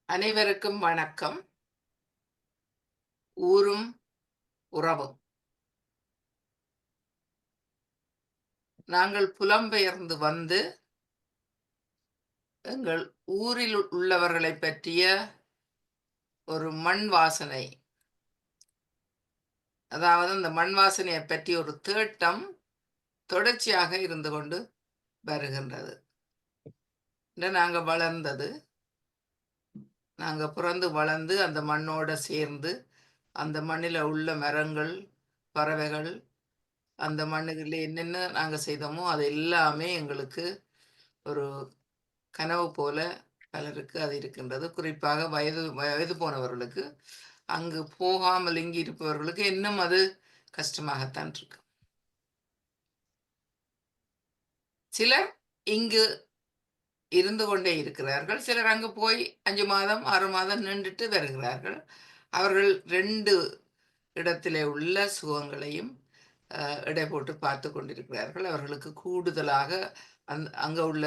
அனைவருக்கும் வணக்கம். ஊரும் உறவும். நாங்கள் புலம்பெயர்ந்து வந்து எங்கள் ஊரில் உள்ளவர்களைப் பற்றிய ஒரு மண் வாசனை, அதாவது அந்த மண் வாசனையைப் பற்றி ஒரு தேட்டம் தொடர்ச்சியாக இருந்து கொண்டு வருகின்றது. நாங்க வளர்ந்தது, நாங்க பிறந்து வளர்ந்து அந்த மண்ணோட சேர்ந்து, அந்த மண்ணில உள்ள மரங்கள், பறவைகள், அந்த மண்ணுல என்னென்ன நாங்க செய்தோமோ, அது எல்லாமே எங்களுக்கு ஒரு கனவு போல பலருக்கு அது இருக்கின்றது. குறிப்பாக வயது வயது போனவர்களுக்கு, அங்கு போகாமல் இங்கு இருப்பவர்களுக்கு இன்னும் அது கஷ்டமாகத்தான் இருக்கு. சிலர் இங்கு இருந்து கொண்டே இருக்கிறார்கள். சிலர் அங்கு போய் 5 மாதம், 6 மாதம் நின்றுட்டு வருகிறார்கள். அவர்கள் 2 இடத்திலே உள்ள சுகங்களையும் எடை போட்டு பார்த்துக் கொண்டிருக்கிறார்கள். அவர்களுக்கு கூடுதலாக அங்க உள்ள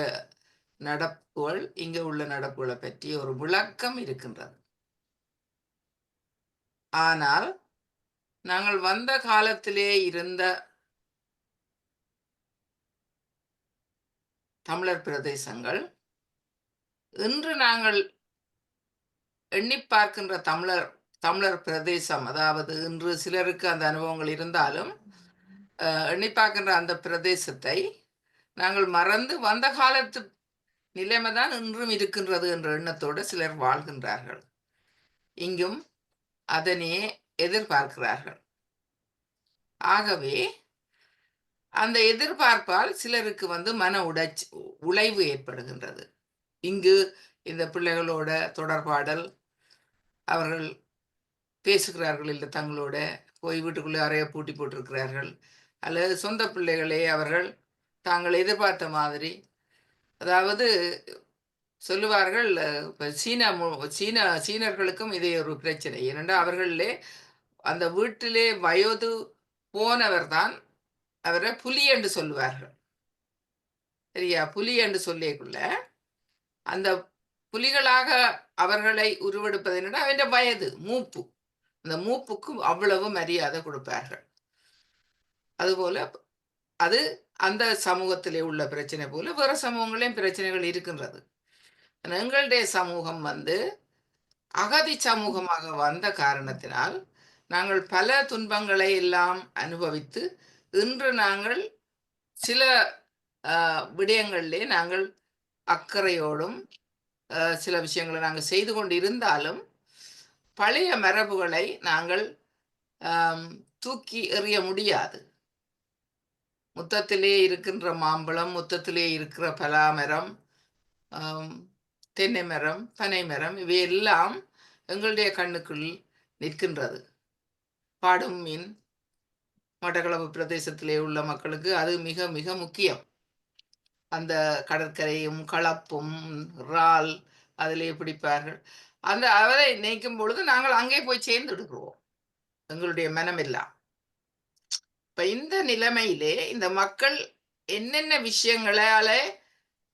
நடப்புகள், இங்க உள்ள நடப்புகள பற்றி ஒரு விளக்கம் இருக்கின்றது. ஆனால், நாங்கள் வந்த காலத்திலே இருந்த தமிழர் பிரதேசங்கள், இன்று நாங்கள் எண்ணிப் பார்க்கின்ற தமிழர் தமிழர் பிரதேசம், அதாவது இன்று சிலருக்கு அந்த அனுபவங்கள் இருந்தாலும், எண்ணிப் பார்க்கின்ற அந்த பிரதேசத்தை நாங்கள் மறந்து வந்த காலத்து நிலைமை தான் இன்றும் இருக்கின்றது என்ற எண்ணத்தோடு சிலர் வாழ்கின்றார்கள். இங்கும் அதனையே எதிர்பார்க்கிறார்கள். ஆகவே அந்த எதிர்பார்ப்பால் சிலருக்கு வந்து மன உளைவு ஏற்படுகின்றது. இங்கு இந்த பிள்ளைகளோட தொடர்பாடல், அவர்கள் பேசுகிறார்கள் இல்லை தங்களோட, போய் வீட்டுக்குள்ளே அறைய பூட்டி போட்டிருக்கிறார்கள். அல்லது சொந்த பிள்ளைகளே அவர்கள் தாங்கள் எதிர்பார்த்த மாதிரி, அதாவது சொல்லுவார்கள், இப்ப சீனர்களுக்கும் இதே ஒரு பிரச்சனை. ஏனென்றால் அவர்களே அந்த வீட்டிலே வயது போனவர் தான் அவரை புலி என்று சொல்லுவார்கள். சரியா? புலி என்று சொல்லிக்குள்ள, அந்த புலிகளாக அவர்களை உருவெடுப்பது என்னன்னா, அவன் வயது, மூப்பு. அந்த மூப்புக்கு அவ்வளவு மரியாதை கொடுப்பார்கள். அதுபோல அது அந்த சமூகத்திலே உள்ள பிரச்சனை போல வேற சமூகங்களையும் பிரச்சனைகள் இருக்கின்றது. எங்களுடைய சமூகம் வந்து அகதி சமூகமாக வந்த காரணத்தினால், நாங்கள் பல துன்பங்களை எல்லாம் அனுபவித்து, இன்று நாங்கள் சில விடயங்களிலே நாங்கள் அக்கறையோடும் சில விஷயங்களை நாங்கள் செய்து கொண்டு இருந்தாலும், பழைய மரபுகளை நாங்கள் ஆம், தூக்கி எறிய முடியாது. முத்தத்திலே இருக்கின்ற மாம்பழம், முத்தத்திலே இருக்கிற பலாமரம், ஆம், தென்னை மரம், பனை மரம் இவையெல்லாம் எங்களுடைய கண்ணுக்குள் நிற்கின்றது. பாடும் மீன் மட்டக்களப்பு பிரதேசத்திலே உள்ள மக்களுக்கு அது மிக மிக முக்கியம். அந்த கடற்கரையும், களப்பும், இறால் அதிலே பிடிப்பார்கள். அந்த அவரை நினைக்கும் பொழுது நாங்கள் அங்கே போய் சேர்ந்துடுகிறோம். எங்களுடைய மனமெல்லாம். இப்ப இந்த நிலைமையிலே இந்த மக்கள் என்னென்ன விஷயங்களால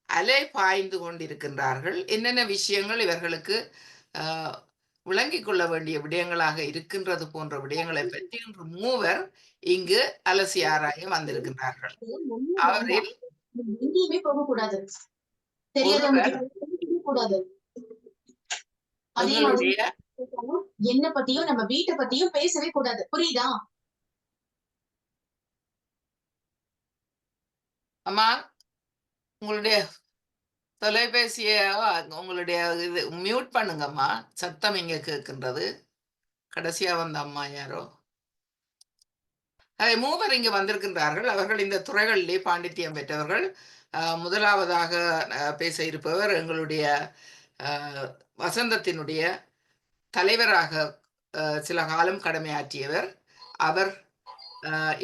அலை பாய்ந்து கொண்டிருக்கின்றார்கள், என்னென்ன விஷயங்கள் இவர்களுக்கு அ விளங்கிக் கொள்ள வேண்டிய விடயங்களாக இருக்கின்றது போன்ற விடயங்களை பற்றி இன்று மூவர் இங்கு அலசி ஆராய வந்திருக்கின்றார்கள். ஒண்ணும் வேண்டாம். அவரில் எங்கேயுமே போகக்கூடாது. தெரியாதவங்க ஒருவர் கிட்ட பேசவே கூடாது. அதே மாதிரி எங்களுடைய என்ன பத்தியும் நம்ம வீட்ட பத்தியும் பேசவே கூடாது. புரியுதா? அம்மா, உங்களுடைய தொலைபேசிய உங்களுடைய இது மியூட் பண்ணுங்கம்மா. சத்தம் இங்க கேட்கின்றது. கடைசியா வந்த அம்மா யாரோ? மூவர் இங்கு வந்திருக்கின்றார்கள். அவர்கள் இந்த துறைகளிலே பாண்டித்தியம் பெற்றவர்கள். முதலாவதாக பேச இருப்பவர் எங்களுடைய அ வசந்தத்தினுடைய தலைவராக சில காலம் கடமையாற்றியவர். அவர்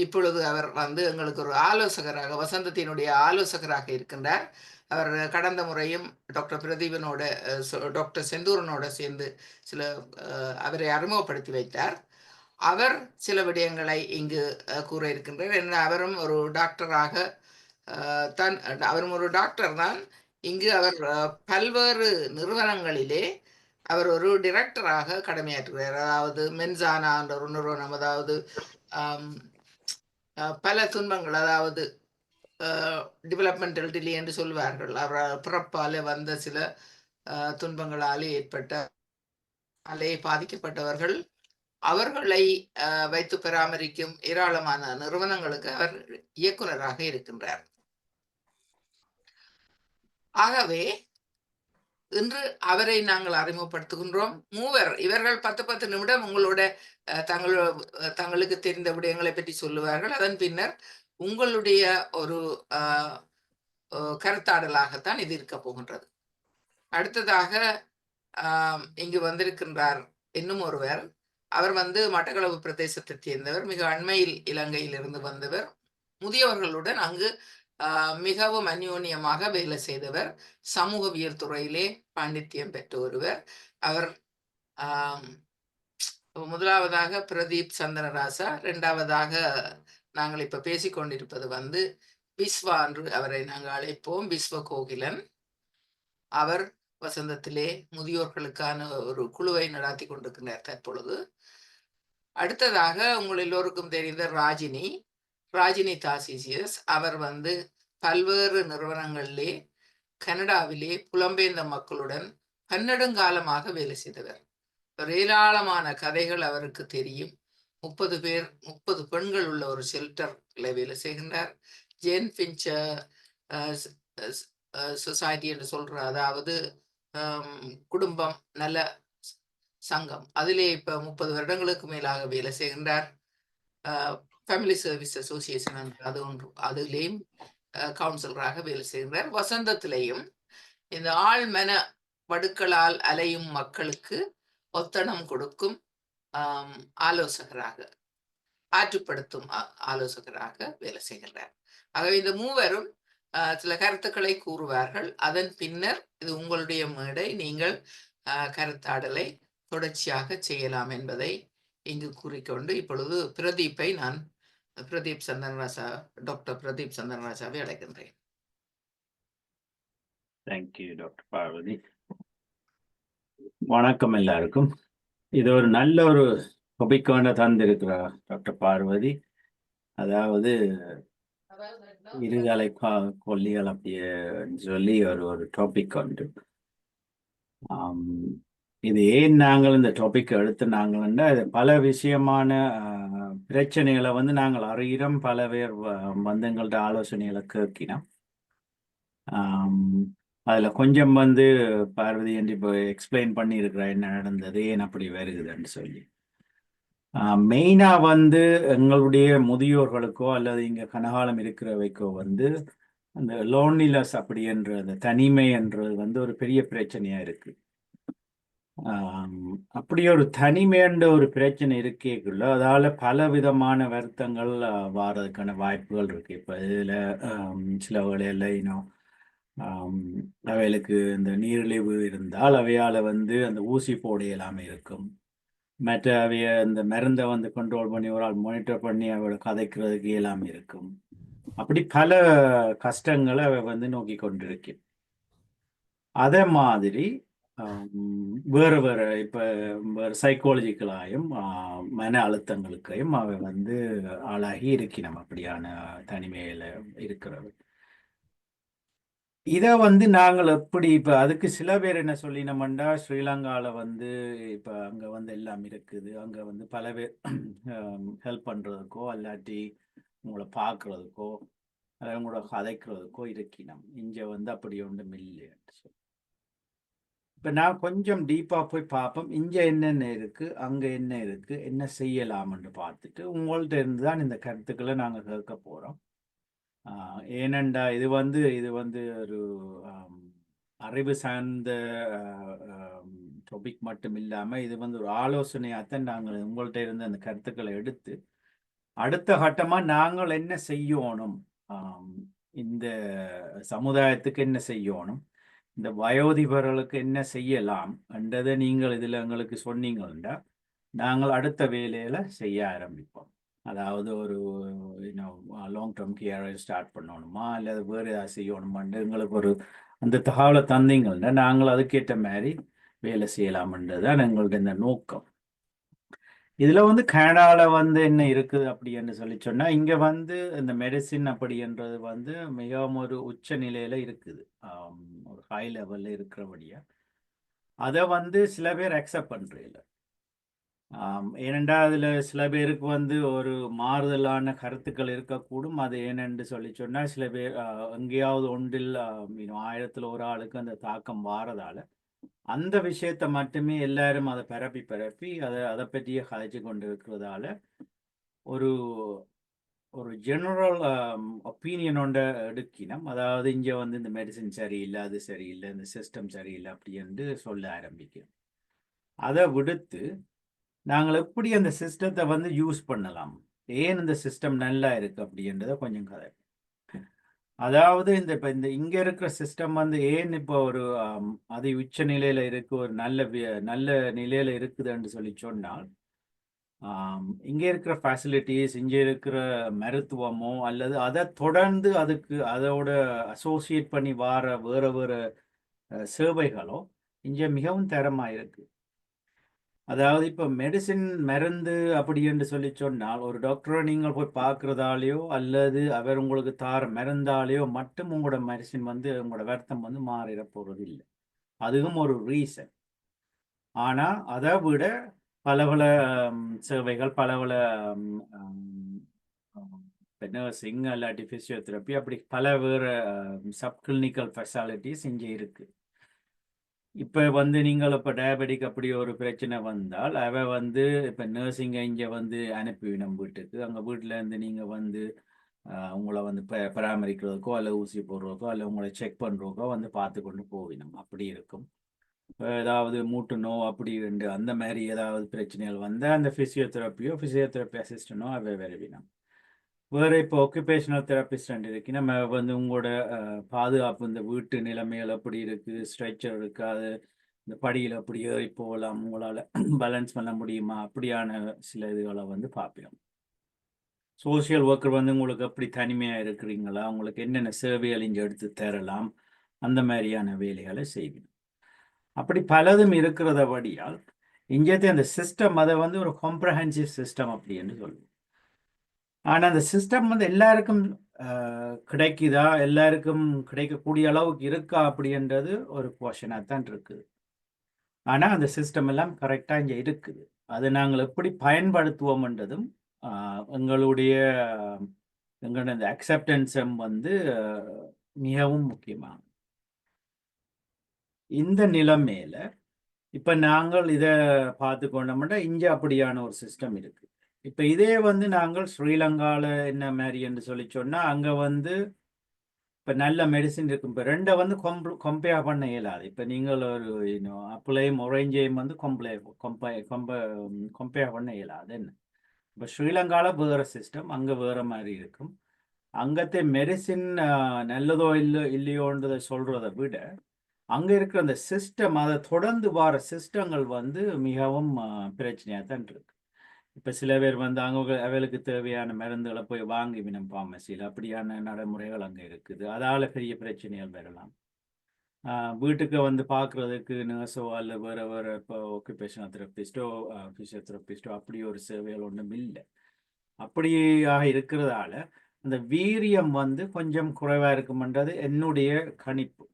இப்பொழுது அவர் வந்து எங்களுக்கு ஒரு ஆலோசகராக, வசந்தத்தினுடைய ஆலோசகராக இருக்கின்றார். அவர் கடந்த முறையும் டாக்டர் பிரதீபனோட, டாக்டர் செந்தூரனோட சேர்ந்து சில அவரை அறிமுகப்படுத்தி வைத்தார். அவர் சில விடயங்களை இங்கு கூற இருக்கின்றார். என்ன அவரும் ஒரு டாக்டராக தான், அவரும் ஒரு டாக்டர் தான். இங்கு அவர் பல்வேறு நிறுவனங்களிலே அவர் ஒரு டிரெக்டராக கடமையாற்றுகிறார். அதாவது மென்சானா என்ற ஒரு நிறுவனம், அதாவது ஆம், பல துன்பங்கள், அதாவது டெவலப்மெண்டல் டிலே என்று சொல்வார்கள். அவர் பிறப்பாலே வந்த சில துன்பங்களாலே ஏற்பட்ட பாதிக்கப்பட்டவர்கள் அவர்களை வைத்து பராமரிக்கும் ஏராளமான நிறுவனங்களுக்கு அவர் இயக்குனராக இருக்கின்றார். ஆகவே இன்று அவரை நாங்கள் அறிமுகப்படுத்துகின்றோம். மூவர் இவர்கள் 10 நிமிடம் உங்களோட தங்களுக்கு தெரிந்த விடயங்களை பற்றி சொல்லுவார்கள். அதன் பின்னர் உங்களுடைய ஒரு கருத்தாடலாகத்தான் இது இருக்க போகின்றது. அடுத்ததாக இங்கு வந்திருக்கின்றார் இன்னும் ஒருவர். அவர் மட்டக்களப்பு பிரதேசத்தை சேர்ந்தவர். மிக அண்மையில் இலங்கையில் இருந்து வந்தவர். முதியவர்களுடன் அங்கு மிகவும் அந்யோன்யமாக வேலை செய்தவர். சமூகவியல் துறையிலே பாண்டித்யம் பெற்ற ஒருவர். அவர் முதலாவதாக பிரதீப் சந்தனராசா, இரண்டாவதாக நாங்கள் இப்ப பேசிக்கொண்டிருப்பது விஸ்வா என்று அவரை நாங்கள் அழைப்போம். விஸ்வ கோகிலன். அவர் வசந்தத்திலே முதியோர்களுக்கான ஒரு குழுவை நடாத்தி கொண்டிருக்கிறார் தற்பொழுது. அடுத்ததாக உங்கள் எல்லோருக்கும் தெரிந்த ராஜினி தாசிசியஸ். அவர் பல்வேறு நிறுவனங்களிலே கனடாவிலே புலம்பெயர்ந்த மக்களுடன் பன்னெடுங்காலமாக வேலை செய்தவர். ஏராளமான கதைகள் அவருக்கு தெரியும். 30 பெண்கள் உள்ள ஒரு ஷெல்டர்ல வேலை செய்கின்றார். ஜேன் ஃபின்ச்சர் சொசைட்டி என்று சொல்ற, அதாவது குடும்பம் நல சங்கம், அதிலே இப்ப 30 வருடங்களுக்கு மேலாக வேலை செய்கின்றார். ஃபேமிலி சர்வீஸ் அசோசியேஷன் அது ஒன்று, அதிலேயும் கவுன்சிலராக வேலை செய்கின்றார். வசந்தத்திலேயும் இந்த ஆழ்மன வடுக்களால் அலையும் மக்களுக்கு ஒத்தடம் கொடுக்கும் ஆலோசகராக, ஆற்றுப்படுத்தும் ஆலோசகராக வேலை செய்கின்றார். ஆகவே இந்த மூவரும் சில கருத்துக்களை கூறுவார்கள். அதன் பின்னர் இது உங்களுடைய மேடை, நீங்கள் கருத்தாடலை தொடர்ச்சியாக செய்யலாம் என்பதை இங்கு கூறிக்கொண்டு இப்பொழுது டாக்டர் பிரதீப் சந்தனராஜாவை அழைக்கின்றேன். Thank you doctor Parvathi. வணக்கம் எல்லாருக்கும். இது ஒரு நல்ல ஒரு டாபிக்கான தந்திருக்கிறார் டாக்டர் பார்வதி. அதாவது இருதலை கொல்லிகள் அப்படியே சொல்லி ஒரு டாபிக் உண்டு. இது ஏன் நாங்கள் இந்த டாபிக் எடுத்து நாங்கள்னா, பல விஷயமான பிரச்சனைகளை நாங்கள் அறிகிறோம். பல பேர் எங்கள்கிட்ட ஆலோசனைகளை கேட்கினோம். அதில் கொஞ்சம் பார்வதி என்று இப்போ எக்ஸ்பிளைன் பண்ணியிருக்கிறா என்ன நடந்தது, ஏன் அப்படி வருகுதுன்னு சொல்லி. மெயினாக எங்களுடைய முதியோர்களுக்கோ அல்லது இங்கே கனகாலம் இருக்கிறவைக்கோ அந்த லோன்லினஸ் அப்படின்ற அந்த தனிமை என்றது ஒரு பெரிய பிரச்சனையாக இருக்குது. அப்படி ஒரு தனிமைன்ற ஒரு பிரச்சனை இருக்கேக்குள்ள அதால் பல விதமான வருத்தங்கள் வாரதுக்கான வாய்ப்புகள் இருக்குது. இப்போ இதில் சில வேளையில் அவைகளுக்கு இந்த நீரிழிவு இருந்தால் அவையால் அந்த ஊசி போட இயலாமல் இருக்கும். மற்ற அவைய இந்த மருந்தை கண்ட்ரோல் பண்ணி ஒரு ஆள் மானிட்டர் பண்ணி அவளை கதைக்கிறதுக்கு இயலாமல் இருக்கும். அப்படி பல கஷ்டங்களை அவை நோக்கி கொண்டிருக்கு. அதே மாதிரி வேறு வேறு இப்போ வேறு சைக்காலஜிக்கலாயும் மன அழுத்தங்களுக்கையும் அவை ஆளாகி இருக்கணும் அப்படியான தனிமையில் இருக்கிறது. இதை நாங்கள் எப்படி இப்போ அதுக்கு சில பேர் என்ன சொல்லினோம்னா, ஸ்ரீலங்காவில் இப்போ அங்கே எல்லாம் இருக்குது, அங்கே பல பேர் ஹெல்ப் பண்ணுறதுக்கோ அல்லாட்டி உங்களை பார்க்குறதுக்கோ அதை உங்களோட கதைக்கிறதுக்கோ இருக்கணும். இங்கே அப்படி ஒன்றும் இல்லைன்னு சொல்லி இப்போ நான் கொஞ்சம் டீப்பாக போய் பார்ப்போம், இங்கே என்னென்ன இருக்குது, அங்கே என்ன இருக்குது, என்ன செய்யலாம்னு பார்த்துட்டு உங்கள்கிட்ட இருந்து தான் இந்த கருத்துக்களை நாங்கள் கேட்க போகிறோம். ஏனெண்டா இது ஒரு அறிவு சார்ந்த டாபிக் மட்டும் இல்லாமல் இது ஒரு ஆலோசனையாகத்தான் நாங்கள் உங்கள்கிட்ட இருந்து அந்த கருத்துக்களை எடுத்து அடுத்த கட்டமாக நாங்கள் என்ன செய்யணும், இந்த சமுதாயத்துக்கு என்ன செய்யணும், இந்த வயோதிபர்களுக்கு என்ன செய்யலாம் என்றதை நீங்கள் இதில் எங்களுக்கு சொன்னீங்கன்னா நாங்கள் அடுத்த வேலையில் செய்ய ஆரம்பிப்போம். அதாவது ஒரு லாங் டேர்ம் கேரை ஸ்டார்ட் பண்ணணுமா அல்லது வேறு ஏதாவது செய்யணுமான்னு எங்களுக்கு ஒரு அந்த தகவலை தந்தீங்கன்னா நாங்கள் அதுக்கேற்ற மாதிரி வேலை செய்யலாம்ன்றதுதான் எங்களுடைய இந்த நோக்கம். இதுல வந்து கனடால வந்து என்ன இருக்குது அப்படின்னு சொல்லி சொன்னா, இங்க வந்து இந்த மெடிசின் அப்படின்றது வந்து மிகவும் ஒரு உச்ச நிலையில இருக்குது. ஒரு ஹை லெவல்ல இருக்கிறபடியா அதை வந்து சில பேர் அக்செப்ட் பண்றதில்ல. ஏனென்றா அதுல சில பேருக்கு வந்து ஒரு மாறுதலான கருத்துக்கள் இருக்கக்கூடும். அது ஏனென்று சொல்லி சொன்னா, சில பேர் எங்கேயாவது ஒன்றில் ஆயிரத்துல ஒரு ஆளுக்கு அந்த தாக்கம் வாரதால அந்த விஷயத்த மட்டுமே எல்லாரும் அதை பரப்பி அதை பற்றியே கதைச்சு கொண்டு இருக்கிறதால ஒரு ஒரு ஜெனரல் ஒப்பீனியன் ஒன்றை எடுக்கினோம். அதாவது இங்க வந்து இந்த மெடிசின் சரியில்லை, அது சரியில்லை, இந்த சிஸ்டம் சரியில்லை அப்படி என்று சொல்ல ஆரம்பிக்கும். அதை விடுத்து நாங்கள் எப்படி அந்த சிஸ்டத்தை வந்து யூஸ் பண்ணலாம், ஏன் இந்த சிஸ்டம் நல்லா இருக்கு அப்படின்றத கொஞ்சம் கதை. அதாவது இப்போ இந்த இங்க இருக்கிற சிஸ்டம் வந்து ஏன் இப்போ ஒரு அது உச்ச நிலையில இருக்கு, ஒரு நல்ல நிலையில இருக்குதுன்னு சொல்லி சொன்னால், இங்க இருக்கிற ஃபெசிலிட்டிஸ், இங்க இருக்கிற மருத்துவமோ அல்லது அதை தொடர்ந்து அதோட அசோசியேட் பண்ணி வேற வேற சேவைகளோ இங்க மிகவும் தரமா இருக்கு. அதாவது இப்போ மெடிசின் மருந்து அப்படி என்று சொல்லி சொன்னால், ஒரு டாக்டரை நீங்கள் போய் பார்க்கறதாலேயோ அல்லது அவர் உங்களுக்கு தார மருந்தாலேயோ மட்டும் உங்களோட மெடிசின் வந்து உங்களோட வருத்தம் வந்து மாறிட போறது இல்லை. அதுவும் ஒரு ரீசன். ஆனா அதை விட பல சேவைகள், பல நர்சிங் இல்லாட்டி பிசியோதெரப்பி அப்படி பல வேறு சப்கிளினிக்கல் ஃபெசாலிட்டிஸ் இங்கே இருக்கு. இப்போ வந்து நீங்கள் இப்போ டயபெட்டிக் அப்படி ஒரு பிரச்சனை வந்தால் அவ வந்து இப்போ நர்சிங்கை இங்கே வந்து அனுப்பிவிடும் வீட்டுக்கு. அங்கே வீட்டில் இருந்து நீங்கள் வந்து உங்களை வந்து பராமரிக்கிறதுக்கோ அல்ல ஊசி போடுறதுக்கோ அல்ல உங்களை செக் பண்ணுறதுக்கோ வந்து பார்த்து கொண்டு போவினோம். அப்படி இருக்கும். ஏதாவது மூட்டு நோ அப்படி அந்த மாதிரி ஏதாவது பிரச்சனைகள் வந்தால் அந்த ஃபிசியோதெரப்பி அசிஸ்டனோ அவை வருவினோம். வேறு இப்போ ஒக்குபேஷனல் தெரப்பிஸ்ட் இருக்கு. நம்ம வந்து உங்களோட பாதுகாப்பு, இந்த வீட்டு நிலைமைகள் எப்படி இருக்குது, ஸ்ட்ரெச்சர் இருக்காது, இந்த படியில் அப்படி ஏறி போகலாம், உங்களால் பேலன்ஸ் பண்ண முடியுமா, அப்படியான சில இதுகளை வந்து பார்ப்போம். சோசியல் ஒர்க்கர் வந்து உங்களுக்கு எப்படி தனிமையாக இருக்கிறீங்களா, உங்களுக்கு என்னென்ன சேவைகள் இங்கே எடுத்து தரலாம், அந்த மாதிரியான வேலைகளை செய்வோம். அப்படி பலதும் இருக்கிறதபடியால் இங்கேயே அந்த சிஸ்டம் அதை வந்து ஒரு காம்ப்ரஹென்சிவ் சிஸ்டம் அப்படின்னு சொல்லுவோம். ஆனால் அந்த சிஸ்டம் வந்து எல்லாருக்கும் கிடைக்குதா, எல்லாருக்கும் கிடைக்கக்கூடிய அளவுக்கு இருக்கா அப்படின்றது ஒரு கொஷனாக தான் இருக்குது. ஆனால் அந்த சிஸ்டம் எல்லாம் கரெக்டாக இங்கே இருக்குது. அதை நாங்கள் எப்படி பயன்படுத்துவோம்ன்றதும் எங்களுடைய அந்த அக்செப்டன்ஸும் வந்து மிகவும் முக்கியமானது. இந்த நிலைமையில இப்போ நாங்கள் இதை பார்த்து கொண்டோம்னா இங்கே அப்படியான ஒரு சிஸ்டம் இருக்குது. இப்போ இதே வந்து நாங்கள் ஸ்ரீலங்காவில் என்ன மாதிரி என்று சொல்லி சொன்னால், அங்கே வந்து இப்போ நல்ல மெடிசின் இருக்கும். இப்போ ரெண்டை வந்து கம்பேர் பண்ண இயலாது. இப்போ நீங்கள் ஒரு அப்பிளையும் ஒரேஞ்சையும் வந்து கம்பேர் பண்ண இயலாது. என்ன இப்போ ஸ்ரீலங்காவில் வேறு சிஸ்டம், அங்கே வேறு மாதிரி இருக்கும். அங்கത്തെ மெடிசின் நல்லதோ இல்லையோன்றதை சொல்கிறத விட அங்கே இருக்கிற அந்த சிஸ்டம், அதை தொடர்ந்து வர சிஸ்டங்கள் வந்து மிகவும் பிரச்சனையாக தான் இருக்கு. இப்போ சில பேர் வந்து அவளுக்கு தேவையான மருந்துகளை போய் வாங்கி வினம் ஃபார்மசியில், அப்படியான நடைமுறைகள் அங்கே இருக்குது. அதால் பெரிய பிரச்சனைகள் வரலாம். வீட்டுக்கு வந்து பார்க்குறதுக்கு நர்ஸோ அல்ல வேறு இப்போ ஒக்குபேஷனல் தெரப்பிஸ்டோ ஃபிசியோதெரப்பிஸ்டோ அப்படி ஒரு சேவைகள் ஒன்றும் இல்லை. அப்படியாக இருக்கிறதால அந்த வீரியம் வந்து கொஞ்சம் குறைவாக இருக்கும்ன்றது என்னுடைய கணிப்பு.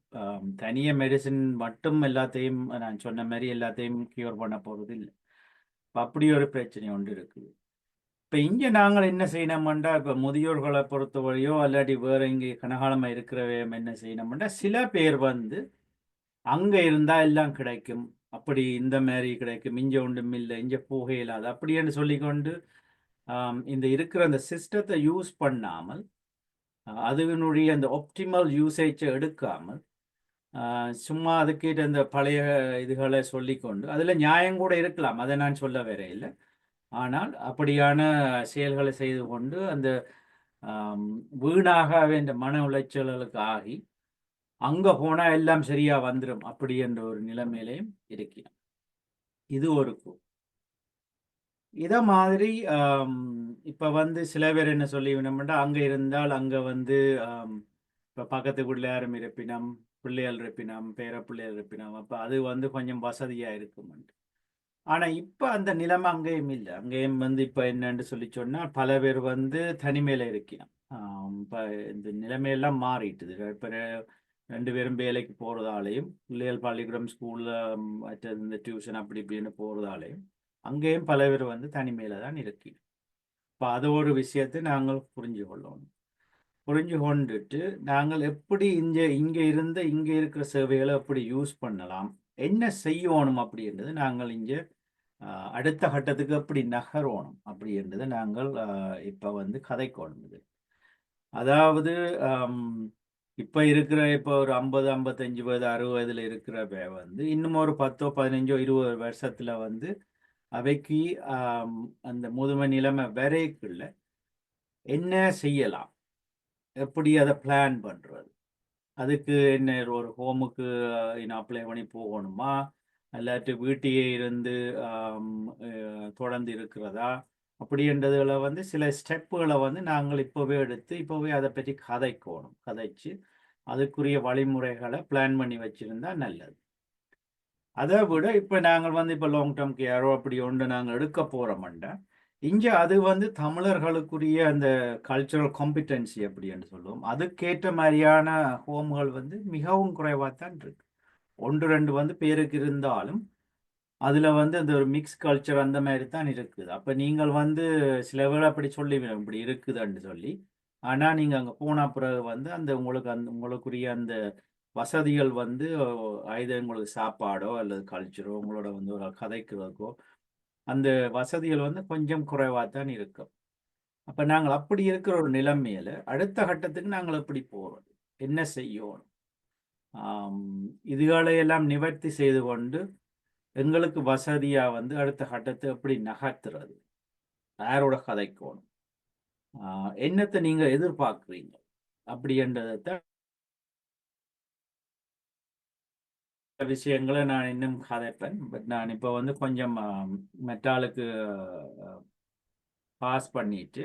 தனியாக மெடிசின் மட்டும் எல்லாத்தையும் நான் சொன்ன மாதிரி எல்லாத்தையும் கியூர் பண்ண போகிறது இல்லை. இப்போ அப்படி ஒரு பிரச்சனை ஒன்று இருக்குது. இப்போ இங்கே நாங்கள் என்ன செய்யணும்னா, இப்போ முதியோர்களை பொறுத்தவரையோ அல்லாட்டி வேறு இங்கே கனகாலமாக இருக்கிறவே என்ன செய்யணும்னா, சில பேர் வந்து அங்கே இருந்தால் எல்லாம் கிடைக்கும், அப்படி இந்த மாதிரி கிடைக்கும், இங்கே ஒன்றும் இல்லை, இங்கே போக இல்லாது அப்படின்னு சொல்லிக்கொண்டு இந்த இருக்கிற அந்த சிஸ்டத்தை யூஸ் பண்ணாமல், அதனுடைய அந்த ஆப்டிமல் யூசேஜை எடுக்காமல் சும்மா அதுக்கிட்ட இந்த பழைய இதுகளை சொல்லிக்கொண்டு, அதில் நியாயம் கூட இருக்கலாம், அதை நான் சொல்ல வேற இல்லை. ஆனால் அப்படியான செயல்களை செய்து கொண்டு அந்த வீணாக இந்த மன உளைச்சல்களுக்கு ஆகி அங்கே போனால் எல்லாம் சரியா வந்துடும் அப்படி என்ற ஒரு நிலைமையிலையும் இருக்கிறோம். இது ஒரு இதை மாதிரி இப்போ வந்து சில பேர் என்ன சொல்லி வேணும்னா, அங்கே இருந்தால் அங்கே வந்து இப்போ பக்கத்து வீட்டில் யாரும் இருப்பினம், பிள்ளைகள் இருப்பினம், பேர பிள்ளைகள் இருப்பினம், அப்போ அது வந்து கொஞ்சம் வசதியாக இருக்கும். ஆனால் இப்போ அந்த நிலைமை அங்கேயும் இல்லை. அங்கேயும் வந்து இப்போ என்னன்னு சொல்லி சொன்னால் பல பேர் வந்து தனிமையில் இருக்கணும். இப்போ இந்த நிலைமையெல்லாம் மாறிட்டுது. இப்போ 2 பேரும் வேலைக்கு போகிறதாலையும், பிள்ளைகள் பள்ளிக்கூடம் ஸ்கூலில் மற்ற இந்த டியூஷன் அப்படி இப்படின்னு போகிறதாலையும் அங்கேயும் பல பேர் வந்து தனிமையில் தான் இருக்கணும். இப்போ அது ஒரு விஷயத்தை நாங்கள் புரிஞ்சு கொள்ளணும். புரிஞ்சு கொண்டுட்டு நாங்கள் எப்படி இங்கே இருக்கிற சேவைகளை எப்படி யூஸ் பண்ணலாம், என்ன செய்யணும் அப்படின்றது நாங்கள் இங்கே அடுத்த கட்டத்துக்கு எப்படி நகரணும் அப்படின்றத நாங்கள் இப்போ வந்து கதைக்கணும். இது அதாவது இப்போ ஒரு 50 55 வயது 60 இருக்கிறவ வந்து இன்னும் ஒரு 10 15 20 வருஷத்துல வந்து அவைக்கு அந்த முதுமை நிலைமை வரைக்குள்ள என்ன செய்யலாம், எப்படி அதை பிளான் பண்றது, அதுக்கு என்ன ஒரு ஹோமுக்கு அப்ளை பண்ணி போகணுமா, இல்லாட்டி வீட்டையே இருந்து தொடர்ந்து இருக்கிறதா அப்படின்றதுல வந்து சில ஸ்டெப்புகளை வந்து நாங்கள் இப்போவே எடுத்து இப்போவே அதை பற்றி கதைச்சு அதுக்குரிய வழிமுறைகளை பிளான் பண்ணி வச்சிருந்தா நல்லது. அதை விட இப்போ நாங்கள் வந்து இப்போ லாங் டேர்ம் கேரோ அப்படி ஒன்று நாங்கள் எடுக்க போகிறோம்டா இங்கே அது வந்து தமிழர்களுக்குரிய அந்த கல்ச்சுரல் காம்பிட்டன்சி அப்படின்னு சொல்லுவோம். அதுக்கேற்ற மாதிரியான ஹோம்கள் வந்து மிகவும் குறைவாக தான் இருக்கு. 1 2 வந்து பேருக்கு இருந்தாலும் அதில் வந்து அந்த ஒரு மிக்ஸ் கல்ச்சர் அந்த மாதிரி தான் இருக்குது. அப்போ நீங்கள் வந்து சில வேளை அப்படி சொல்லிவிடும் இப்படி இருக்குதுன்னு சொல்லி. ஆனால் நீங்கள் அங்கே போன பிறகு வந்து உங்களுக்குரிய அந்த வசதிகள் வந்து உங்களுக்கு சாப்பாடோ அல்லது கல்ச்சரோ உங்களோட வந்து ஒரு கதைக்கிறதுக்கோ அந்த வசதிகள் வந்து கொஞ்சம் குறைவாக தான் இருக்கும். அப்போ நாங்கள் அப்படி இருக்கிற ஒரு நிலைமையில அடுத்த கட்டத்துக்கு நாங்கள் எப்படி போகிறது, என்ன செய்யணும், இதுகளையெல்லாம் நிவர்த்தி செய்து கொண்டு எங்களுக்கு வசதியாக வந்து அடுத்த கட்டத்தை எப்படி நகர்த்துறது, யாரோட கதைக்கணும், என்னத்தை நீங்கள் எதிர்பார்க்குறீங்க அப்படின்றத விஷயங்களை நான் இன்னும் கதைப்பேன். பட் நான் இப்போ வந்து கொஞ்சம் மெட்டாலுக்கு பாஸ் பண்ணிட்டு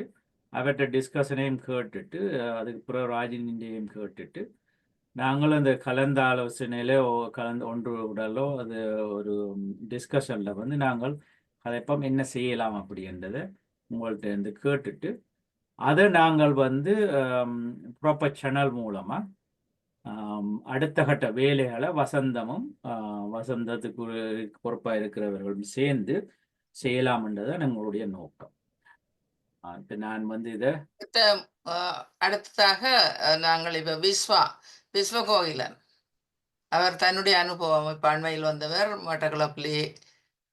அவர்கிட்ட டிஸ்கஷனையும் கேட்டுட்டு அதுக்கு பிறகு ராஜினியையும் கேட்டுட்டு நாங்களும் அந்த கலந்த ஆலோசனையில ஒன்று உடலோ அது ஒரு டிஸ்கஷனில் வந்து நாங்கள் கதைப்போம் என்ன செய்யலாம் அப்படின்றத உங்கள்கிட்ட இருந்து கேட்டுட்டு அதை நாங்கள் வந்து ப்ராப்பர் சேனல் மூலமாக அடுத்த கட்ட வேலைகளை வசந்தத்துக்கு பொறுப்பாக இருக்கிறவர்களும் சேர்ந்து செய்யலாம்ன்றதை நம்மளுடைய நோக்கம். இப்போ நான் வந்து இதை அடுத்ததாக நாங்கள் இப்போ விஸ்வகோகிலன் அவர் தன்னுடைய அனுபவம் இப்போ அண்மையில் வந்தவர் மட்டக்களப்பிலே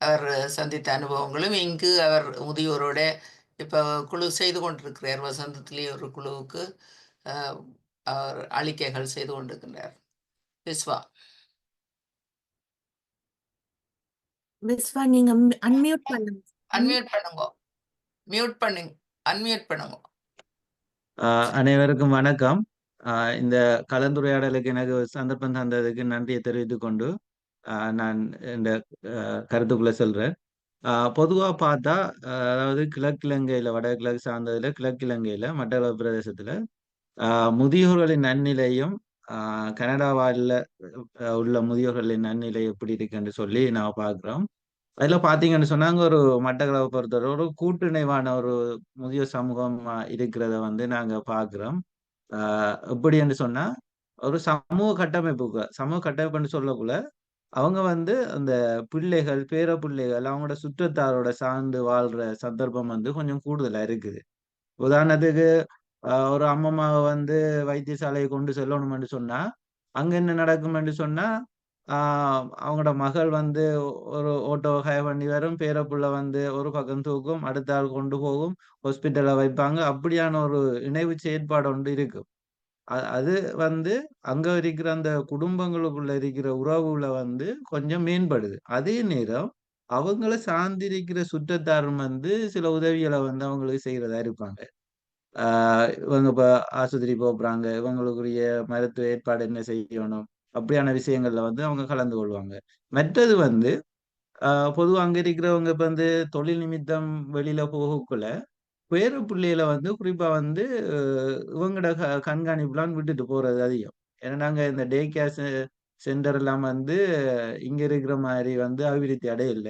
அவர் சந்தித்த அனுபவங்களும் இங்கு அவர் முதியோரோட இப்போ குழு செய்து கொண்டிருக்கிறார். வசந்தத்திலே ஒரு குழுவுக்கு அவர் அளிக்கைகள் செய்து கொண்டிருக்கின்றார். விஸ்வா நீங்க அன்மியூட் பண்ணுங்க. அன்மியூட் பண்ணுங்க. அனைவருக்கும் வணக்கம். இந்த கலந்துரையாடலுக்கு எனக்கு சந்தர்ப்பம் தந்ததுக்கு நன்றியை தெரிவித்துக் கொண்டு நான் இந்த கருத்துக்குள்ள சொல்றேன். பொதுவா பார்த்தா அதாவது கிழக்கிழங்கையில வடகிழக்கு சார்ந்ததுல கிழக்கிழங்கையில மட்டக்களப்பு பிரதேசத்துல முதியோர்களின் நன்னிலையும் கனடாவால உள்ள முதியோர்களின் நன்னிலை எப்படி இருக்குன்னு சொல்லி நான் பார்க்கிறோம். அதுல பாத்தீங்கன்னு சொன்னாங்க ஒரு மட்டக்களப்பை பொறுத்தவரை ஒரு கூட்டுணைவான ஒரு முதியோர் சமூகம் இருக்கிறத வந்து நாங்க பாக்குறோம். எப்படி என்று சொன்னா ஒரு சமூக கட்டமைப்புன்னு சொல்லக்குள்ள அவங்க வந்து அந்த பிள்ளைகள் பேர பிள்ளைகள் அவங்களோட சுற்றத்தாரோட சார்ந்து வாழ்ற சந்தர்ப்பம் வந்து கொஞ்சம் கூடுதலா இருக்குது. உதாரணத்துக்கு ஒரு அம்மம்மாவை வந்து வைத்தியசாலையை கொண்டு செல்லணும்னு சொன்னா அங்க என்ன நடக்கும்னு சொன்னா அவங்களோட மகள் வந்து ஒரு ஓட்டோ ஹயர் பண்ணி வரும், பேரப்புள்ள வந்து ஒரு பக்கம் தூக்கும், அடுத்த ஆள் கொண்டு போகும், ஹாஸ்பிட்டல்ல வைப்பாங்க. அப்படியான ஒரு இணைவு செயற்பாடு ஒன்று இருக்கும். அது வந்து அங்க இருக்கிற அந்த குடும்பங்களுக்குள்ள இருக்கிற உறவுல வந்து கொஞ்சம் மேம்படுது. அதே நேரம் அவங்கள சார்ந்திருக்கிற சுற்றத்தாரும் வந்து சில உதவிகளை வந்து அவங்களுக்கு செய்யறதா இருப்பாங்க. இவங்க இப்ப ஆஸ்பத்திரி போறாங்க, இவங்களுக்குரிய மருத்துவ ஏற்பாடு என்ன செய்யணும், அப்படியான விஷயங்கள்ல வந்து அவங்க கலந்து கொள்வாங்க. மற்றது வந்து பொதுவா அங்க இருக்கிறவங்க இப்ப வந்து தொழில் நிமித்தம் வெளியில போகக்குள்ள பேர பிள்ளைகளை வந்து குறிப்பா வந்து இவங்களோட கண்காணிப்புலாம் விட்டுட்டு போறது அதிகம். ஏன்னா நாங்க இந்த டே கேர் சென்டர் எல்லாம் வந்து இங்க இருக்கிற மாதிரி வந்து அபிவிருத்தி அடையல.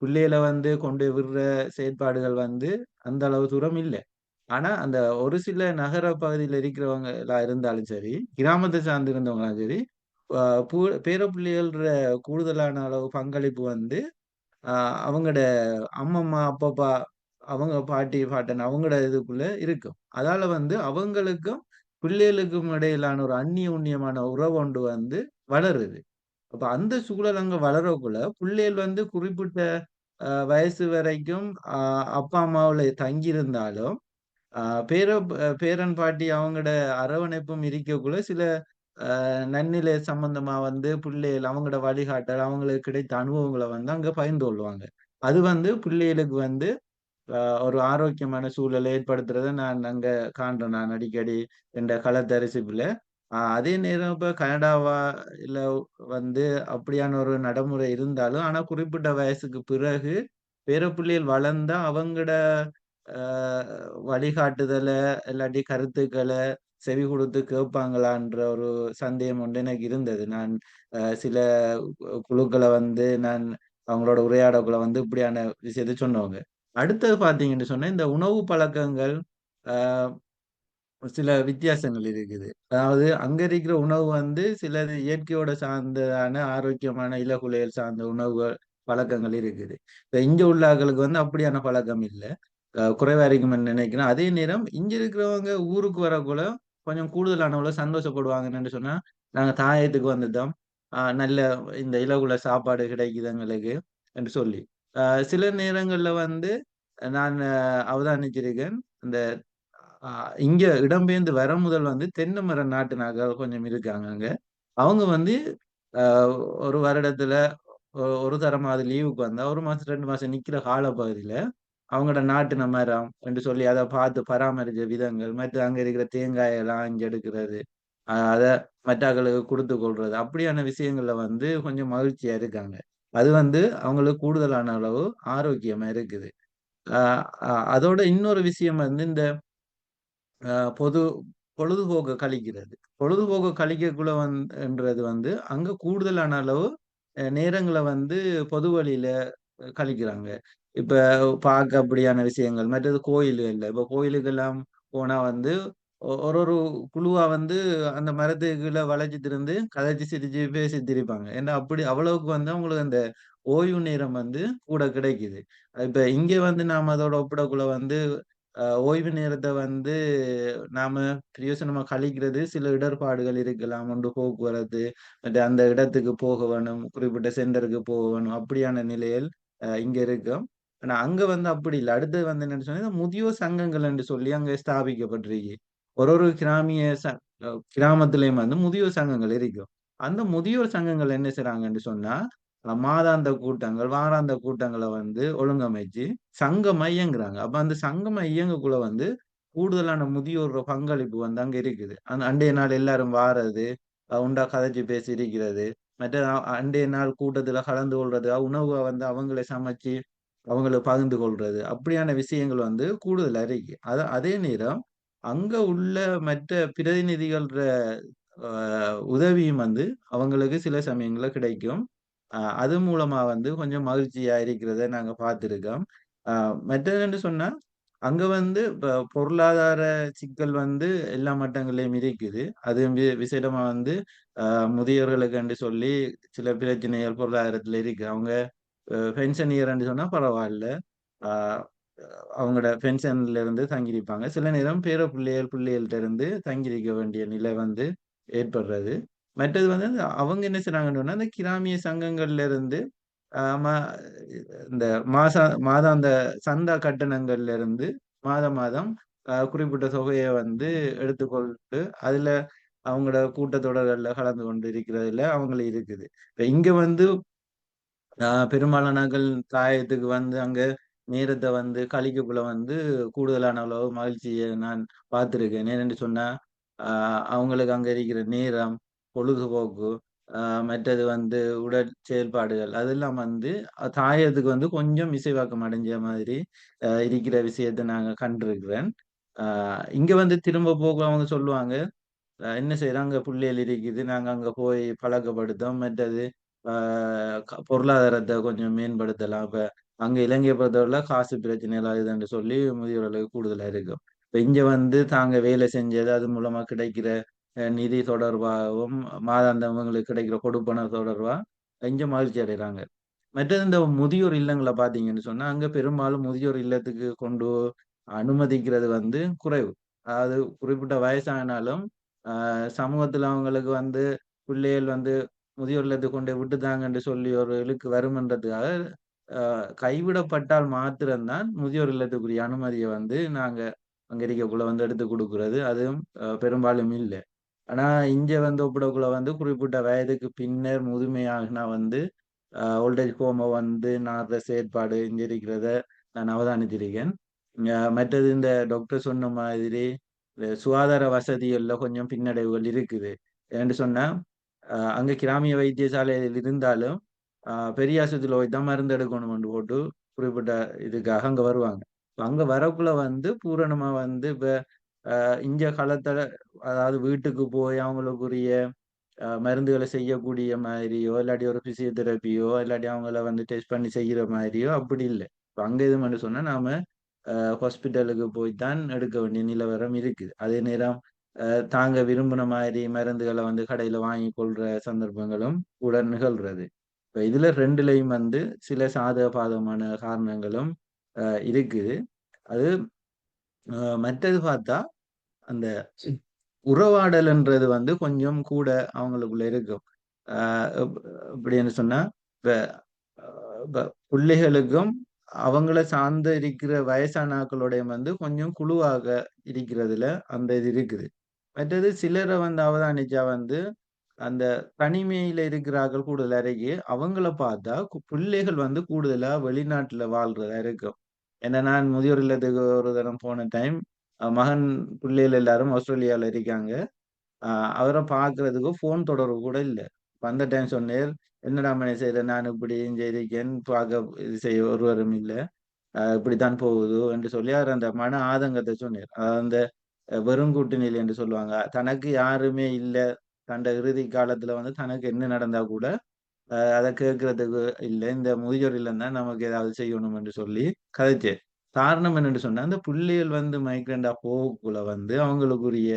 பிள்ளைகளை வந்து கொண்டு போய் விடுற செயற்பாடுகள் வந்து அந்த அளவு தூரம் இல்லை. ஆனா அந்த ஒரு சில நகர பகுதியில் இருக்கிறவங்களா இருந்தாலும் சரி, கிராமத்தை சார்ந்து இருந்தவங்களாலும் சரி, பேர பிள்ளைகள கூடுதலான அளவு பங்களிப்பு வந்து அவங்களோட அம்மம்மா, அப்பப்பா, அவங்க பாட்டி, பாட்டன் அவங்களோட இதுக்குள்ள இருக்கும். அதால வந்து அவங்களுக்கும் பிள்ளைகளுக்கும் இடையிலான ஒரு அந்நியோன்யமான உறவு ஒன்று வந்து வளருது. அப்ப அந்த சூழல் அங்க வளரக்குள்ள பிள்ளைகள் வந்து குறிப்பிட்ட வயசு வரைக்கும் அப்பா அம்மாவுல தங்கியிருந்தாலும் ஆ பேர பேரன், பாட்டி அவங்களோட அரவணைப்பும் இருக்கக்குள்ள சில நன்னிலை சம்பந்தமா வந்து பிள்ளைகள் அவங்களோட வழிகாட்டல், அவங்களுக்கு கிடைத்த அனுபவங்கள வந்து அங்க பகிர்ந்து கொள்வாங்க. அது வந்து பிள்ளைகளுக்கு வந்து ஒரு ஆரோக்கியமான சூழலை ஏற்படுத்துறத நான் அங்க காண்றேன். நான் அடிக்கடி என்ற களத்தரிசிப்புல. அதே நேரம் இப்ப கனடாவா இல்ல வந்து அப்படியான ஒரு நடைமுறை இருந்தாலும், ஆனா குறிப்பிட்ட வயசுக்கு பிறகு பேர பிள்ளைகள் வளர்ந்தா அவங்களோட அ வழிகாட்டுதல, இல்லாட்டி கருத்துக்கள செவி குடுத்து கேட்பாங்களான்ற ஒரு சந்தேகம் ஒன்று எனக்கு இருந்தது. நான் சில குழுக்கள வந்து நான் அவங்களோட உரையாடக்குள்ள வந்து இப்படியான விஷயத்த சொன்னவங்க. அடுத்தது பார்த்தீங்கன்னு சொன்னா, இந்த உணவு பழக்கங்கள் அ சில வித்தியாசங்கள் இருக்குது. அதாவது அங்க இருக்கிற உணவு வந்து சிலது இயற்கையோட சார்ந்ததான ஆரோக்கியமான இலகுலைகள் சார்ந்த உணவுகள் பழக்கங்கள் இருக்குது. இப்ப இங்க உள்ள ஆட்களுக்கு வந்து அப்படியான பழக்கம் இல்ல. குறைவா இருக்கும்னு நினைக்கிறேன். அதே நேரம் இங்க இருக்கிறவங்க ஊருக்கு வரக்குள்ள கொஞ்சம் கூடுதலான அளவுல சந்தோஷப்படுவாங்கன்னு சொன்னா, நாங்க தாயத்துக்கு வந்துட்டோம். நல்ல இந்த இலகுல சாப்பாடு கிடைக்குது எங்களுக்கு என்று சொல்லி. அ சில நேரங்கள்ல வந்து நான் அவதானிச்சிருக்கேன். இந்த அ இங்க இடம்பெயர்ந்து வர முதல் வந்து தென்னை மர நாட்டு நபர்கள் கொஞ்சம் இருக்காங்க அங்க. அவங்க வந்து அ ஒரு வருடத்துல ஒரு தரமாவது லீவுக்கு வந்தா 1 மாசம், 2 மாசம் நிக்கிற காலப்பகுதியில அவங்களோட நாட்டுன மரம் என்று சொல்லி அத பார்த்து பராமரிச்ச விதங்கள், மற்ற அங்க இருக்கிற தேங்காயெல்லாம் இங்க எடுக்கிறது, அத மற்றாக்களுக்கு குடுத்துக் கொள்றது, அப்படியான விஷயங்கள்ல வந்து கொஞ்சம் மகிழ்ச்சியா இருக்காங்க. அது வந்து அவங்களுக்கு கூடுதலான அளவு ஆரோக்கியமா இருக்குது. அ அ அதோட இன்னொரு விஷயம் வந்து இந்த அ பொது பொழுதுபோக்கு கழிக்கிறது. பொழுதுபோக்கு கழிக்கக்குள்ள ன்றது வந்து அங்க கூடுதலான அளவு நேரங்கள வந்து பொது வழியில கழிக்கிறாங்க. இப்ப பார்க்க அப்படியான விஷயங்கள். மற்றது கோயில்கள்ல. இப்ப கோயிலுக்கெல்லாம் போனா வந்து ஒரு ஒரு குழுவா வந்து அந்த மரத்துக்கு கீழ வளைஞ்சு திருந்து கதைச்சு, சிரிச்சு, பேசி திரிப்பாங்க. ஏன்னா அப்படி அவ்வளவுக்கு வந்து அவங்களுக்கு அந்த ஓய்வு நேரம் வந்து கூட கிடைக்குது. இப்ப இங்க வந்து நாம அதோட ஒப்பிடக்குள்ள வந்து ஓய்வு நேரத்த வந்து நாம பிரயோசனமா கழிக்கிறது சில இடர்பாடுகள் இருக்கலாம். ஒன்று போக்குவரத்து, மற்ற அந்த இடத்துக்கு போக வேணும், குறிப்பிட்ட சென்டருக்கு போக வேணும். அப்படியான நிலையில் இங்க இருக்கும். ஆனா அங்க வந்து அப்படி இல்ல. அடுத்தது வந்து என்னன்னு சொன்னா, இந்த முதியோர் சங்கங்கள் என்று சொல்லி அங்க ஸ்தாபிக்கப்பட்டிருக்கு. ஒரு கிராமிய கிராமத்திலேயும் வந்து முதியோர் சங்கங்கள் இருக்கும். அந்த முதியோர் சங்கங்கள் என்ன செய்றாங்கன்னு சொன்னா, மாதாந்த கூட்டங்கள், வாராந்த கூட்டங்கள வந்து ஒழுங்கமைச்சு சங்கமா இயங்குறாங்க. அப்ப அந்த சங்கமா இயங்கக்குள்ள வந்து கூடுதலான முதியோர் பங்களிப்பு வந்து அங்க இருக்குது. அந்த அன்றைய நாள் எல்லாரும் வாரது, உண்டா கதைச்சு பேசி இருக்கிறது. மற்ற அன்றைய நாள் கூட்டத்துல கலந்து கொள்றது, உணவ வந்து அவங்களே சமைச்சு, அவங்களுக்கு பகிர்ந்து கொள்றது. அப்படியான விஷயங்கள் வந்து கூடுதலா இருக்கு. அதே நேரம் அங்க உள்ள மற்ற பிரதிநிதிகள்ற அ உதவியும் வந்து அவங்களுக்கு சில சமயங்கள்ல கிடைக்கும். அது மூலமா வந்து கொஞ்சம் மகிழ்ச்சியா இருக்கிறத நாங்க பார்த்திருக்கோம். அ மற்றதுன்னு சொன்னா, அங்க வந்து பொருளாதார சிக்கல் வந்து எல்லா மட்டங்கள்லயும் இருக்குது. அதுவும் விசேடமா வந்து அ முதியோர்களுக்குன்னு சொல்லி சில பிரச்சனைகள் பொருளாதாரத்துல இருக்கு. அவங்க பென்ஷன் இயர்ன்னு சொன்னா பரவால்ல. ஆ அவங்களோட பென்ஷன்ல இருந்து தங்கியிருப்பாங்க. சில நேரம் பேர பிள்ளைகள், பிள்ளைகள்ட்ட இருந்து தங்கியிருக்க வேண்டிய நிலை வந்து ஏற்படுறது. மற்றது வந்து அவங்க என்ன செய்றாங்கன்னு சொன்னா, இந்த கிராமிய சங்கங்கள்ல இருந்து அ ம இந்த மாதாந்த சந்தா கட்டணங்கள்ல இருந்து மாதம், மாதம் குறிப்பிட்ட தொகைய வந்து எடுத்துக்கொண்டு, அதுல அவங்களோட கூட்டத்தொடர்கள்ல கலந்து கொண்டு இருக்கிறதுல அவங்களுக்கு இருக்குது. இப்ப இங்க வந்து பெரும்பாலானர்கள் தாயத்துக்கு வந்து அங்க நேரத்த வந்து கழிக்கக்குள்ள வந்து கூடுதலான அளவு மகிழ்ச்சிய நான் பார்த்திருக்கேன். ஏனென்று சொன்னா, அ அவங்களுக்கு அங்க இருக்கிற நேரம், பொழுதுபோக்கு, மற்றது வந்து உடல் செயல்பாடுகள் அதெல்லாம் வந்து தாயத்துக்கு வந்து கொஞ்சம் இசைவாக்கம் அடைஞ்ச மாதிரி இருக்கிற விஷயத்தை நாங்க கண்டிருக்கிறேன். இங்க வந்து திரும்ப போக அவங்க சொல்லுவாங்க, என்ன செய்றாங்க புள்ளைகள் இருக்குது, நாங்க அங்க போய் பழக்கப்படுத்தோம். மற்றது பொருளாதாரத்தை கொஞ்சம் மேம்படுத்தலாம். இப்ப அங்க இலங்கையை பொறுத்தவரையில காசு பிரச்சனை எல்லாம் இதுன்னு சொல்லி முதியோர்களுக்கு கூடுதலா இருக்கும். இப்ப இங்க வந்து தாங்க வேலை செஞ்சது அது மூலமா கிடைக்கிற நிதி தொடர்பாகவும் மாதாந்தம் இவங்களுக்கு கிடைக்கிற கொடுப்பன தொடர்பா இங்க மகிழ்ச்சி அடைகிறாங்க. மற்றது இந்த முதியோர் இல்லங்களை பார்த்தீங்கன்னு சொன்னா, அங்க பெரும்பாலும் முதியோர் இல்லத்துக்கு கொண்டு அனுமதிக்கிறது வந்து குறைவு. அதாவது குறிப்பிட்ட வயசானாலும் சமூகத்துல அவங்களுக்கு வந்து பிள்ளைகள் வந்து முதியோர் இல்லத்துக்கு கொண்டு போய் விட்டுட்டாங்கன்னு சொல்லி ஒரு இழுக்கு வருமன்றதுக்காக கைவிடப்பட்டால் மாத்திரம்தான் முதியோர் இல்லத்துக்குரிய அனுமதியை வந்து நாங்க அங்க இருக்கக்குள்ள வந்து எடுத்து கொடுக்கிறது. அதுவும் பெரும்பாலும் இல்லை. ஆனா இங்க வந்து ஒப்பிடக்குள்ள வந்து குறிப்பிட்ட வயதுக்கு பின்னர் முதுமையாகினா வந்து ஓல்டேஜ் ஹோமை வந்து நாடுற செயற்பாடு இங்க இருக்கிறத நான் அவதானித்திருக்கேன். மற்றது இந்த டாக்டர் சொன்ன மாதிரி சுகாதார வசதிகள்ல கொஞ்சம் பின்னடைவுகள் இருக்குது. ஏன்னு சொன்னா அங்க கிராமிய வைத்தியசாலையில் இருந்தாலும் பெரிய ஆஸ்பத்திரியில் போய் தான் மருந்து எடுக்கணும்னு போட்டு குறிப்பிட்ட இதுக்காக அங்க வருவாங்க. அங்க வரக்குள்ள வந்து பூரணமா வந்து இப்ப இங்க காலத்துல அதாவது வீட்டுக்கு போய் அவங்களுக்குரிய மருந்துகளை செய்யக்கூடிய மாதிரியோ இல்லாட்டி ஒரு பிசியோதெரப்பியோ இல்லாட்டி அவங்கள வந்து டெஸ்ட் பண்ணி செய்கிற மாதிரியோ அப்படி இல்லை. இப்போ அங்க இது மட்டும் சொன்னா நாம ஹாஸ்பிட்டலுக்கு போய் தான் எடுக்க வேண்டிய நிலவரம் இருக்குது. அதே நேரம் தாங்க விரும்பின மாதிரி மருந்துகளை வந்து கடையில வாங்கி கொள்ற சந்தர்ப்பங்களும் கூட நிகழ்றது. இப்போ இதுல ரெண்டுலையும் வந்து சில சாதக பாதகமான காரணங்களும் இருக்குது. அது மற்றது பார்த்தா அந்த உறவாடல்ன்றது வந்து கொஞ்சம் கூட அவங்களுக்குள்ள இருக்கும். எப்படின்னு சொன்னா இப்ப இப்ப பிள்ளைகளுக்கும் அவங்கள சார்ந்து இருக்கிற வயசானாக்களுடைய வந்து கொஞ்சம் குழுவாக இருக்கிறதுல அந்த இது இருக்குது. மற்றது சிலரை வந்து அவதானிச்சா வந்து அந்த தனிமையில இருக்கிறார்கள் கூடுதல் அருகே அவங்கள பார்த்தா பிள்ளைகள் வந்து கூடுதலா வெளிநாட்டுல வாழ்றதா இருக்கும். ஏன்னா நான் முதியோர் இல்லத்துக்கு ஒரு தரம் போன டைம் மகன் பிள்ளைகள் எல்லாரும் ஆஸ்திரேலியால இருக்காங்க. அவரை பார்க்கறதுக்கு ஃபோன் தொடர்பு கூட இல்ல. அந்த டைம் சொன்னேன், "என்னடா மணி செய்ற? நான் இப்படி இங்க இருக்கேன். பார்க்க இது செய்ய ஒருவரும் இல்ல. இப்படித்தான் போகுது" என்று சொல்லி அவர் அந்த மன ஆதங்கத்தை சொன்னார். அந்த வெறுங்கூட்டு நிலை என்று சொல்லுவாங்க. தனக்கு யாருமே இல்ல. தன்னுடைய இறுதி காலத்துல வந்து தனக்கு என்ன நடந்தா கூட அத கேட்கறதுக்கு இல்ல. இந்த முதியோர் இல்லம் தான் நமக்கு ஏதாவது செய்யணும் என்று சொல்லி கதைச்சேன். காரணம் என்னன்னு சொன்னா, அந்த புள்ளைகள் வந்து மைக்ரண்டா போகக்குள்ள வந்து அவங்களுக்குரிய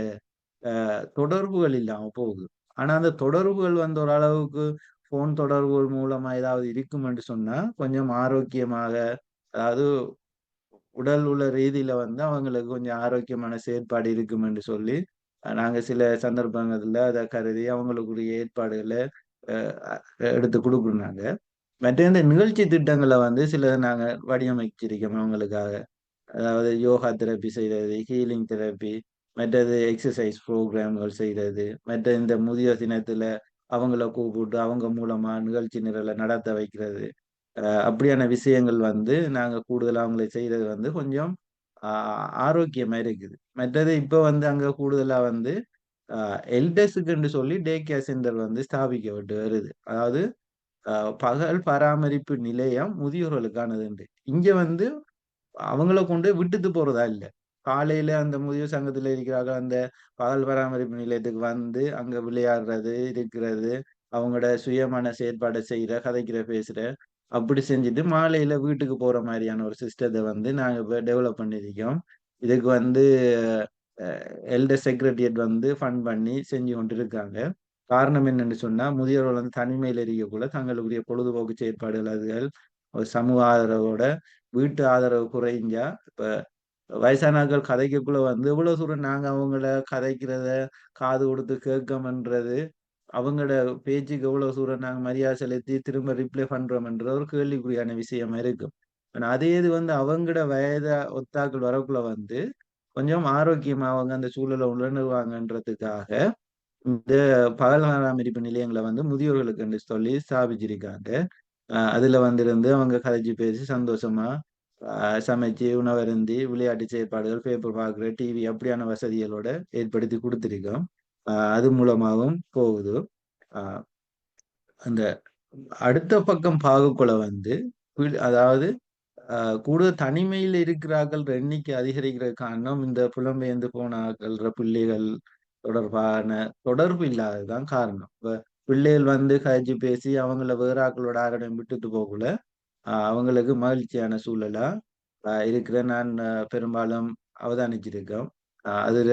தொடர்புகள் இல்லாம போகுது. ஆனா அந்த தொடர்புகள் வந்து ஓரளவுக்கு ஃபோன் தொடர்புகள் மூலமா ஏதாவது இருக்கும் என்று சொன்னா, கொஞ்சம் ஆரோக்கியமாக அதாவது உடல் உள்ள ரீதியில வந்து அவங்களுக்கு கொஞ்சம் ஆரோக்கியமான செயற்பாடு இருக்கும் என்று சொல்லி, நாங்க சில சந்தர்ப்பங்கள்ல அத கருதி அவங்களுக்குரிய ஏற்பாடுகள அ எடுத்து குடுக்குறாங்க. மற்ற இந்த நிகழ்ச்சி திட்டங்கள வந்து சில நாங்க வடிவமைச்சிருக்கோம் அவங்களுக்காக. அதாவது யோகா தெரப்பி செய்றது, ஹீலிங் தெரப்பி, மற்றது எக்ஸர்சைஸ் புரோகிராம்கள் செய்றது, மற்ற இந்த முதியோர் தினத்துல அவங்கள கூப்பிட்டு அவங்க மூலமா நிகழ்ச்சி நிரல நடத்த வைக்கிறது. அப்படியான விஷயங்கள் வந்து நாங்க கூடுதலா அவங்களுக்கு செய்றது வந்து கொஞ்சம் ஆ ஆரோக்கியமா இருக்குது. மற்றது இப்ப வந்து அங்க கூடுதலா வந்து அ எல்டர்ஸுக்குன்னு சொல்லி டே கேர் சென்டர் வந்து ஸ்தாபிக்கப்பட்டு வருது. அதாவது அ பகல் பராமரிப்பு நிலையம் முதியோர்களுக்கானதுண்டு. இங்க வந்து அவங்கள கொண்டு போய் விட்டுட்டு போறதா இல்ல. காலையில அந்த முதியோர் சங்கத்துல இருக்கிறார்கள். அந்த பகல் பராமரிப்பு நிலையத்துக்கு வந்து அங்க விளையாடுறது, இருக்கிறது, அவங்களோட சுயமான செயற்பாட செய்ற, கதைக்கிற, பேசுற அப்படி செஞ்சுட்டு மாலையில வீட்டுக்கு போற மாரியான ஒரு சிஸ்டத்த வந்து நாங்க இப்ப டெவலப் பண்ணியிருக்கோம். இதுக்கு வந்து எல்டர் செக்ரட்டரியேட் வந்து ஃபண்ட் பண்ணி செஞ்சு கொண்டிருக்காங்க. காரணம் என்னன்னு சொன்னா, முதியோர்கள் வந்து தனிமையில இருக்கக்குள்ள தங்களுக்குரிய பொழுதுபோக்கு செயற்பாடுகள் அதுகள் ஒரு சமூக ஆதரவோட வீட்டு ஆதரவு குறைஞ்சா, இப்ப வயசானாக்கள் கதைக்கக்குள்ள வந்து எவ்வளவு தூரம் நாங்க அவங்கள கதைக்கிறத காது கொடுத்து கேட்கோம்ன்றது, அவங்களோட பேச்சுக்கு எவ்வளவு தூரம் நாங்க மரியாதை செலுத்தி திரும்ப ரிப்ளை பண்றோம்ன்ற ஒரு கேள்விக்குறியான விஷயமா இருக்கும். ஆனா அதே இது வந்து அவங்களோட வயத ஒத்தாக்கள் வரக்குள்ள வந்து கொஞ்சம் ஆரோக்கியமா அவங்க அந்த சூழல உணருவாங்கன்றதுக்காக இந்த பகல் பராமரிப்பு நிலையங்கள வந்து முதியோர்களுக்குன்னு சொல்லி ஸ்தாபிச்சிருக்காங்க. அதுல வந்திருந்து அவங்க கதைச்சு பேசி சந்தோஷமா சமைச்சு, உணவருந்தி, விளையாட்டு செயற்பாடுகள், பேப்பர் பார்க்குற, டிவி அப்படியான வசதிகளோட ஏற்படுத்தி குடுத்திருக்கோம். அது மூலமாவும் போகுது. அ அந்த அடுத்த பக்கம் பார்க்கக்குள்ள வந்து அதாவது கூடுதல் தனிமையில் இருக்கிறார்கள் எண்ணிக்கை அதிகரிக்கிற காரணம் இந்த புலம்பெயர்ந்து போனார்கள்ற பிள்ளைகள் தொடர்பான தொடர்பு இல்லாததுதான் காரணம். இப்ப பிள்ளைகள் வந்து கழிச்சு பேசி அவங்கள வேற ஆக்களோட ஆரோடம் விட்டுட்டு போகல அவங்களுக்கு மகிழ்ச்சியான சூழலா இருக்கிற நான் பெரும்பாலும் அவதானிச்சிருக்கேன். அதுல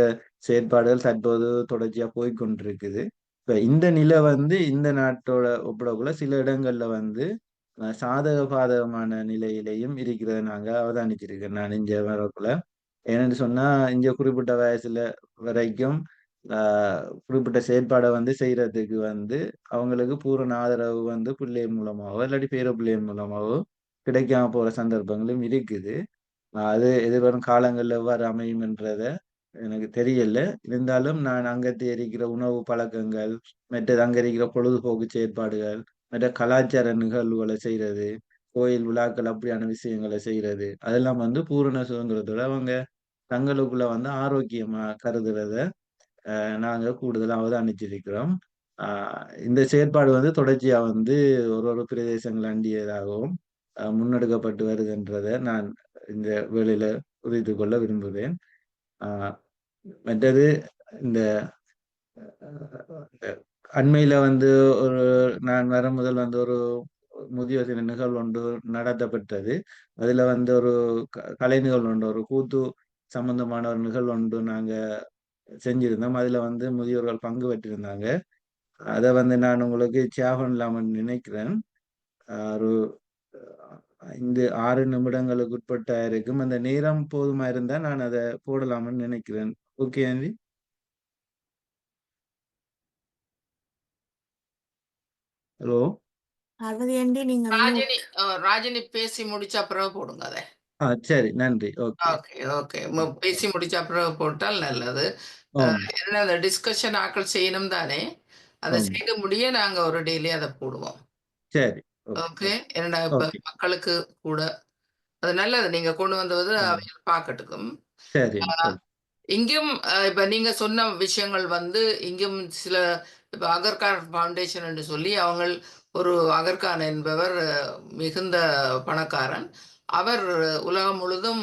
செயற்பாடுகள் தற்போது தொடர்ச்சியா போய்கொண்டிருக்குது. இப்ப இந்த நிலை வந்து இந்த நாட்டோட ஒப்பிடக்குள்ள சில இடங்கள்ல வந்து சாதக பாதகமான நிலையிலையும் இருக்கிறத நாங்க அவதானிச்சிருக்கேன் நான் இங்க வரக்குள்ள. ஏன்னு சொன்னா இங்க குறிப்பிட்ட வயசுல வரைக்கும் குறிப்பிட்ட செயற்பாடை வந்து செய்யறதுக்கு வந்து அவங்களுக்கு பூரண ஆதரவு வந்து பிள்ளை மூலமாவோ இல்லாட்டி பேர பிள்ளை மூலமாவோ கிடைக்காம போற சந்தர்ப்பங்களும் இருக்குது. அது எதிர்வரும் காலங்கள்ல எவ்வாறு அமையும்ன்றத எனக்கு தெரியல. இருந்தாலும் நான் அங்கத்தை இருக்கிற உணவு பழக்கங்கள், மற்றது அங்க இருக்கிற பொழுதுபோக்கு செயற்பாடுகள், மற்ற கலாச்சார நிகழ்வுகளை செய்யறது, கோயில் விழாக்கள் அப்படியான விஷயங்களை செய்யறது, அதெல்லாம் வந்து பூரண சுதந்திரத்தோட அவங்க தங்களுக்குள்ள வந்து ஆரோக்கியமா கருதுறத நாங்க கூடுதலா அவதானிச்சிருக்கிறோம். இந்த செயற்பாடு வந்து தொடர்ச்சியா வந்து ஒரு ஒரு பிரதேசங்கள் அண்டியதாகவும் முன்னெடுக்கப்பட்டு வருதுன்றதை நான் இந்த வேளையில உறுதித்து கொள்ள விரும்புகிறேன். மற்றது இந்த அண்மையில வந்து ஒரு நான் வர முதல் வந்து ஒரு முதியோர் தின நிகழ்வு ஒன்று நடத்தப்பட்டது. அதுல வந்து ஒரு கலை நிகழ்வு ஒன்று, ஒரு கூத்து சம்பந்தமான ஒரு நிகழ்வு ஒன்று நாங்க செஞ்சிருந்தோம். அதுல வந்து முதியோர்கள் பங்கு பெற்றிருந்தாங்க. அதை வந்து நான் உங்களுக்கு ஷேர் பண்ணலாம்னு நினைக்கிறேன். ஒரு 5-6 நிமிடங்களுக்கு உட்பட்ட இருக்கும். அந்த நேரம் போதுமா இருந்தா நான் அதை போடலாம்னு நினைக்கிறேன். Okay aunty? Hello Parvathi aunty நீங்க ராஜினி ராஜினி பேசி முடிச்ச பிறகு போடுங்க அதை. சரி, நன்றி. ஓகே. ஓகே ஓகே பேசி முடிச்ச பிறகு போட்டால் நல்லது. ஆமா ஏன்னா அந்த டிஸ்கஷன் ஆக்கள் செய்யணும் தானே, அதை ஆமா செய்து முடிய நாங்க ஒரு டெய்லி அதை போடுவோம். சரி. ஓகே ஓகே, ஏன்னா இப்ப ஓகே மக்களுக்கு கூட அது நல்லது நீங்க கொண்டு வந்தது ஆமா. அவங்க பார்க்கட்டுக்கும். சரி ஓகே. இங்கும் இப்ப நீங்க சொன்ன விஷயங்கள் வந்து இங்கும் சில இப்ப அகர்கான் ஃபவுண்டேஷன் என்று சொல்லி அவங்க ஒரு அகர்கான் என்பவர் மிகுந்த பணக்காரன். அவர் உலகம் முழுதும்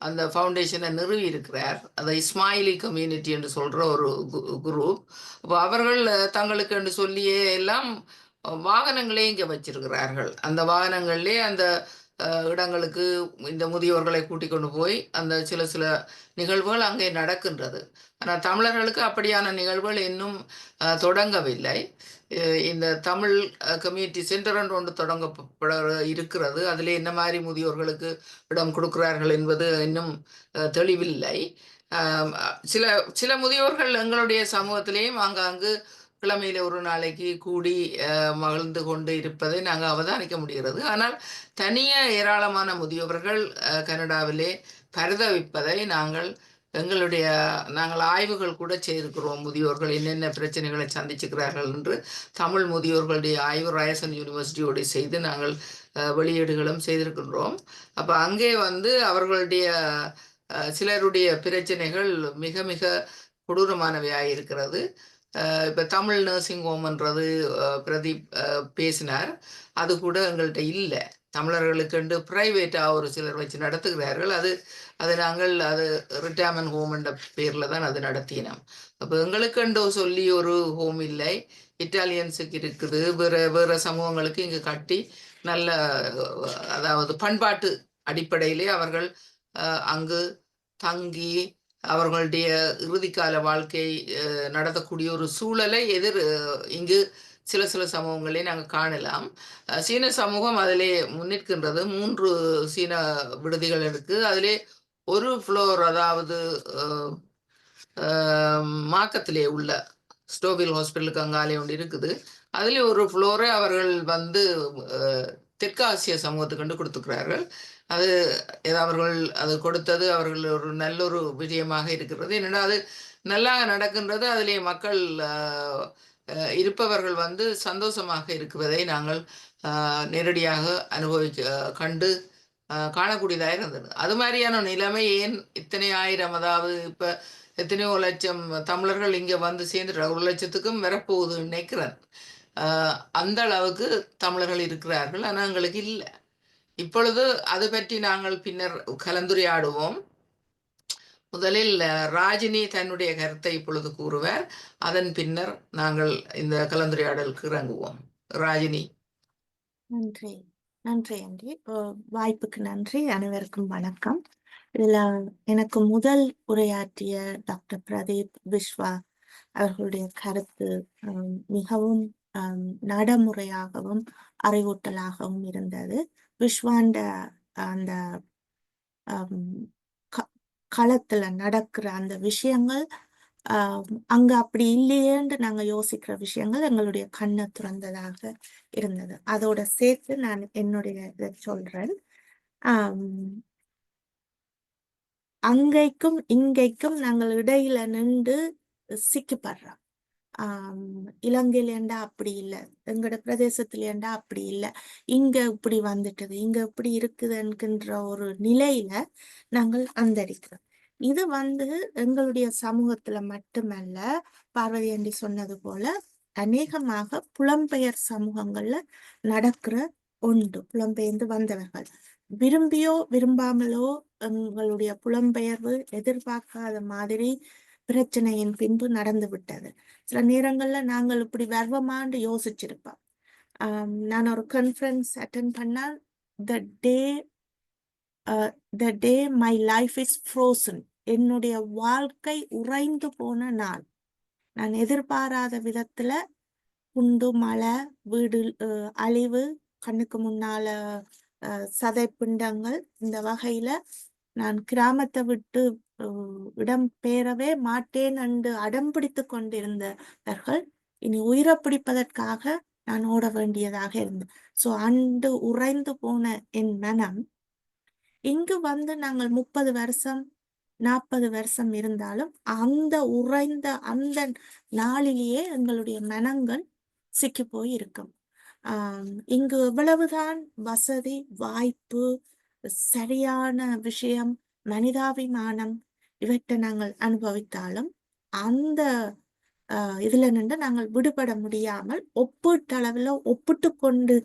அந்த ஃபவுண்டேஷனை நிறுவி இருக்கிறார். அதை இஸ்மாயிலி கம்யூனிட்டி என்று சொல்ற ஒரு குரூப். அப்போ அவர்கள் தங்களுக்கு என்று சொல்லியே எல்லாம் வாகனங்களே இங்கே வச்சிருக்கிறார்கள். அந்த வாகனங்கள்லே அந்த இடங்களுக்கு இந்த முதியோர்களை கூட்டிக் கொண்டு போய் அந்த சில சில நிகழ்வுகள் அங்கே நடக்கின்றது. ஆனால் தமிழர்களுக்கு அப்படியான நிகழ்வுகள் இன்னும் தொடங்கவில்லை. இந்த தமிழ் கம்யூனிட்டி சென்டர் ஒன்று தொடங்கப்பட இருக்கிறது. அதிலே என்ன மாதிரி முதியோர்களுக்கு இடம் கொடுக்கிறார்கள் என்பது இன்னும் தெளிவில்லை. சில சில முதியோர்கள் எங்களுடைய சமூகத்திலேயும் ஆங்காங்கு கிழமையில ஒரு நாளைக்கு கூடி மகிழ்ந்து கொண்டு இருப்பதை நாங்கள் அவதானிக்க முடிகிறது. ஆனால் தனியே ஏராளமான முதியோர்கள் கனடாவிலே பரிதவிப்பதை நாங்கள் ஆய்வுகள் கூட செய்திருக்கிறோம். முதியோர்கள் என்னென்ன பிரச்சனைகளை சந்திச்சுக்கிறார்கள் என்று தமிழ் முதியோர்களுடைய ஆய்வு ராயசன் யூனிவர்சிட்டியோடு செய்து நாங்கள் வெளியீடுகளும் செய்திருக்கின்றோம். அப்போ அங்கே வந்து அவர்களுடைய சிலருடைய பிரச்சனைகள் மிக மிக கொடூரமானவையாக இருக்கிறது. இப்போ தமிழ் நர்சிங் ஹோம்ன்றது பிரதீப் பேசினார். அது கூட எங்கள்கிட்ட இல்லை. தமிழர்களுக்கு பிரைவேட்டாக ஒரு சிலர் வச்சு நடத்துகிறார்கள். அது நாங்கள் ரிட்டையர்மெண்ட் ஹோம் என்ற பேரில் தான் அது நடத்தினோம். அப்போ எங்களுக்குண்டு சொல்லி ஒரு ஹோம் இல்லை. இட்டாலியன்ஸுக்கு இருக்குது, வேறு சமூகங்களுக்கு இங்கு கட்டி நல்ல அதாவது பண்பாட்டு அடிப்படையிலே அவர்கள் அங்கு தங்கி அவர்களுடைய இறுதிக்கால வாழ்க்கை நடத்தக்கூடிய ஒரு சூழலை இங்கு சில சில சமூகங்களே நாங்கள் காணலாம். சீன சமூகம் அதிலே முன்னிற்கின்றது. 3 சீன விடுதிகள் இருக்கு. அதிலே ஒரு ஃப்ளோர், அதாவது மாக்கத்திலே உள்ள ஸ்டோவில் ஹாஸ்பிட்டலுக்கு அங்காலே ஒன்று இருக்குது. அதிலே ஒரு ஃப்ளோரை அவர்கள் வந்து தெற்காசிய சமூகத்துக்கு கொடுத்துக்கிறார்கள். அது அவர்கள் அது கொடுத்தது அவர்கள் ஒரு நல்ல ஒரு விஜயமாக இருக்கிறது. என்னென்னா அது நல்லா நடக்கின்றது. அதிலே மக்கள் இருப்பவர்கள் வந்து சந்தோஷமாக இருக்குவதை நாங்கள் நேரடியாக கண்டு காணக்கூடியதாக இருந்தது. அது மாதிரியான நிலைமை ஏன் இத்தனை ஆயிரம், அதாவது இப்போ எத்தனையோ லட்சம் தமிழர்கள் இங்கே வந்து சேர்ந்துட்டு 1 லட்சத்துக்கும் வரப்போகுதுன்னு நினைக்கிறேன். அந்த அளவுக்கு தமிழர்கள் இருக்கிறார்கள். ஆனால் எங்களுக்கு இல்லை. இப்பொழுது அது பற்றி நாங்கள் பின்னர் கலந்துரையாடுவோம். முதலில் ராஜினி தன்னுடைய கருத்தை இப்பொழுது கூறுவார். அதன் பின்னர் நாங்கள் இந்த கலந்துரையாடலுக்கு இறங்குவோம். ராஜினி. நன்றி நன்றி ஆண்டி. வாய்ப்புக்கு நன்றி. அனைவருக்கும் வணக்கம். இதுல எனக்கு முதல் உரையாற்றிய டாக்டர் பிரதீப் விஸ்வா அவர்களுடைய கருத்து மிகவும் நடைமுறையாகவும் அறிவூட்டலாகவும் இருந்தது. விஸ்வாண்ட அந்த களத்துல நடக்கிற அந்த விஷயங்கள் அங்க அப்படி இல்லையேன்னு நாங்க யோசிக்கிற விஷயங்கள் எங்களுடைய கண்ணை துறந்ததாக இருந்தது. அதோட சேர்த்து நான் என்னுடைய இதை சொல்றேன். அங்கைக்கும் இங்கைக்கும் நாங்கள் இடையில நின்று சிக்கப்படுறோம். இலங்கையிலேண்டா அப்படி இல்லை, எங்களோட பிரதேசத்திலேண்டா அப்படி இல்லை, இங்க இப்படி வந்துட்டது, இங்க இப்படி இருக்குது என்கின்ற ஒரு நிலையில நாங்கள் அந்தரிக்கிறோம். இது எங்களுடைய சமூகத்துல மட்டுமல்ல, பார்வதி ஆண்டி சொன்னது போல அநேகமாக புலம்பெயர் சமூகங்கள்ல நடக்கிற ஒன்று. புலம்பெயர்ந்து வந்தவர்கள் விரும்பியோ விரும்பாமலோ எங்களுடைய புலம்பெயர்வு எதிர்பார்க்காத மாதிரி பிரச்சனையின் பின்பு நடந்து விட்டது. சில நேரங்கள்ல நாங்கள் இப்படி வர்வமான்னு யோசிச்சிருப்போம். நான் ஒரு கான்ஃபரன்ஸ் அட்டென்ட் பண்ணால் the day my life is frozen, என்னுடைய வாழ்க்கை உறைந்து போன நாள். நான் எதிர்பாராத விதத்துல குண்டு மழை, வீடு அழிவு, கண்ணுக்கு முன்னால சதை பிண்டங்கள், இந்த வகையில நான் கிராமத்தை விட்டு இடம் பெயரவே மாட்டேன் என்று அடம் பிடித்து கொண்டிருந்தவர்கள் இனி உயிரை பிடிப்பதற்காக நான் ஓட வேண்டியதாக இருந்தேன். சோ அன்று உறைந்து போன என் மனம் இங்கு நாங்கள் 30 வருஷம் 40 வருஷம் இருந்தாலும் அந்த உறைந்த அந்த நாளிலேயே எங்களுடைய மனங்கள் சிக்கி போய் இருக்கும். இங்கு எவ்வளவுதான் வசதி வாய்ப்பு, சரியான விஷயம், மனிதாபிமானம் இவற்றை நாங்கள் அனுபவித்தாலும் அந்த இதுல நின்று நாங்கள் விடுபட முடியாமல் ஒப்பீட்டளவுல ஒப்பிட்டு கொண்டு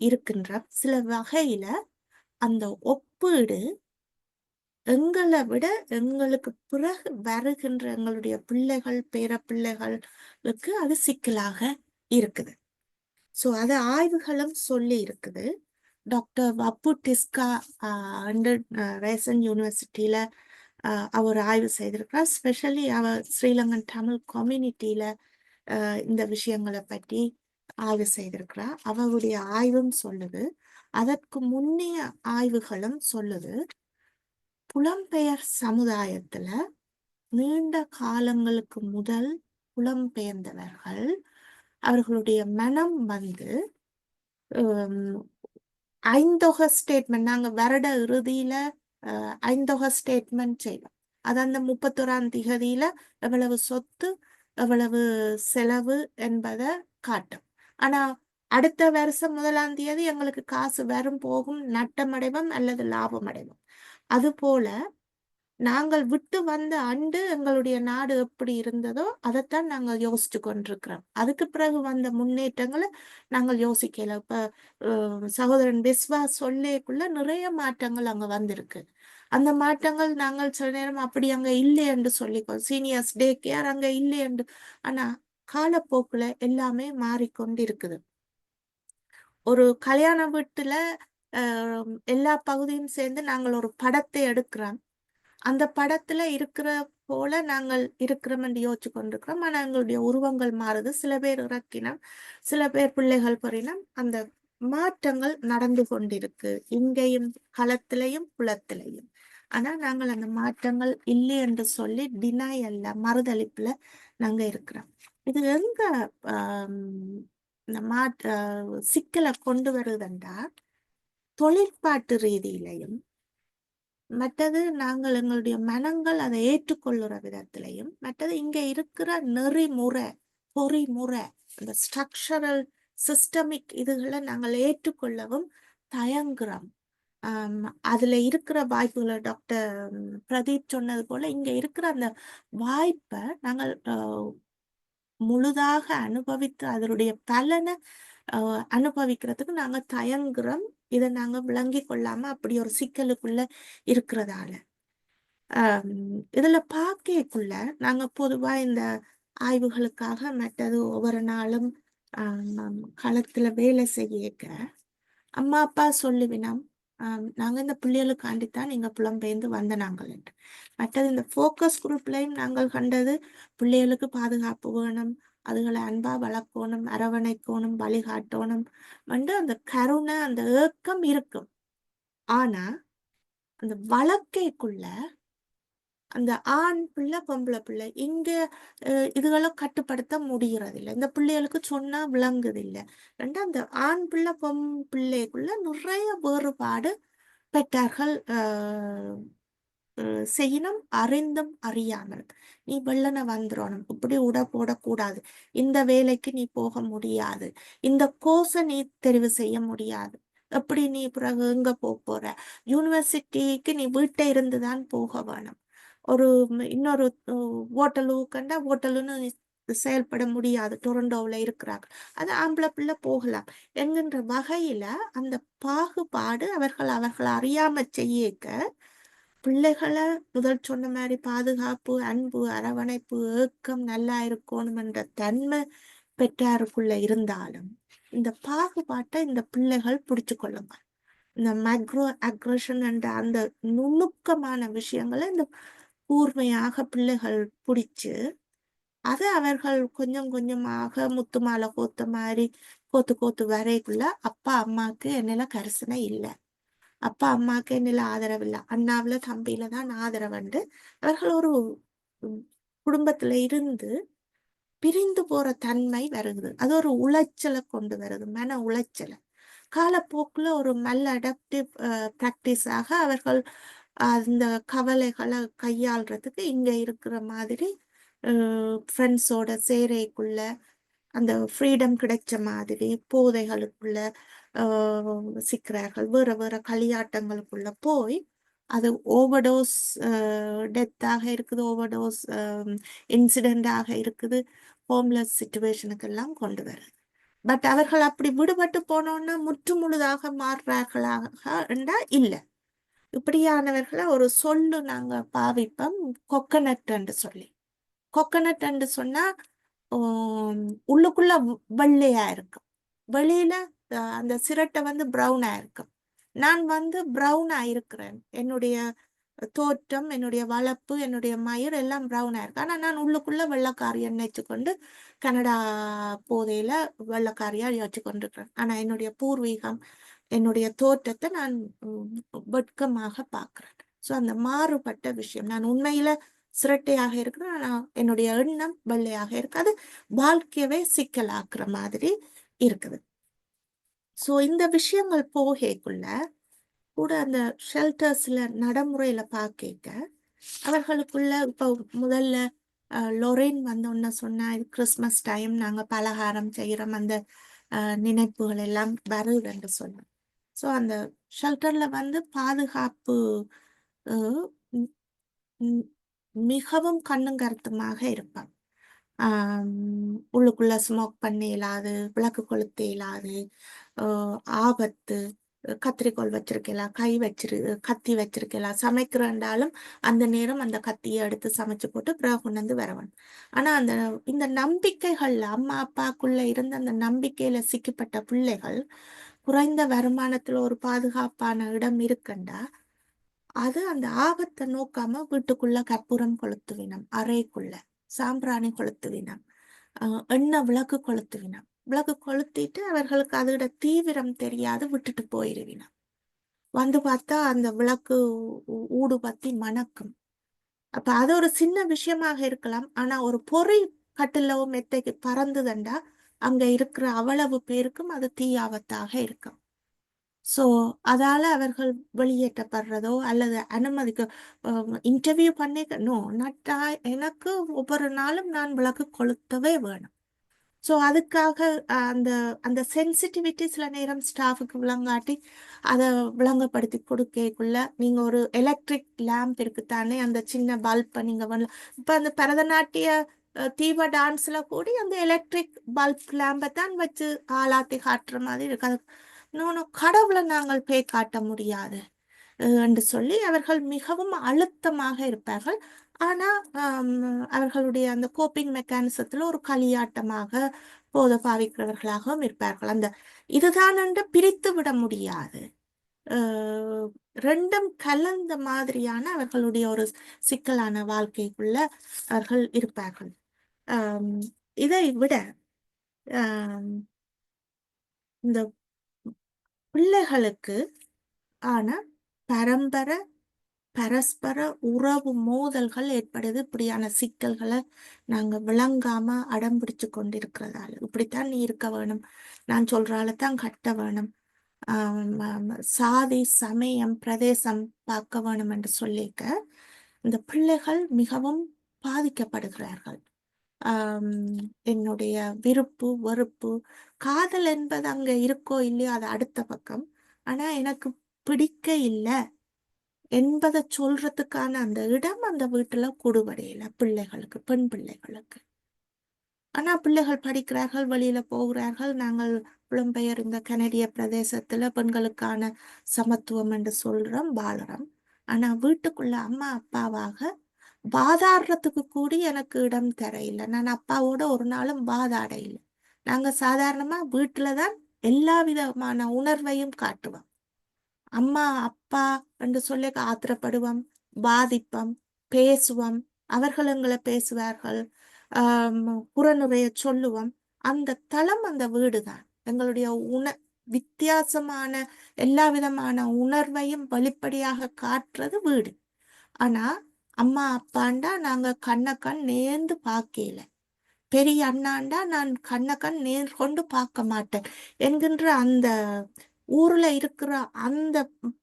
இருக்கின்ற சில வகையில அந்த ஒப்பீடு எங்களை விட எங்களுக்கு பிறகு வருகின்ற எங்களுடைய பிள்ளைகள் பேர பிள்ளைகளுக்கு அது சிக்கலாக இருக்குது. சோ அது ஆய்வுகளும் சொல்லி இருக்குது. டாக்டர் வப்பு டிஸ்கா ரேசன் யூனிவர்சிட்டியில அவர் ஆய்வு செய்திருக்கிறார். ஸ்பெஷலி அவர் ஸ்ரீலங்கன் தமிழ் கம்யூனிட்டியில இந்த விஷயங்களை பற்றி ஆய்வு செய்திருக்கிறார். அவருடைய ஆய்வும் சொல்லுது, அதற்கு முன்னைய ஆய்வுகளும் சொல்லுது, புலம்பெயர் சமுதாயத்துல நீண்ட காலங்களுக்கு முதல் புலம்பெயர்ந்தவர்கள் அவர்களுடைய மனம் ஐந்தொகை ஸ்டேட்மெண்ட், நாங்க வருட இறுதியில ஐந்தொகை ஸ்டேட்மெண்ட் செய்வோம். அது அந்த 31ஆம் திகதியில எவ்வளவு சொத்து எவ்வளவு செலவு என்பதை காட்டும். ஆனா அடுத்த வருஷம் 1ஆம் தேதி எங்களுக்கு காசு வரும் போகும், நட்டம் அடைவோம் அல்லது லாபம் அடைவோம். அது போல நாங்கள் விட்டு வந்த ஆண்டு எங்களுடைய நாடு எப்படி இருந்ததோ அதைத்தான் நாங்கள் யோசிச்சு கொண்டிருக்கிறோம். அதுக்கு பிறகு வந்த முன்னேற்றங்களை நாங்கள் யோசிக்கல. இப்ப சகோதரன் விஸ்வா சொல்லேக்குள்ள நிறைய மாற்றங்கள் அங்க வந்திருக்கு. அந்த மாற்றங்கள் நாங்கள் சில நேரம் அப்படி அங்க இல்லை என்று சொல்லிக்கோ, சீனியர்ஸ் டே கேர் அங்க இல்லை என்று. ஆனா காலப்போக்குல எல்லாமே மாறிக்கொண்டு இருக்குது. ஒரு கல்யாண வீட்டுல எல்லா பகுதியும் சேர்ந்து நாங்கள் ஒரு படத்தை எடுக்கிறோம். அந்த படத்துல இருக்கிற போல நாங்கள் இருக்கிறோம் என்று யோசிச்சு கொண்டிருக்கிறோம். ஆனா எங்களுடைய உருவங்கள் மாறுது. சில பேர் இறக்கினம், சில பேர் பிள்ளைகள் பெறினம். அந்த மாற்றங்கள் நடந்து கொண்டிருக்கு இங்கேயும், களத்திலையும் புலத்திலையும். ஆனா நாங்கள் அந்த மாற்றங்கள் இல்லை என்று சொல்லி டினாயல்ல, மறுதளிப்புல நாங்க இருக்கிறோம். இது எங்க இந்த சிக்கலை கொண்டு வருதுண்டா, தொழிற்பாட்டு ரீதியிலையும், மற்றது நாங்கள் எங்களுடைய மனங்கள் அதை ஏற்றுக்கொள்ளுற விதத்திலையும், மற்றது இங்க இருக்கிற நெறிமுறை பொறிமுறை இந்த ஸ்ட்ரக்சரல் சிஸ்டமிக் இதுகளை நாங்கள் ஏற்றுக்கொள்ளவும் தயங்குறோம். அதுல இருக்கிற வாய்ப்புகளை டாக்டர் பிரதீப் சொன்னது போல இங்க இருக்கிற அந்த வாய்ப்பை நாங்கள் முழுதாக அனுபவித்து அதனுடைய பலனை அனுபவிக்கிறதுக்கு நாங்க தயங்குறோம். இதை நாங்க விளங்கி கொள்ளாம அப்படி ஒரு சிக்கலுக்குள்ள இருக்கிறதால இதுல பார்க்கக்குள்ள நாங்க பொதுவா இந்த ஆய்வுகளுக்காக மற்றது ஒவ்வொரு நாளும் களத்துல வேலை செய்ய அம்மா அப்பா சொல்லுவினோம் நாங்க இந்த பிள்ளைகளுக்காண்டித்தான் நீங்க புலம்பெயர்ந்து வந்த நாங்கள் என்று. மற்றது இந்த ஃபோக்கஸ் குரூப்லையும் நாங்கள் கண்டது பிள்ளைகளுக்கு பாதுகாப்பு வேணும், அதுகளை அன்பா வளர்க்கணும், அரவணைக்கணும், வழிகாட்டணும் வந்து அந்த கருணை அந்த ஏக்கம் இருக்கும். ஆனா அந்த வழக்கைக்குள்ள அந்த ஆண் பிள்ளை பொம்பளை பிள்ளை இங்க இதுகளை கட்டுப்படுத்த முடிகிறது இல்லை. இந்த பிள்ளைகளுக்கு சொன்னா விளங்குது இல்லை. ரெண்டு அந்த ஆண் பிள்ளை பிள்ளைக்குள்ள நிறைய வேறுபாடு பெற்றார்கள் செய்யணும், அறிந்தும் அறியாமல். நீ வெள்ளனை வந்துடணும், இப்படி உட போடக்கூடாது, இந்த வேலைக்கு நீ போக முடியாது, இந்த கோர்ஸை நீ தெரிவு செய்ய முடியாது, எப்படி நீ பிறகு எங்க போற, யூனிவர்சிட்டிக்கு நீ வீட்டை இருந்துதான் போக வேணும், ஒரு இன்னொரு ஓட்டலு கண்டா ஓட்டலுன்னு செயல்பட முடியாது, டொரண்டோவில் இருக்கிறாங்க, அது ஆம்பளை பிள்ளை போகலாம் என்கின்ற வகையில அந்த பாகுபாடு அவர்கள் அறியாம செய்யக்க பிள்ளைகளை முதல் சொன்ன மாதிரி பாதுகாப்பு, அன்பு, அரவணைப்பு, ஏக்கம் நல்லா இருக்கணும் என்ற தன்மை பெற்றாருக்குள்ள இருந்தாலும் இந்த பாகுபாட்டை இந்த பிள்ளைகள் பிடிச்சு கொள்ளுங்க. இந்த மைக்ரோ அக்ரஷன் என்ற அந்த நுணுக்கமான விஷயங்களை இந்த கூர்மையாக பிள்ளைகள் பிடிச்சு அதை அவர்கள் கொஞ்சம் கொஞ்சமாக முத்து மாலை கோத்த மாதிரி கோத்து வரைக்குள்ள அப்பா அம்மாவுக்கு என்னெல்லாம் கரிசனை இல்லை, அப்பா அம்மாவுக்கு என்னில ஆதரவு இல்லை, அண்ணாவில தம்பியில தான் ஆதரவுண்டு அவர்கள் ஒரு குடும்பத்துல இருந்து பிரிந்து போற தன்மை வருது. அது ஒரு உளைச்சலை கொண்டு வருது, மன உளைச்சலை. காலப்போக்குல ஒரு மல் அடாப்டிவ் பிராக்டிஸாக அவர்கள் அந்த கவலைகளை கையாள்றதுக்கு இங்க இருக்கிற மாதிரி ஃப்ரெண்ட்ஸோட சேரைக்குள்ள அந்த ஃப்ரீடம் கிடைச்ச மாதிரி போதைகளுக்குள்ள சிக்கிறார்கள், வேற களியாட்டங்களுக்குள்ள போய் அது ஓவர்டோஸ் டெத்தாக இருக்குது, ஓவர்டோஸ் இன்சிடென்டாக இருக்குது, ஹோம்லெஸ் சிச்சுவேஷனுக்கு எல்லாம் கொண்டு வருது. பட் அவர்கள் அப்படி விடுபட்டு போனோன்னா முற்று முழுதாக மாறுறார்களாக என்றா இல்லை. இப்படியானவர்களை ஒரு சொல்லு நாங்க பாவிப்போம், கொக்கனட் என்று சொல்லி. கொக்கனட் என்று சொன்னா உள்ளுக்குள்ள வெள்ளையா இருக்கும், வெளியில அந்த சிரட்டை வந்து ப்ரௌனா இருக்கும். நான் வந்து ப்ரௌனா இருக்கிறேன், என்னுடைய தோற்றம், என்னுடைய வளர்ப்பு, என்னுடைய மயிர் எல்லாம் ப்ரௌனா இருக்கு. ஆனா நான் உள்ளுக்குள்ள வெள்ளைக்காரியை நினைச்சு கொண்டு கனடா போதையில வெள்ளைக்காரியா யோசிச்சு கொண்டிருக்கிறேன். ஆனா என்னுடைய பூர்வீகம், என்னுடைய தோற்றத்தை நான் வெட்கமாக பார்க்கிறேன். ஸோ அந்த மாறுபட்ட விஷயம், நான் உண்மையில சிரட்டையாக இருக்கிறேன், ஆனா என்னுடைய எண்ணம் வெள்ளையாக இருக்கு. அது வாழ்க்கையவே சிக்கலாக்குற மாதிரி இருக்குது. ஸோ இந்த விஷயங்கள் போகக்குள்ள கூட அந்த ஷெல்டர்ஸ்ல நடைமுறையில பார்க்க அவர்களுக்குள்ள இப்போ முதல்ல லொரேன் வந்தோன்னு சொன்னா இது கிறிஸ்மஸ் டைம், நாங்க பலகாரம் செய்யறோம், அந்த நினைப்புகள் எல்லாம் வருதுன்னு சொன்னோம். ஸோ அந்த ஷெல்டர்ல வந்து பாதுகாப்பு மிகவும் கண்ணும் கருத்துமாக இருப்பான். உள்ளுக்குள்ள ஸ்மோக் பண்ண இயலாது, விளக்கு கொளுத்த இயலாது, ஆபத்து, கத்திரிக்கோள் வச்சிருக்கலாம், கத்தி வச்சிருக்கலாம், சமைக்கிறண்டாலும் அந்த நேரம் அந்த கத்தியை எடுத்து சமைச்சு போட்டு பிறகு கொண்டு வந்து வரவன். ஆனா இந்த நம்பிக்கைகள்ல அம்மா அப்பாக்குள்ள இருந்த அந்த நம்பிக்கையில சிக்கப்பட்ட பிள்ளைகள் குறைந்த வருமானத்துல ஒரு பாதுகாப்பான இடம் இருக்குண்டா அது அந்த ஆபத்தை நோக்காம வீட்டுக்குள்ள கற்பூரம் கொளுத்துவினம், அறைக்குள்ள சாம்பிராணி கொளுத்துவினம், எண்ணெய் விளக்கு கொளுத்துவினம், விளக்கு கொளுத்திட்டு அவர்களுக்கு அதோட தீவிரம் தெரியாது விட்டுட்டு போயிருவினம். வந்து பார்த்தா அந்த விளக்கு ஊடு பத்தி மணக்கும். அப்ப அது ஒரு சின்ன விஷயமாக இருக்கலாம், ஆனா ஒரு பொறி கட்டிலோ மெத்தைக்கு பறந்துதண்டா அங்க இருக்கிற அவ்வளவு பேருக்கும் அது தீ ஆபத்தாக இருக்கும். ஸோ அதால அவர்கள் வெளியேற்றப்படுறதோ அல்லது அனுமதிக்க இன்டர்வியூ பண்ணி எனக்கு ஒவ்வொரு நாளும் நான் விளக்கு கொளுத்தவே வேணும். ஸோ அதுக்காக அந்த அந்த சென்சிட்டிவிட்டி சில நேரம் ஸ்டாஃபுக்கு விளங்காட்டி அதை விளங்கப்படுத்தி கொடுக்கக்குள்ள நீங்க ஒரு எலக்ட்ரிக் லேம்ப் இருக்குத்தானே, அந்த சின்ன பல்பை நீங்க இப்போ அந்த பரதநாட்டிய தீப டான்ஸ்ல கூடி அந்த எலக்ட்ரிக் பல்ப் லேம்பை தான் வச்சு ஆளாத்தி காட்டுற மாதிரி இருக்கு. அது இன்னொன்று, கடவுளை நாங்கள் பேய் காட்ட முடியாது என்று சொல்லி அவர்கள் மிகவும் அழுத்தமாக இருப்பார்கள். ஆனா அவர்களுடைய அந்த கோப்பிங் மெக்கானிசத்துல ஒரு களியாட்டமாக போதை பாவிக்கிறவர்களாகவும் இருப்பார்கள். அந்த இதுதான் என்று பிரித்து விட முடியாது. ரெண்டும் கலந்த மாதிரியான அவர்களுடைய ஒரு சிக்கலான வாழ்க்கைக்குள்ள அவர்கள் இருப்பார்கள். இதை விட இந்த பிள்ளைகளுக்கு ஆன பரஸ்பர உறவு மோதல்கள் ஏற்படுது. இப்படியான சிக்கல்களை நாங்க விளங்காம அடம் பிடிச்சு கொண்டிருக்கிறதால, இப்படித்தான் நீ இருக்க வேணும், நான் சொல்றாலதான் கட்ட வேணும், சாதி சமயம் பிரதேசம் பார்க்க வேணும் என்று சொல்லிக்க இந்த பிள்ளைகள் மிகவும் பாதிக்கப்படுகிறார்கள். என்னுடைய விருப்பு வெறுப்பு காதல் என்பது அங்க இருக்கோ இல்லையோ அது அடுத்த பக்கம். ஆனா எனக்கு பிடிக்க இல்லை என்பதை சொல்றதுக்கான அந்த இடம் அந்த வீட்டுல கொடுவடையில பிள்ளைகளுக்கு, பெண் பிள்ளைகளுக்கு. ஆனா பிள்ளைகள் படிக்கிறார்கள், வெளியில போகிறார்கள். நாங்கள் புலம்பெயர் இந்த கனடிய பிரதேசத்துல பெண்களுக்கான சமத்துவம் என்று சொல்றோம், வாழறோம். ஆனா வீட்டுக்குள்ள அம்மா அப்பாவாக வாதாடுறதுக்கு கூடி எனக்கு இடம் தர இல்லை. நான் அப்பாவோட ஒரு நாளும் வாதாட இல்லை. நாங்க சாதாரணமா வீட்டுலதான் எல்லா விதமான உணர்வையும் காட்டுவோம். அம்மா அப்பா என்று சொல்லி ஆத்திரப்படுவோம், பாதிப்போம், பேசுவோம். அவர்கள் எங்களை பேசுவார்கள், புறனுரைய சொல்லுவோம். அந்த தளம் அந்த வீடுதான். எங்களுடைய வித்தியாசமான எல்லா விதமான உணர்வையும் வெளிப்படையாக காட்டுறது வீடு. ஆனா அம்மா அப்பாண்டா நாங்க கண்ணக்கண் நேர்ந்து பார்க்கல, பெரிய அண்ணாண்டா நான் கண்ணக்கண் நேர் கொண்டு பார்க்க மாட்டேன் என்கின்ற அந்த ஊர்ல இருக்கிற அந்த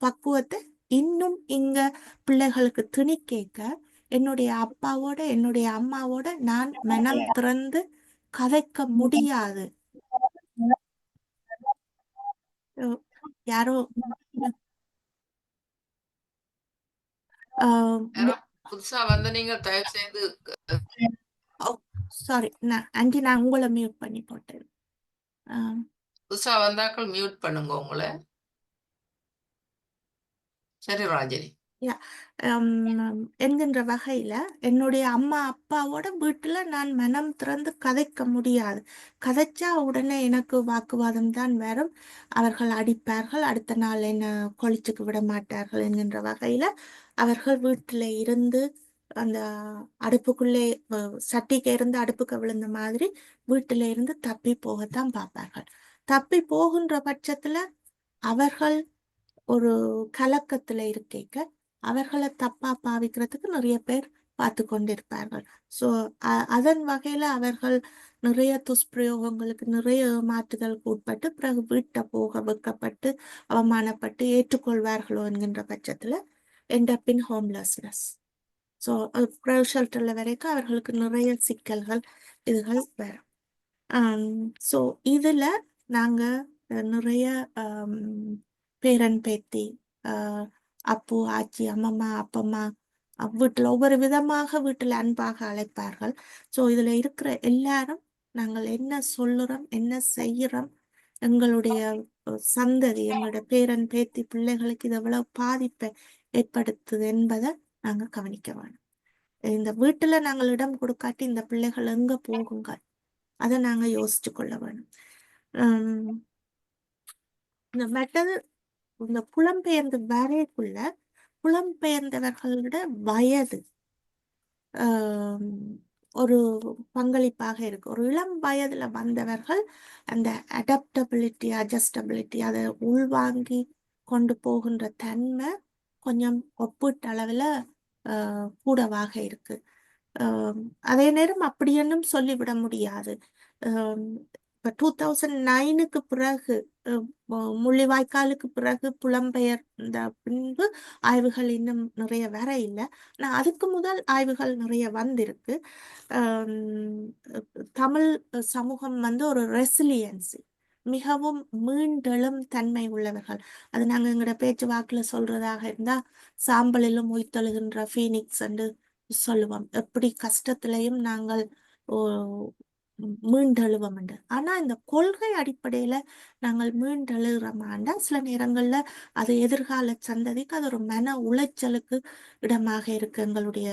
பக்குவத்தை இன்னும் இங்க பிள்ளைகளுக்கு திணிக்க, என்னுடைய அப்பாவோட என்னுடைய அம்மாவோட நான் மனம் திறந்து கதைக்க முடியாது. யாரோ புதுசா வந்து நீங்க தயவு செய்து சாரி, நான் உங்களை மியூட் பண்ணி போட்டேன். புதுசா வந்தாக்கள் மியூட் பண்ணுங்க உங்களை. சரி ராஜினி. என்கின்ற வகையில என்னுடைய அம்மா அப்பாவோட வீட்டுல நான் மனம் திறந்து கதைக்க முடியாது. கதைச்சா உடனே எனக்கு வாக்குவாதம் தான் வரும். அவர்கள் அடிப்பார்கள், அடுத்த நாள் என்ன கொளிச்சுக்கு விட மாட்டார்கள் என்கின்ற வகையில அவர்கள் வீட்டுல இருந்து அந்த அடுப்புக்குள்ளே சட்டிக்கு இருந்து அடுப்புக்கு விழுந்த மாதிரி வீட்டில இருந்து தப்பி போகத்தான் பார்ப்பார்கள். தப்பி போகின்ற பட்சத்துல அவர்கள் ஒரு கலக்கத்துல இருக்க அவர்களை தப்பா பாவிக்கிறதுக்கு நிறைய பேர் பார்த்து கொண்டிருப்பார்கள். ஸோ அதன் வகையில அவர்கள் நிறைய துஷ்பிரயோகங்களுக்கு, நிறைய ஏமாற்றுதலுக்கு உட்பட்டு பிறகு வீட்டை போக வைக்கப்பட்டு அவமானப்பட்டு ஏற்றுக்கொள்வார்களோ என்கின்ற பட்சத்துல எண்ட் அப் இன் ஹோம்லெஸ்னஸ். ஸோ ஷெல்டர்ல வரைக்கும் அவர்களுக்கு நிறைய சிக்கல்கள் இதுகள் வரும். ஸோ இதுல நாங்க நிறைய பேரன் பேத்தி, அப்பு ஆச்சி, அம்மம்மா அப்பம்மா வீட்டுல ஒவ்வொரு விதமாக வீட்டுல அன்பாக அழைப்பார்கள். ஸோ இதுல இருக்கிற எல்லாரும் நாங்கள் என்ன சொல்லுறோம், என்ன செய்யறோம், எங்களுடைய சந்ததி, எங்களுடைய பேரன் பேத்தி பிள்ளைகளுக்கு இது எவ்வளவு பாதிப்பை ஏற்படுத்துது என்பதை நாங்க கவனிக்க வேணும். இந்த வீட்டுல நாங்கள் இடம் கொடுக்காட்டி இந்த பிள்ளைகள் எங்க போகுங்க, அதை நாங்க யோசிச்சு கொள்ள வேணும். இந்த மெட்டல் இந்த புலம்பெயர்ந்து வரைக்குள்ள புலம்பெயர்ந்தவர்களோட வயது ஒரு பங்களிப்பாக இருக்கு. ஒரு இளம் வயதுல வந்தவர்கள் அந்த அடாப்டபிலிட்டி, அட்ஜஸ்டபிலிட்டி, அதை உள்வாங்கி கொண்டு போகின்ற தன்மை கொஞ்சம் ஒப்பீட்டளவுல கூடவாக இருக்கு. அதே நேரம் அப்படியென்னும் சொல்லிவிட முடியாது. இப்ப 2009க்கு பிறகு, முள்ளிவாய்க்காலுக்கு பிறகு புலம்பெயர் இந்த பின்பு ஆய்வுகள் இன்னும் நிறைய வர இல்லை. ஆனா அதுக்கு முதல் ஆய்வுகள் நிறைய வந்திருக்கு. தமிழ் சமூகம் வந்து ஒரு ரெசிலியன்சி, மிகவும் மீண்டெழும் தன்மை உள்ளவர்கள். அது நாங்க எங்களோட பேச்சு வாக்குல சொல்றதாக இருந்தா சாம்பலிலும் உயிர்த்தெழுகின்ற ஃபீனிக்ஸ் என்று சொல்லுவோம். எப்படி கஷ்டத்திலையும் நாங்கள் மீண்டெழுவோம் என்று. ஆனா இந்த கொள்கை அடிப்படையில நாங்கள் மீண்டெழுகிறோமாண்டா சில நேரங்கள்ல அது எதிர்கால சந்ததிக்கு அது ஒரு மன உளைச்சலுக்கு இடமாக இருக்கு. எங்களுடைய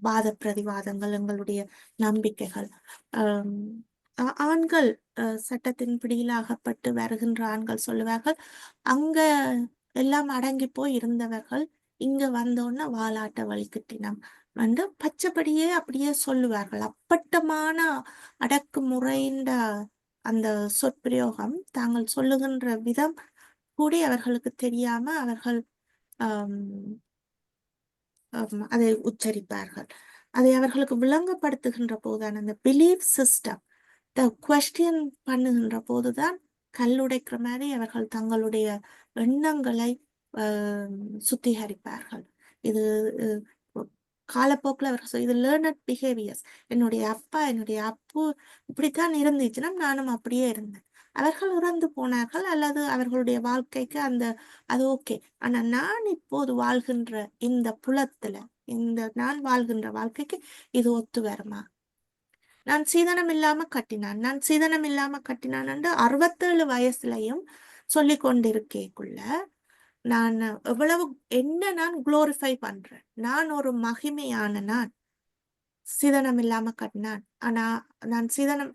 வாத பிரதிவாதங்கள், எங்களுடைய நம்பிக்கைகள். ஆண்கள் சட்டத்தின் பிடியில் அகப்பட்டு வருகின்ற ஆண்கள் சொல்லுவார்கள், அங்க எல்லாம் அடங்கி போய் இருந்தவர்கள் இங்க வந்தோன்னா வாலாட்ட வலிக்கிட்டினம் வந்து பச்சைப்படியே அப்படியே சொல்லுவார்கள். அப்பட்டமான அடக்குமுறைன்ற அந்த சொற்பிரயோகம் தாங்கள் சொல்லுகின்ற விதம் கூட அவர்களுக்கு தெரியாம அவர்கள் அதை உச்சரிப்பார்கள். அதை அவர்களுக்கு விளங்கப்படுத்துகின்ற போதுதான் அந்த பிலீஃப் சிஸ்டம் கொஸ்டின் பண்ணுகின்ற போதுதான் கல்லுடைக்கிற மாதிரி அவர்கள் தங்களுடைய எண்ணங்களை சுத்திகரிப்பார்கள். இது காலப்போக்கில் அவர்கள் இது லேர்னட் பிஹேவியர்ஸ். என்னுடைய அப்பா என்னுடைய அப்பு இப்படித்தான் இருந்துச்சுன்னா நானும் அப்படியே இருந்தேன். அவர்கள் இறந்து போனார்கள் அல்லது அவர்களுடைய வாழ்க்கைக்கு அது ஓகே. ஆனா நான் இப்போது வாழ்கின்ற இந்த புலத்துல நான் வாழ்கின்ற வாழ்க்கைக்கு இது ஒத்து வருமா? நான் சீதனம் இல்லாம கட்டினான் என்று 67 வயசுலயும் சொல்லி கொண்டிருக்கேக்குள்ள நான் எவ்வளவு நான் குளோரிஃபை பண்றேன். நான் ஒரு மகிமையான நான் சீதனம் இல்லாம கட்டினான். ஆனா நான் சீதனம்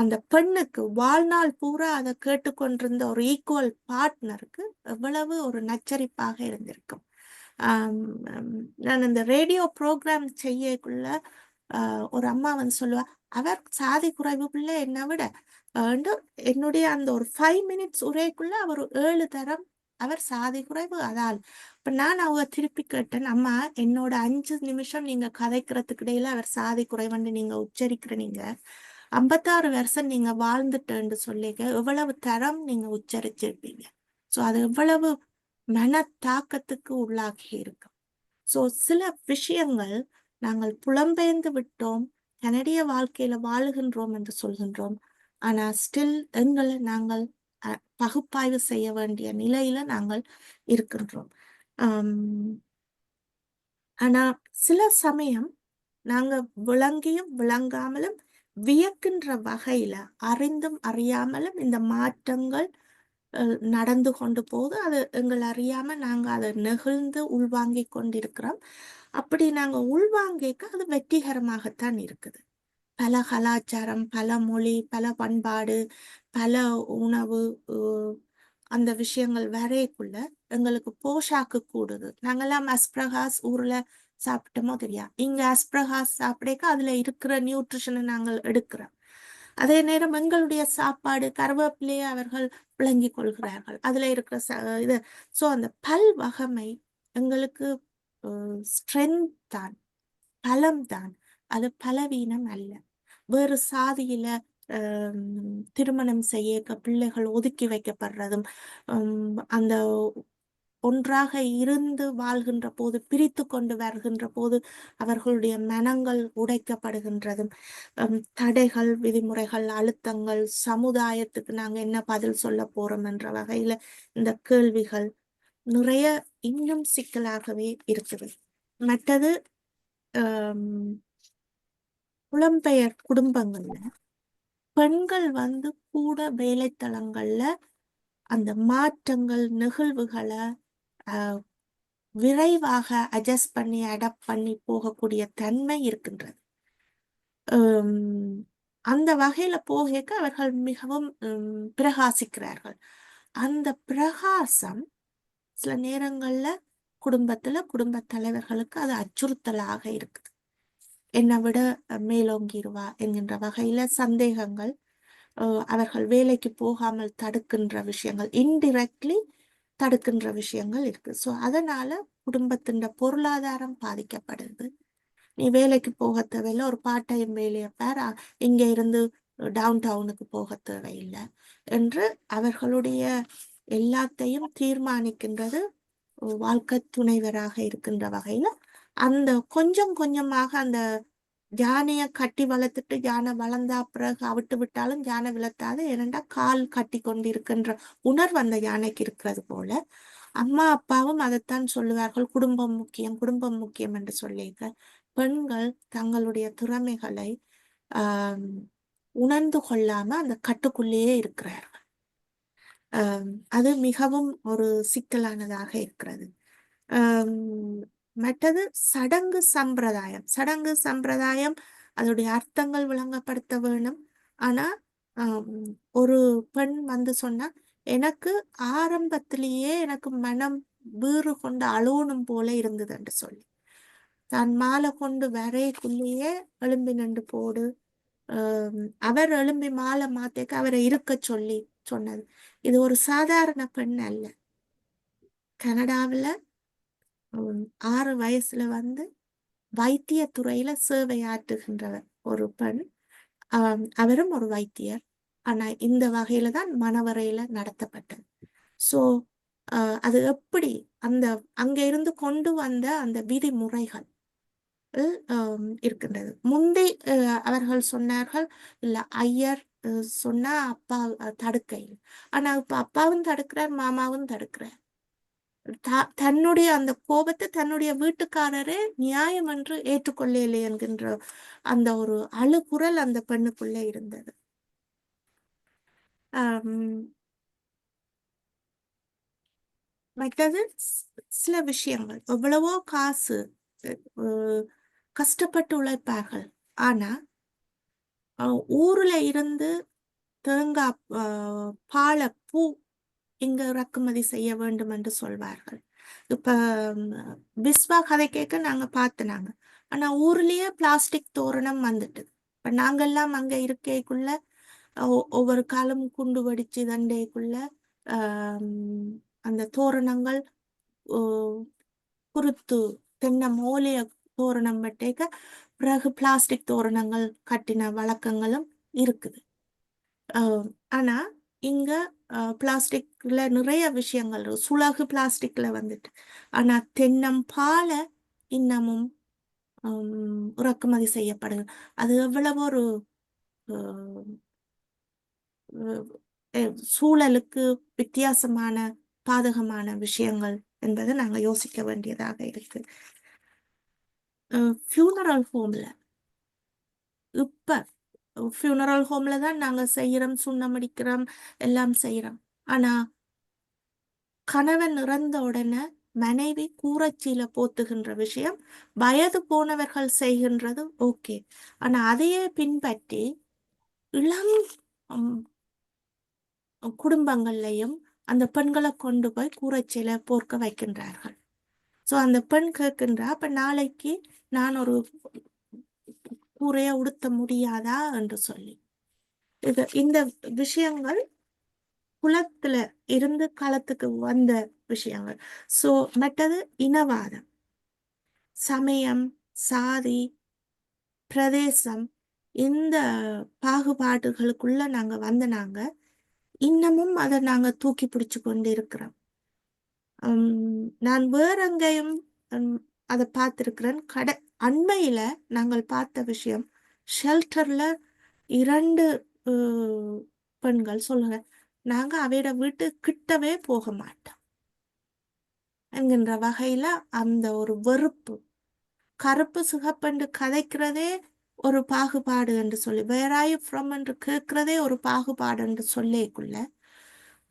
அந்த பெண்ணுக்கு வாழ்நாள் பூரா அதை கேட்டுக்கொண்டிருந்த ஒரு ஈக்குவல் பார்ட்னருக்கு எவ்வளவு ஒரு நச்சரிப்பாக இருந்திருக்கும். நான் இந்த ரேடியோ ப்ரோக்ராம் செய்யக்குள்ள ஒரு அம்மா வந்து சொல்லுவா, அவர் சாதி குறைவுக்குள்ள என்னை விட என்னுடைய அந்த ஒரு 5 minutes உரைக்குள்ள அவர் 7 தரம் அவர் சாதி குறைவு அதால். இப்ப நான் அவங்க திருப்பி கேட்டேன், அம்மா என்னோட 5 நிமிஷம் நீங்க கதைக்கிறதுக்கு இடையில அவர் சாதி குறைவுன்னு நீங்க உச்சரிக்கிற நீங்க 56 வருஷம் நீங்க வாழ்ந்துட்டேன்னு சொல்லிக்க எவ்வளவு தரம் நீங்க உச்சரிச்சிருப்பீங்க. ஸோ அது எவ்வளவு மன தாக்கத்துக்கு உள்ளாகி இருக்கும். ஸோ சில விஷயங்கள் நாங்கள் புலம்பெயர்ந்து விட்டோம், கனடிய வாழ்க்கையில வாழுகின்றோம் என்று சொல்கின்றோம். ஆனா ஸ்டில் எங்களை நாங்கள் பகுப்பாய்வு செய்ய வேண்டிய நிலையில நாங்கள் இருக்கின்றோம். ஆனா சில சமயம் நாங்க விளங்கியும் விளங்காமலும் வியக்கின்ற வகையில அறிந்தும் அறியாமலும் இந்த மாற்றங்கள் நடந்து கொண்டு போது அது எங்கள் அறியாம நாங்க அதை நெகிழ்ந்து உள்வாங்கி கொண்டிருக்கிறோம். அப்படி நாங்க உள்வாங்கிக்க அது வெற்றிகரமாகத்தான் இருக்குது. பல கலாச்சாரம், பல மொழி, பல பண்பாடு, பல உணவு அந்த விஷயங்கள் வரைக்குள்ள எங்களுக்கு போஷாக்கு கூடுது. நாங்கெல்லாம் அஸ்பிரகாஸ் ஊர்ல சாப்பிட்டோமோ தெரியா, இங்க அஸ்பிரகாஸ் சாப்பிடக்க அதுல இருக்கிற நியூட்ரிஷனை நாங்கள் எடுக்கிறோம். அதே நேரம் எங்களுடைய சாப்பாடு கருவேப்பிலையே அவர்கள் விளங்கி கொள்கிறார்கள், அதுல இருக்கிற இது. ஸோ அந்த பல் வகமை எங்களுக்கு ஸ்ட்ரென்த் தான், பலம் தான், அது பலவீனம் அல்ல. வேறு சாதியில திருமணம் செய்ய பிள்ளைகள் ஒதுக்கி வைக்கப்படுறதும் அந்த ஒன்றாக இருந்து வாழ்கின்ற போது பிரித்து கொண்டு வருகின்ற போது அவர்களுடைய மனங்கள் உடைக்கப்படுகின்றதும் தடைகள், விதிமுறைகள், அழுத்தங்கள், சமுதாயத்துக்கு நாங்க என்ன பதில் சொல்ல போறோம் என்ற வகையில இந்த கேள்விகள் நிறைய இன்னும் சிக்கலாகவே இருக்குது. மற்றது புலம்பெயர் குடும்பங்கள்ல பெண்கள் வந்து கூட வேலைத்தளங்கள்ல அந்த மாற்றங்கள் நிகழ்வுகளை விரைவாக அட்ஜஸ்ட் பண்ணி அடாப்ட் பண்ணி போகக்கூடிய தன்மை இருக்கின்றது. அந்த வகையில போக அவர்கள் மிகவும் பிரகாசிக்கிறார்கள். அந்த பிரகாசம் சில நேரங்கள்ல குடும்ப தலைவர்களுக்கு அது அச்சுறுத்தலாக இருக்குது. என்னை விட மேலோங்கிடுவா என்கின்ற வகையில சந்தேகங்கள், அவர்கள் வேலைக்கு போகாமல் தடுக்கின்ற விஷயங்கள், இன்டிரெக்ட்லி தடுக்கின்ற விஷயங்கள் இருக்கு. ஸோ அதனால குடும்பத்தின் பொருளாதாரம் பாதிக்கப்படுது. நீ வேலைக்கு போக தேவையில்லை, ஒரு பார்ட் டைம் வேலையை பார், இங்க இருந்து டவுன் டவுனுக்கு போக தேவையில்லை என்று அவர்களுடைய எல்லாத்தையும் தீர்மானிக்கின்றது வாழ்க்கை துணைவராக இருக்கின்ற வகையில அந்த கொஞ்சம் கொஞ்சமாக அந்த யானைய கட்டி வளர்த்துட்டு யானை வளர்ந்தா பிறகு அவிட்டு விட்டாலும் யானை விளத்தாது, ஏனென்றா கால் கட்டி கொண்டு இருக்கின்ற உணர்வு அந்த யானைக்கு இருக்கிறது போல அம்மா அப்பாவும் அதைத்தான் சொல்லுவார்கள், குடும்பம் முக்கியம் என்று சொல்லியிருக்க. பெண்கள் தங்களுடைய திறமைகளை ஆம், உணர்ந்து கொள்ளாம அந்த கட்டுக்குள்ளேயே இருக்கிறார்கள். அது மிகவும் ஒரு சிக்கலானதாக இருக்கிறது. ஆம், மற்றது சடங்கு சம்பிரதாயம் அதோடைய அர்த்தங்கள் விளங்கப்படுத்த வேணும். ஆனா ஒரு பெண் வந்து சொன்னா, எனக்கு ஆரம்பத்திலேயே எனக்கு மனம் வீறு கொண்டு அழுவணும் போல இருந்தது என்று சொல்லி, தான் மாலை கொண்டு வரைக்குள்ளேயே எழும்பி நின்று போடு. அவர் எழும்பி மாலை மாத்தேக்க அவரை இருக்க சொல்லி சொன்னது. இது ஒரு சாதாரண பெண் அல்ல. கனடாவில் 6 வயசுல வந்து வைத்திய துறையில சேவையாற்றுகின்றவர் ஒரு பெண். அவரும் ஒரு வைத்தியர். ஆனா இந்த வகையில தான் மணவறையில நடத்தப்பட்டது. சோ அது எப்படி அந்த அங்க இருந்து கொண்டு வந்த அந்த விதிமுறைகள் இருக்கின்றது. முந்தி அவர்கள் சொன்னார்கள், இல்ல ஐயர் சொன்னா அப்பா தடுக்க இல்லை. ஆனா இப்ப அப்பாவும் தடுக்கிறார், மாமாவும் தடுக்கிறார். தன்னுடைய அந்த கோபத்தை தன்னுடைய வீட்டுக்காரரே நியாயம் என்று ஏற்றுக்கொள்ளவில்லை என்கின்ற அந்த ஒரு அழுகுரல் அந்த பெண்ணுக்குள்ளே இருந்தது. மற்றது சில விஷயங்கள் எவ்வளவோ காசு கஷ்டப்பட்டு உழைப்பார்கள். ஆனா ஊர்ல இருந்து தேங்காய் பாலை பூ இங்க இறக்குமதி செய்ய வேண்டும் என்று சொல்வார்கள். இப்ப பிஸ்வா கதை கேட்க நாங்க பார்த்தனாங்க. ஆனா ஊர்லயே பிளாஸ்டிக் தோரணம் வந்துட்டு. இப்ப நாங்கெல்லாம் அங்க இருக்கைக்குள்ள ஒவ்வொரு காலம் குண்டு வெடிச்சு தண்டைக்குள்ள அந்த தோரணங்கள் குருத்து தென்னை மூலிய தோரணம் வெட்டேக்க பிறகு பிளாஸ்டிக் தோரணங்கள் கட்டின வழக்கங்களும் இருக்குது. ஆனா இங்க பிளாஸ்டிக்ல நிறைய விஷயங்கள் சுலகு பிளாஸ்டிக்ல வந்துட்டு. ஆனா தென்னம்பாலை இன்னமும் இறக்குமதி செய்யப்படுது. அது எவ்வளவு ஒரு சூழலுக்கு வித்தியாசமான பாதகமான விஷயங்கள் என்பதை நாங்க யோசிக்க வேண்டியதாக இருக்கு. ஃபியூனரல் ஹோம்ல இப்ப ஃபியூனரல் ஹோம்ல தான் நாங்க செய்யறோம், சுண்ணமடிக்கிறோம், எல்லாம் செய்யறோம். ஆனா கணவன் இறந்த உடனே மனைவி கூரச்சீல போத்துகின்ற விஷயம் வயது போனவர்கள் செய்கின்றது ஓகே. ஆனா அதையே பின்பற்றி இளம் குடும்பங்கள்லையும் அந்த பெண்களை கொண்டு போய் கூரச்சீல போர்க்க வைக்கின்றார்கள். சோ அந்த பெண் கேட்கின்றா, அப்ப நாளைக்கு நான் ஒரு கூரைய உடுத்த முடியாதா என்று சொல்லி. இந்த விஷயங்கள் குலத்துல இருந்து களத்துக்கு வந்த விஷயங்கள். சோ மற்றது இனவாதம், சமயம், சாதி, பிரதேசம், இந்த பாகுபாடுகளுக்குள்ள நாங்க இன்னமும் அதை நாங்க தூக்கி பிடிச்சு கொண்டு இருக்கிறோம். நான் வேற எங்கேயும் அதை பார்த்திருக்கிறேன். அண்மையில நாங்கள் பார்த்த விஷயம், ஷெல்டர்ல 2 பெண்கள் சொல்லுங்க, நாங்க அவையோட வீட்டு கிட்டவே போக மாட்டோம் என்கின்ற வகையில அந்த ஒரு வெறுப்பு, கருப்பு சிகப்பென்று கதைக்கிறதே ஒரு பாகுபாடு என்று சொல்லி, வேர் ஆர் யூ ஃப்ரம் என்று கேட்கிறதே ஒரு பாகுபாடு என்று சொல்லிக்குள்ள,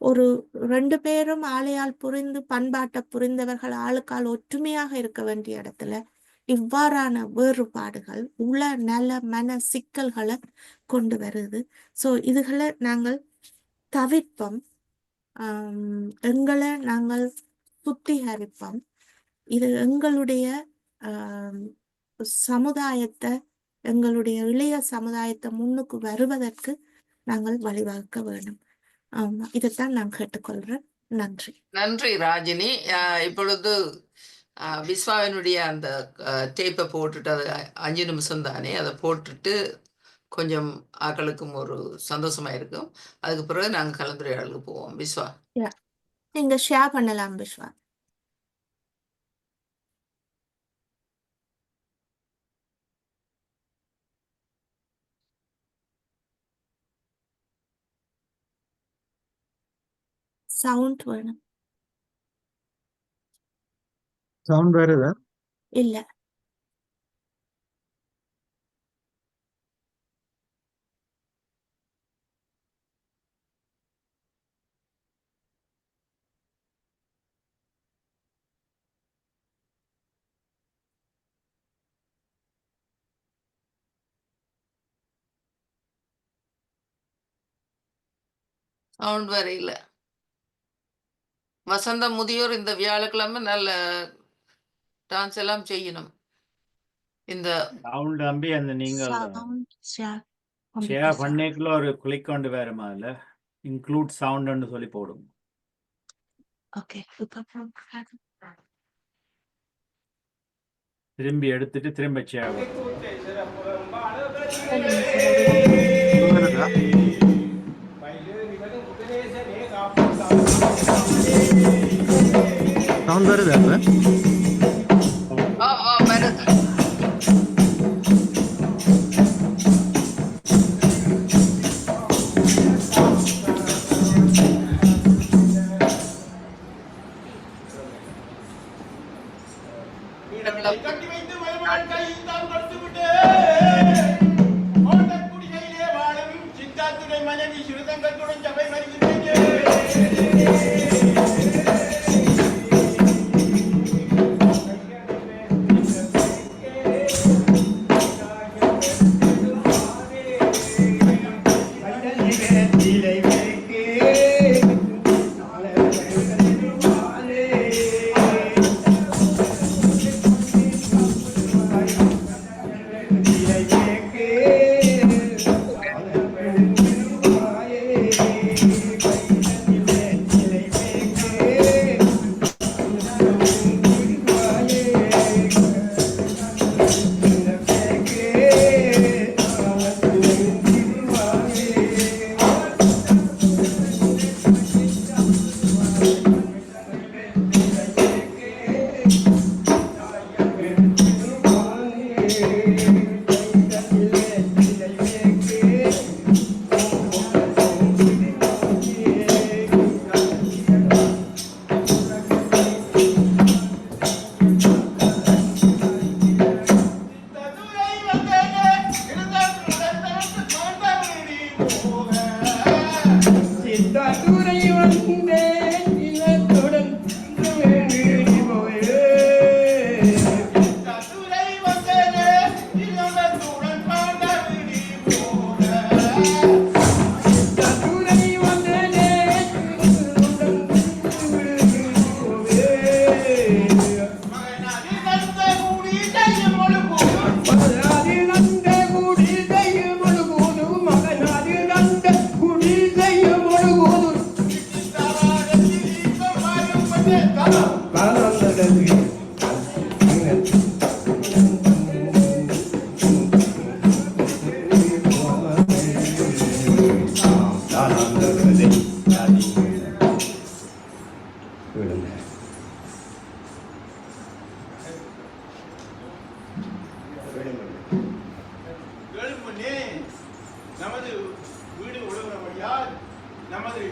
ஒரு 2 பேரும் ஆளையால் புரிந்து பண்பாட்டை புரிந்தவர்கள் ஆளுக்கால் ஒற்றுமையாக இருக்க வேண்டிய இடத்துல இவ்வாறான வேறுபாடுகள் உள நல மன சிக்கல்களை கொண்டு வருது. சோ இதுகளை நாங்கள் தவிர்ப்போம். எங்களை நாங்கள் சுத்திகரிப்போம். இது எங்களுடைய சமுதாயத்தை, எங்களுடைய இளைய சமுதாயத்தை முன்னுக்கு வருவதற்கு நாங்கள் வழிவகுக்க வேண்டும். இதைத்தான் நான் கேட்டுக்கொள்றேன். நன்றி. நன்றி ராஜினி. இப்பொழுது விஸ்வாவினுடைய அந்த டேப்பை போட்டுட்டு, அது 5 நிமிஷம் தானே, அதை போட்டுட்டு கொஞ்சம் ஆக்களுக்கும் ஒரு சந்தோஷமா இருக்கும். அதுக்கு பிறகு நாங்கள் கலந்துரையாடலுக்கு போவோம். விஸ்வா நீங்க ஷேர் பண்ணலாம் விஸ்வா. சவுண்ட் வேணும். சவுண்ட் வருதா? இல்ல. சவுண்ட் வரையில. வசந்தம் முதியோர் இந்த வியாழக்கிழமை நல்ல டான்ஸ் எல்லாம் செய்யணும். இந்த சவுண்ட் அம்பி அந்த நீங்கள் Sound share. ஷேர் பண்ணிக்குள்ள ஒரு கிளிக் கொண்டு வேறுமா இல்லை இன்க்ளூட் சவுண்ட்னு சொல்லி போடும். Okay. திரும்பி எடுத்துட்டு திரும்ப ஷேர் சவுண்ட் வருதா இப்ப? வருது. கட்டி வைத்து மருமகன் கையில் தான் கொடுத்து விட்டு குடிசையிலே வாழும் சித்தாத்துறை மனைவி சிறுதங்கத்துடன் சபை நமது வீடு உழவுறபடியால் நமது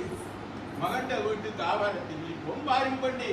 மகண்ட வீட்டு தாவரத்தில் பொம்பாரும் கொண்டே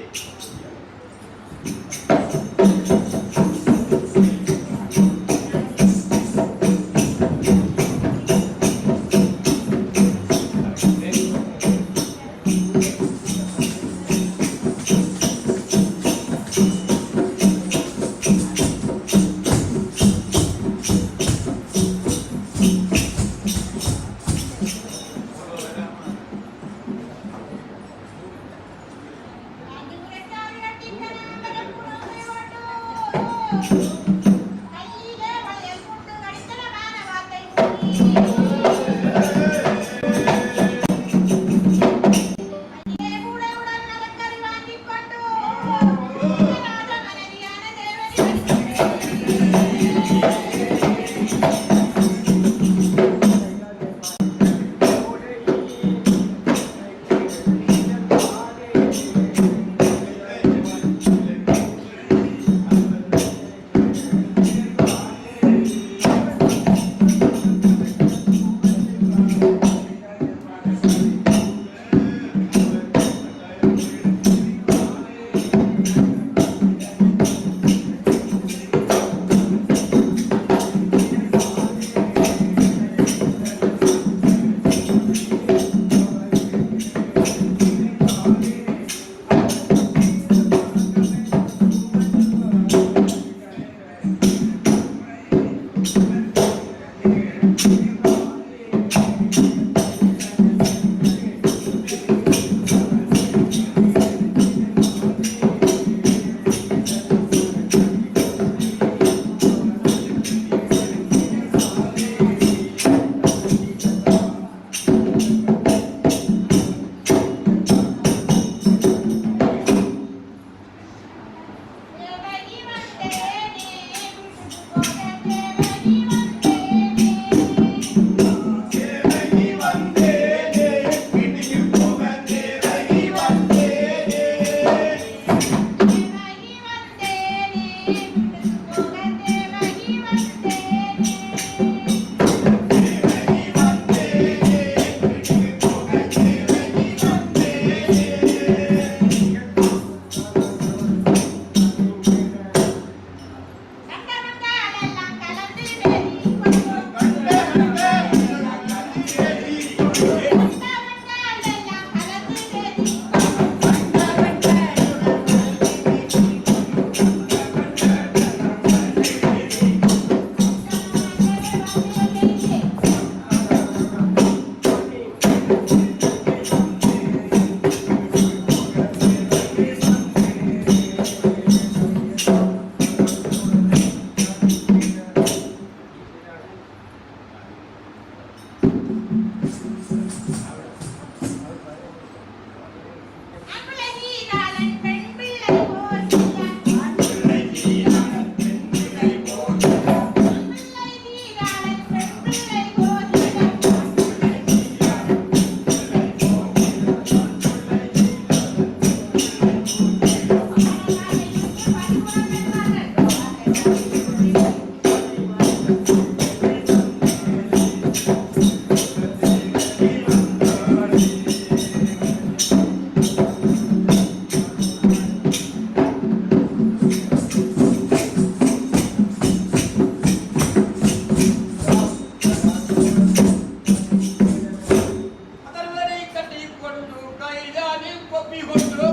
ಅದರಲ್ಲಿ ಕಟ್ಟಿಕೊಂಡು ಕೈದಾನಿ ಕೊಪ್ಪಿಕೊಂಡು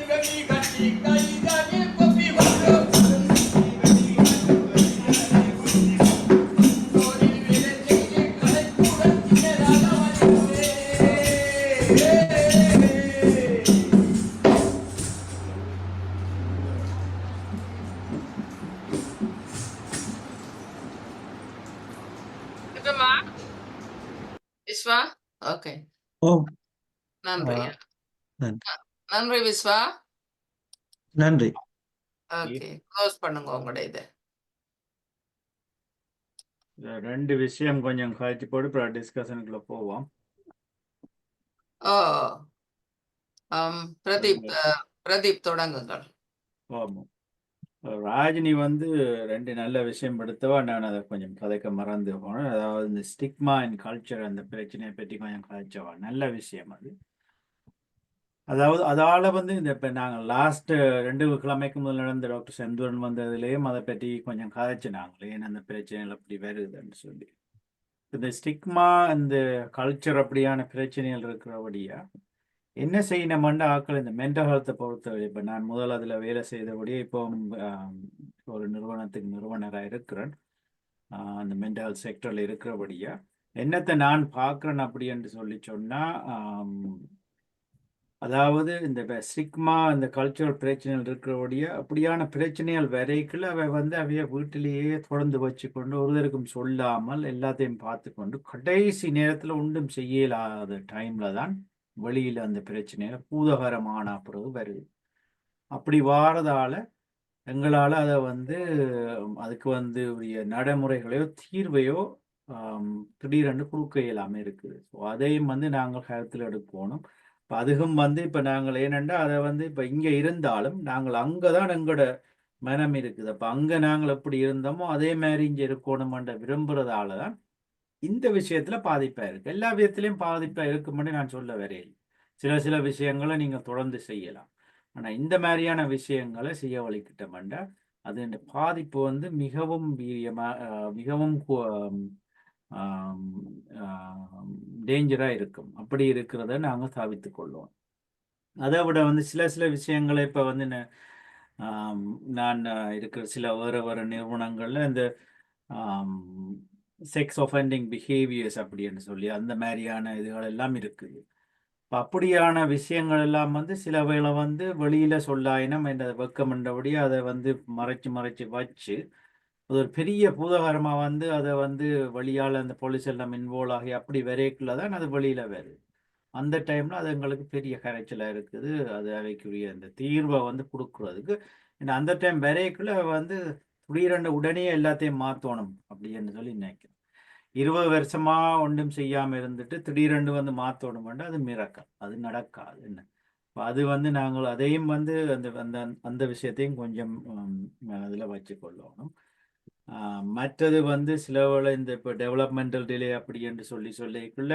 ಬೆಳ್ಳಿ ಕಟ್ಟಿ ಕೈದಾನಿ ಕೊಪ್ಪಿಕೊಂಡು ನೋಡಿ ಬೇರೆ ತೆಗೆ ಕಳೆ ಕೂಡ ತಿನ್ನಲಾಗವನಿಗೆ. இப்பமா விஸ்வா ஓகே ஓ நன்றி ஆ, நன்றி நன்றி விஸ்வா நன்றி. ஓகே க்ளோஸ் பண்ணுங்க உங்களோட இதை ரெண்டு விஷயம் கொஞ்சம் காய்ச்சி போட்டு அப்புறம் டிஸ்கஷனுக்குள்ள போவோம். ஓ பிரதீப் பிரதீப் தொடங்குங்கள். ஆமாம். ராஜினி வந்து ரெண்டு நல்ல விஷயம் எடுத்தவா, நான் அதை கொஞ்சம் கதைக்க மறந்து போனேன். அதாவது இந்த ஸ்டிக்மா அண்ட் கல்ச்சர் அந்த பிரச்சனையை பற்றி கொஞ்சம் கதைச்சவா, நல்ல விஷயம் அது. அதாவது அதால வந்து இந்த இப்போ நாங்கள் லாஸ்ட் 2 கிழமைக்கு முதல் நடந்த டாக்டர் செந்தூரன் வந்ததுலேயும் அதை பற்றி கொஞ்சம் கதைச்சினாங்களே, ஏன்னா அந்த பிரச்சனைகள் அப்படி வருதுன்னு சொல்லி. இந்த ஸ்டிக்மா இந்த கல்ச்சர் அப்படியான பிரச்சனைகள் இருக்கிறபடியா என்ன செய்யணுமெண்டு ஆக்கள் இந்த மென்டல் ஹெல்த்தை பொறுத்தவரை, இப்போ நான் முதல் அதில் வேலை செய்தபடியே இப்போ ஒரு நிறுவனத்துக்கு நிறுவனராக இருக்கிறேன். அந்த மென்டல் ஹெல்த் செக்டரில் இருக்கிறபடியா என்னத்தை நான் பார்க்குறேன் அப்படி என்று சொல்லி சொன்னால், அதாவது இந்த ஸ்டிக்மா இந்த கல்ச்சரல் பிரச்சனைகள் இருக்கிறபடியா அப்படியான பிரச்சனைகள் வரைக்குள்ள அவை வந்து அவைய வீட்டிலேயே தொடர்ந்து வச்சுக்கொண்டு ஒருத்தருக்கும் சொல்லாமல் எல்லாத்தையும் பார்த்து கொண்டு கடைசி நேரத்தில் ஒன்றும் செய்யலாத டைமில் தான் வெளியில் அந்த பிரச்சனைகள் பூதகரமான பிறகு வருது. அப்படி வாரதால எங்களால் அதை வந்து அதுக்கு வந்து உரிய நடைமுறைகளையோ தீர்வையோ திடீரென்று கொடுக்க இயலாமல் இருக்குது. ஸோ அதையும் வந்து நாங்கள் கருத்தில் எடுக்கணும். இப்போ அதுவும் வந்து இப்போ நாங்கள் ஏனென்றா அதை வந்து இப்போ இங்கே இருந்தாலும் நாங்கள் அங்கே தான் எங்களோட மனம் இருக்குது. அப்போ அங்கே நாங்கள் எப்படி இருந்தோமோ அதே மாதிரி இங்கே இருக்கணுமென்ற விரும்புகிறதால தான் இந்த விஷயத்தில் பாதிப்பாக இருக்குது. எல்லா விதத்துலேயும் பாதிப்பாக இருக்குமென்னு நான் சொல்ல வரையில் சில விஷயங்களை நீங்கள் தொடர்ந்து செய்யலாம். ஆனால் இந்த மாதிரியான விஷயங்களை செய்ய வலிக்கிட்டோம்னா அது இந்த பாதிப்பு வந்து மிகவும் மிகவும் டேஞ்சராக இருக்கும். அப்படி இருக்கிறத நாங்கள் தவிர்த்து கொள்வோம். அதை விட வந்து சில விஷயங்களை இப்போ வந்து நான் இருக்கிற சில வேறு நிறுவனங்களில் இந்த செக்ஸ் ஒஃபெண்டிங் பிஹேவியர்ஸ் அப்படின்னு சொல்லி அந்த மாதிரியான இதுகள் எல்லாம் இருக்குது. இப்போ அப்படியான விஷயங்கள் எல்லாம் வந்து சில வேளை வந்து வெளியில் சொல்லாயினம் என்ற வெக்கமென்றபடி அதை வந்து மறைச்சு வச்சு அது ஒரு பெரிய பூதகரமாக வந்து அதை வந்து வழியால் அந்த போலீஸ் எல்லாம் இன்வால்வ் ஆகி அப்படி வரைக்குள்ள தான் அது வெளியில் வருது. அந்த டைமில் அது எங்களுக்கு பெரிய கரைச்சலாக இருக்குது. அது அவைக்குரிய அந்த தீர்வை வந்து கொடுக்குறதுக்கு அந்த டைம் வரைக்குள்ள வந்து திடீரென்று உடனே எல்லாத்தையும் மாற்றணும் அப்படின்னு சொல்லி நினைக்கிறேன். 20 வருஷமா ஒன்றும் செய்யாமல் இருந்துட்டு திடீரென்று வந்து மாற்றணுமெண்டு அது மிரக்கல், அது நடக்காது. என்ன அது வந்து நாங்கள் அதையும் வந்து அந்த அந்த அந்த விஷயத்தையும் கொஞ்சம் அதில் வச்சுக்கொள்ளணும். மற்றது வந்து சில வேளை இந்த இப்போ டெவலப்மெண்டல் டிலே அப்படி என்று சொல்லிக்குள்ள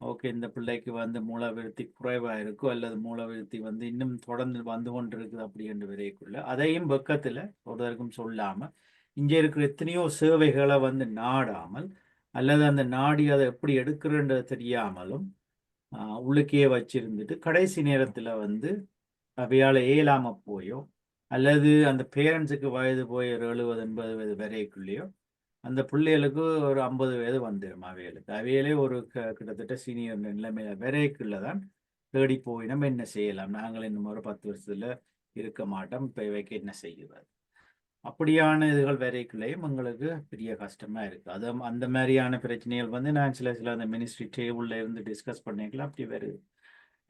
ஓகே இந்த பிள்ளைக்கு வந்து மூலவிருத்தி குறைவாக இருக்கும் அல்லது மூலவிருத்தி வந்து இன்னும் தொடர்ந்து வந்து கொண்டு இருக்குது அப்படி என்று வரைக்குள்ள அதையும் பக்கத்தில் ஒருவருக்கும் சொல்லாமல் இங்கே இருக்கிற எத்தனையோ சேவைகளை வந்து நாடாமல் அல்லது அந்த நாடி அதை எப்படி எடுக்கிறன்றது தெரியாமலும் உள்ளுக்கே வச்சிருந்துட்டு கடைசி நேரத்தில் வந்து அவையால் இயலாம போயோ அல்லது அந்த பேரண்ட்ஸுக்கு வயது போய் ஒரு 70-80 வயது வரைக்குள்ளேயோ அந்த பிள்ளைகளுக்கு ஒரு 50 வயது வந்துடும் அவையிலே ஒரு கிட்டத்தட்ட சீனியர் நிலைமையில வரைக்குள்ள தான் தேடி போய் நம்ம என்ன செய்யலாம், நாங்கள் இன்னும் ஒரு 10 வருஷத்துல இருக்க மாட்டோம், இப்போ இவைக்கு என்ன செய்கிறது, அப்படியான இதுகள் வரைக்குள்ளேயும் எங்களுக்கு பெரிய கஷ்டமா இருக்கு. அது அந்த மாதிரியான பிரச்சனைகள் வந்து நான் சில அந்த மினிஸ்ட்ரி டேபிள்ல இருந்து டிஸ்கஸ் பண்ணிக்கலாம். அப்படி வருது.